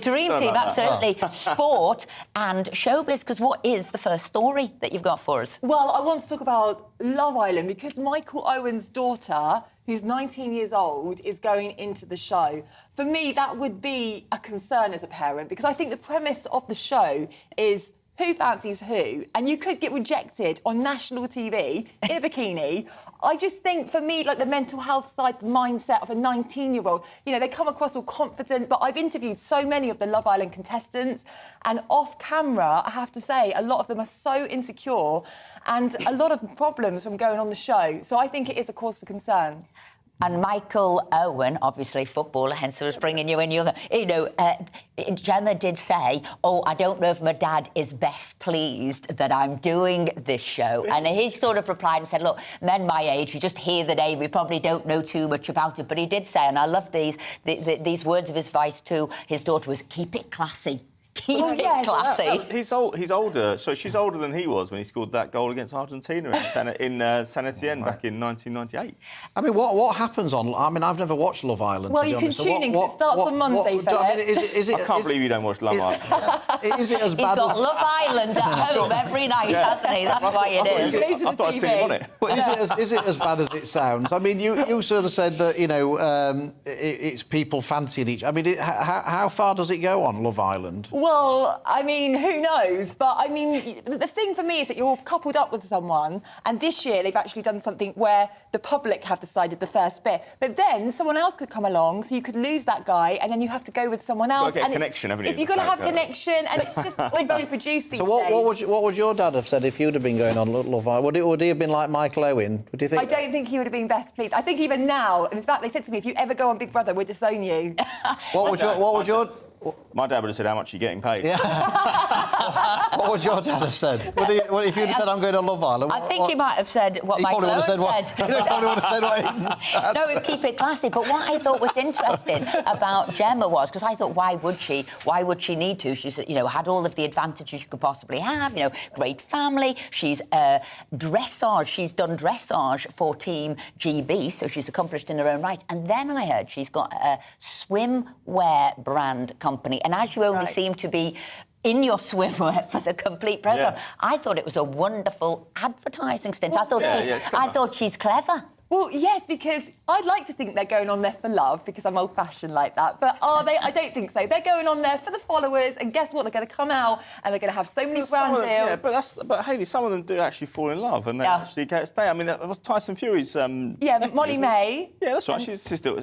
dream team, absolutely. Sport and showbiz, because what is the first story that you've got for us? Well, I want to talk about Love Island, because Michael Owen's daughter, who's 19 years old, is going into the show. For me, that would be a concern as a parent, because I think the premise of the show is who fancies who, and you could get rejected on national TV in a bikini. I just think, for me, like the mental health side, the mindset of a 19-year-old, you know, they come across all confident, but I've interviewed so many of the Love Island contestants, and off camera, I have to say, a lot of them are so insecure and a lot of problems from going on the show. So I think it is a cause for concern. And Michael Owen, obviously footballer, hence I was bringing you in. Gemma did say, I don't know if my dad is best pleased that I'm doing this show. And he sort of replied and said, look, men my age, we just hear the name, we probably don't know too much about it. But he did say, and I love these words of advice to his daughter, was keep it classy. Keep it classy. He's older, so she's older than he was when he scored that goal against Argentina in San Etienne back in 1998. I mean, what happens on... I mean, I've never watched Love Island. Well, you can tune in, because it starts on Monday, I can't believe you don't watch Love Island. Is it as bad as... He's got Love Island at home every night, hasn't he? That's why it is. I thought I'd seen him on it. But is it as bad as it sounds? I mean, you sort of said that, you know, it's people fancying each... I mean, how far does it go on Love Island? Well, Well, I mean, who knows? But I mean, the thing for me is that you're coupled up with someone, and this year they've actually done something where the public have decided the first bit. But then someone else could come along, so you could lose that guy, and then you have to go with someone else. You've got to get a connection, haven't you? You've got to have connection, and it's just very produced these So what would your dad have said if you'd have been going on Love Island? Would he have been like Michael Owen? Would you think? I don't think he would have been best pleased. I think even now, in fact, they said to me, if you ever go on Big Brother, we'll disown you. What would your My dad would have said, how much are you getting paid? Yeah. What would your dad have said? If you'd have said, I'm going on Love Island? I think he might have said what Michael Owen said. He probably would have said what Aidan's dad No, keep it classy. But what I thought was interesting about Gemma was, because I thought, why would she? Why would she need to? She's, had all of the advantages you could possibly have. Great family. She's dressage. She's done dressage for Team GB, so she's accomplished in her own right. And then I heard she's got a swimwear brand company. And as you only seem to be in your swimwear for the complete programme, I thought it was a wonderful advertising stint. I thought she's clever. Well, yes, because I'd like to think they're going on there for love, because I'm old-fashioned like that. But are they? I don't think so. They're going on there for the followers, and guess what? They're going to come out and they're going to have so many brand deals. Yeah, but Hayley, some of them do actually fall in love, and they actually stay. I mean, that was Tyson Fury's. Molly May. Yeah, that's right.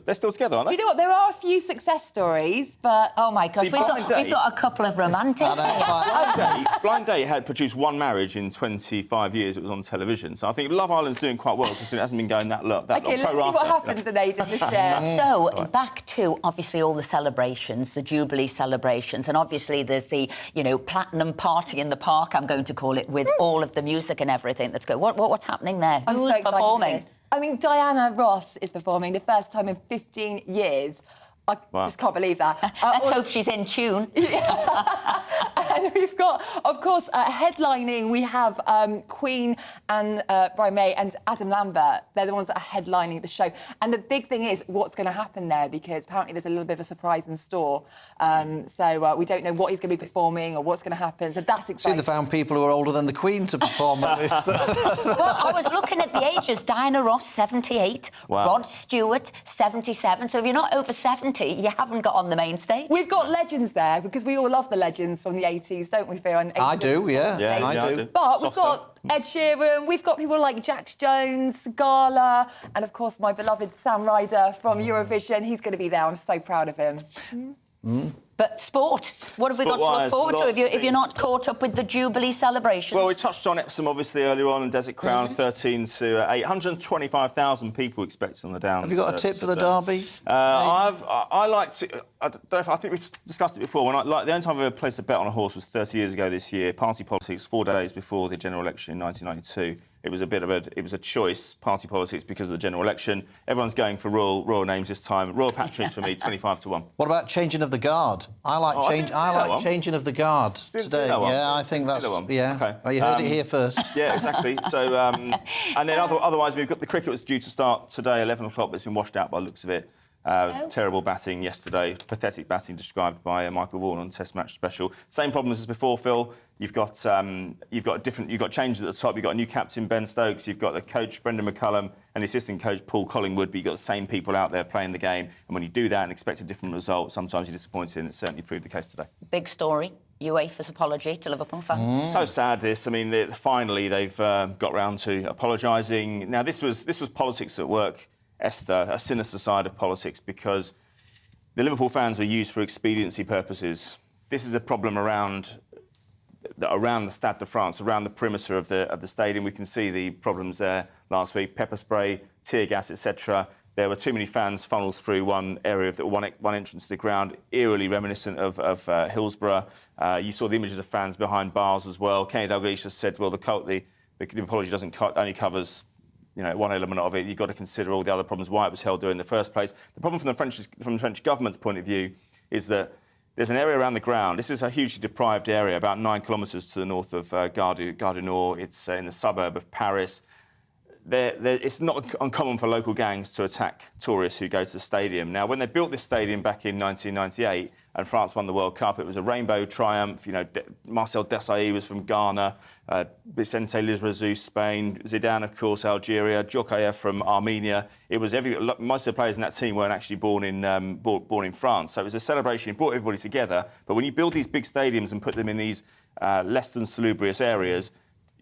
They're still together, aren't they? Do you know what? There are a few success stories, but oh my gosh, we've got a couple of romantics. Blind Date had produced one marriage in 25 years. It was on television, so I think Love Island's doing quite well because it hasn't been going that long. Okay, let's see what happens in Aidan this year. So, back to, obviously, all the celebrations, the Jubilee celebrations, and obviously there's the, platinum party in the park, I'm going to call it, with all of the music and everything that's going. What's happening there? I'm Who's so performing? I mean, Diana Ross is performing the first time in 15 years. I just can't believe that. Let's hope she's in tune. And we've got, of course, headlining, we have Queen and Brian May and Adam Lambert. They're the ones that are headlining the show. And the big thing is what's going to happen there, because apparently there's a little bit of a surprise in store. So we don't know what he's going to be performing or what's going to happen. So that's exciting. See, they found people who are older than the Queen to perform at this. Well, I was looking at the ages. Diana Ross, 78. Wow. Rod Stewart, 77. So if you're not over 70, you haven't got on the main stage. We've got legends there, because we all love the legends from the 80s, don't we, Phil? I do, yeah. I do. But we've got Ed Sheeran, we've got people like Jax Jones, Gala, and, of course, my beloved Sam Ryder from Eurovision. He's going to be there. I'm so proud of him. But sport, what have we got to look forward to if you're not caught up with the Jubilee celebrations? Well, we touched on Epsom, obviously, earlier on, and Desert Crown, 13 to 8. 125,000 people expected on the Downs. Have you got a tip for the Derby? I like to... I think we've discussed it before. The only time I ever placed a bet on a horse was 30 years ago this year. Party politics, 4 days before the general election in 1992. It was a choice, party politics, because of the general election. Everyone's going for royal names this time. Royal Patrons for me, 25 to 1. What about changing of the guard? I like changing of the guard today. Yeah, I think that's yeah. Okay. Well, you heard it here first. Yeah, exactly. So and then otherwise we've got the cricket was due to start today, 11 o'clock, but it's been washed out by the looks of it. Terrible batting yesterday, pathetic batting described by Michael Vaughan on Test Match Special. Same problems as before, Phil. You've got changes at the top. You've got a new captain, Ben Stokes. You've got the coach, Brendan McCullum, and the assistant coach, Paul Collingwood. But you've got the same people out there playing the game. And when you do that and expect a different result, sometimes you're disappointed, and it certainly proved the case today. Big story. UEFA's apology to Liverpool fans. So sad, this. I mean, finally they've got round to apologising. Now, this was politics at work, Esther, a sinister side of politics, because the Liverpool fans were used for expediency purposes. This is a problem around the Stade de France, around the perimeter of the stadium. We can see the problems there last week: pepper spray, tear gas, etc. There were too many fans funneled through one area of one entrance to the ground, eerily reminiscent of Hillsborough. You saw the images of fans behind bars as well. Kenny Dalglish has said, well, the apology only covers one element of it. You've got to consider all the other problems, why it was held there in the first place. The problem from the French government's point of view is that there's an area around the ground. This is a hugely deprived area, about 9 kilometres to the north of Gare du Nord. It's in the suburb of Paris. it's not uncommon for local gangs to attack tourists who go to the stadium. Now, when they built this stadium back in 1998 and France won the World Cup, it was a rainbow triumph. You know, Marcel Desailly was from Ghana, Vicente Lizarazu, Spain, Zidane, of course, Algeria, Djokayev from Armenia. It was most of the players in that team weren't actually born in France. So it was a celebration. It brought everybody together. But when you build these big stadiums and put them in these less than salubrious areas,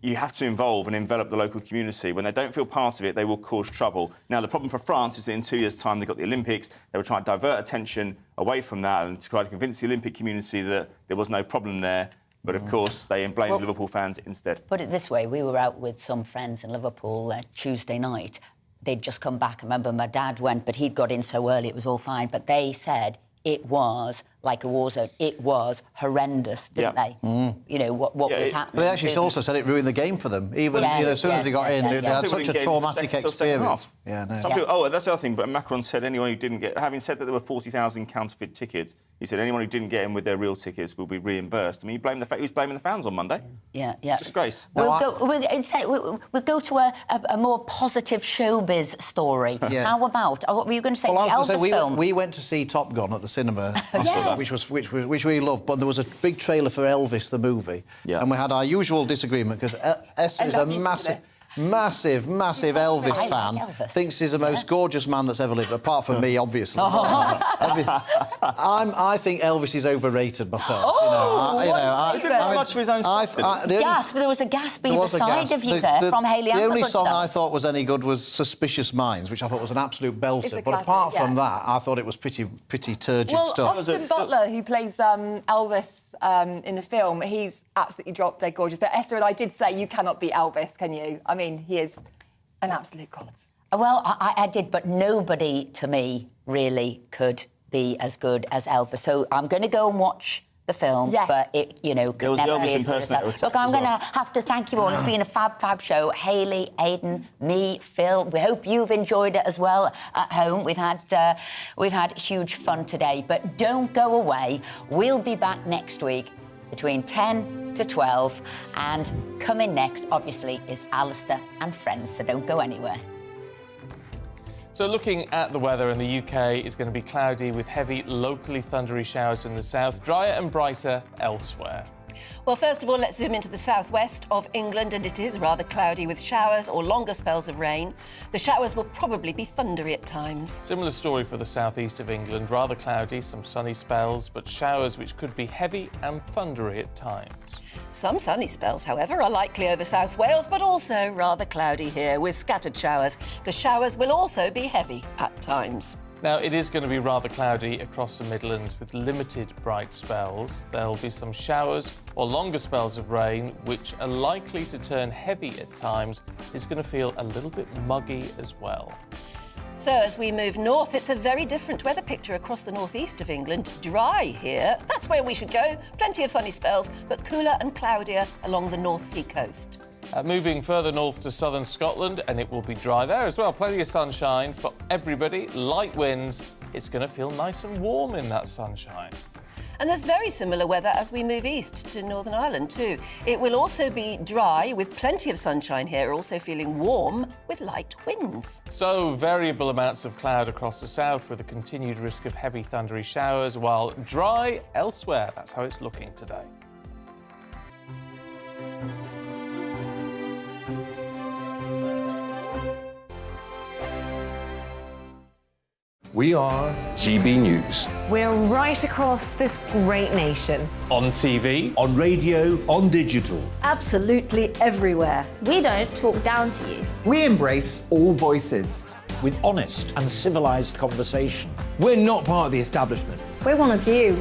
you have to involve and envelop the local community. When they don't feel part of it, they will cause trouble. Now, the problem for France is that in 2 years' time, they've got the Olympics. They were trying to divert attention away from that and to try to convince the Olympic community that there was no problem there. But, of course, they blamed Liverpool fans instead. Put it this way, we were out with some friends in Liverpool Tuesday night. They'd just come back. I remember my dad went, but he'd got in so early, it was all fine. But they said it was like a war zone. It was horrendous, didn't they? You know, what was happening. They actually also said it ruined the game for them. Even as soon as they got in, they had such a traumatic experience. Some people, oh, that's the other thing, but Macron said anyone who didn't get... Having said that there were 40,000 counterfeit tickets, he said anyone who didn't get in with their real tickets will be reimbursed. I mean, he was blaming the fans on Monday. Yeah. Disgrace. We'll go to a more positive showbiz story. How about... What were you going to say? The Elvis film? We went to see Top Gun at the cinema, which we loved, but there was a big trailer for Elvis, the movie, and we had our usual disagreement, because Esther is a massive Elvis fan. Thinks he's the most gorgeous man that's ever lived, apart from me, obviously. I think Elvis is overrated myself. He didn't have much of his own stuff. There was a gasp either side of you there from Hayley. The only song I thought was any good was Suspicious Minds, which I thought was an absolute belter. But apart from that, I thought it was pretty turgid stuff. Austin Butler, who plays Elvis in the film, he's absolutely drop dead gorgeous. But Esther and I did say you cannot beat Elvis, can you? I mean, he is an absolute god. Well, I did, but nobody to me really could be as good as Elvis. So I'm going to go and watch the film, but it, there was the Elvis impersonator. Look, I'm going to have to thank you all. It's been a fab show. Hayley, Aidan, me, Phil. We hope you've enjoyed it as well at home. We've had huge fun today, but don't go away. We'll be back next week between 10 to 12, and coming next, obviously, is Alistair and Friends, so don't go anywhere. So looking at the weather in the UK, it's going to be cloudy with heavy, locally thundery showers in the south, drier and brighter elsewhere. Well, first of all, let's zoom into the southwest of England, and it is rather cloudy with showers or longer spells of rain. The showers will probably be thundery at times. Similar story for the southeast of England, rather cloudy, some sunny spells, but showers which could be heavy and thundery at times. Some sunny spells, however, are likely over South Wales, but also rather cloudy here with scattered showers. The showers will also be heavy at times. Now, it is going to be rather cloudy across the Midlands with limited bright spells. There'll be some showers or longer spells of rain, which are likely to turn heavy at times. It's going to feel a little bit muggy as well. So as we move north, it's a very different weather picture across the northeast of England. Dry here, that's where we should go. Plenty of sunny spells, but cooler and cloudier along the North Sea coast. Moving further north to southern Scotland, and it will be dry there as well. Plenty of sunshine for everybody. Light winds. It's going to feel nice and warm in that sunshine. And there's very similar weather as we move east to Northern Ireland too. It will also be dry with plenty of sunshine here, also feeling warm with light winds. So variable amounts of cloud across the south with a continued risk of heavy thundery showers, while dry elsewhere. That's how it's looking today. We are GB News. We're right across this great nation. On TV, on radio, on digital. Absolutely everywhere. We don't talk down to you. We embrace all voices. With honest and civilised conversation. We're not part of the establishment. We're one of you.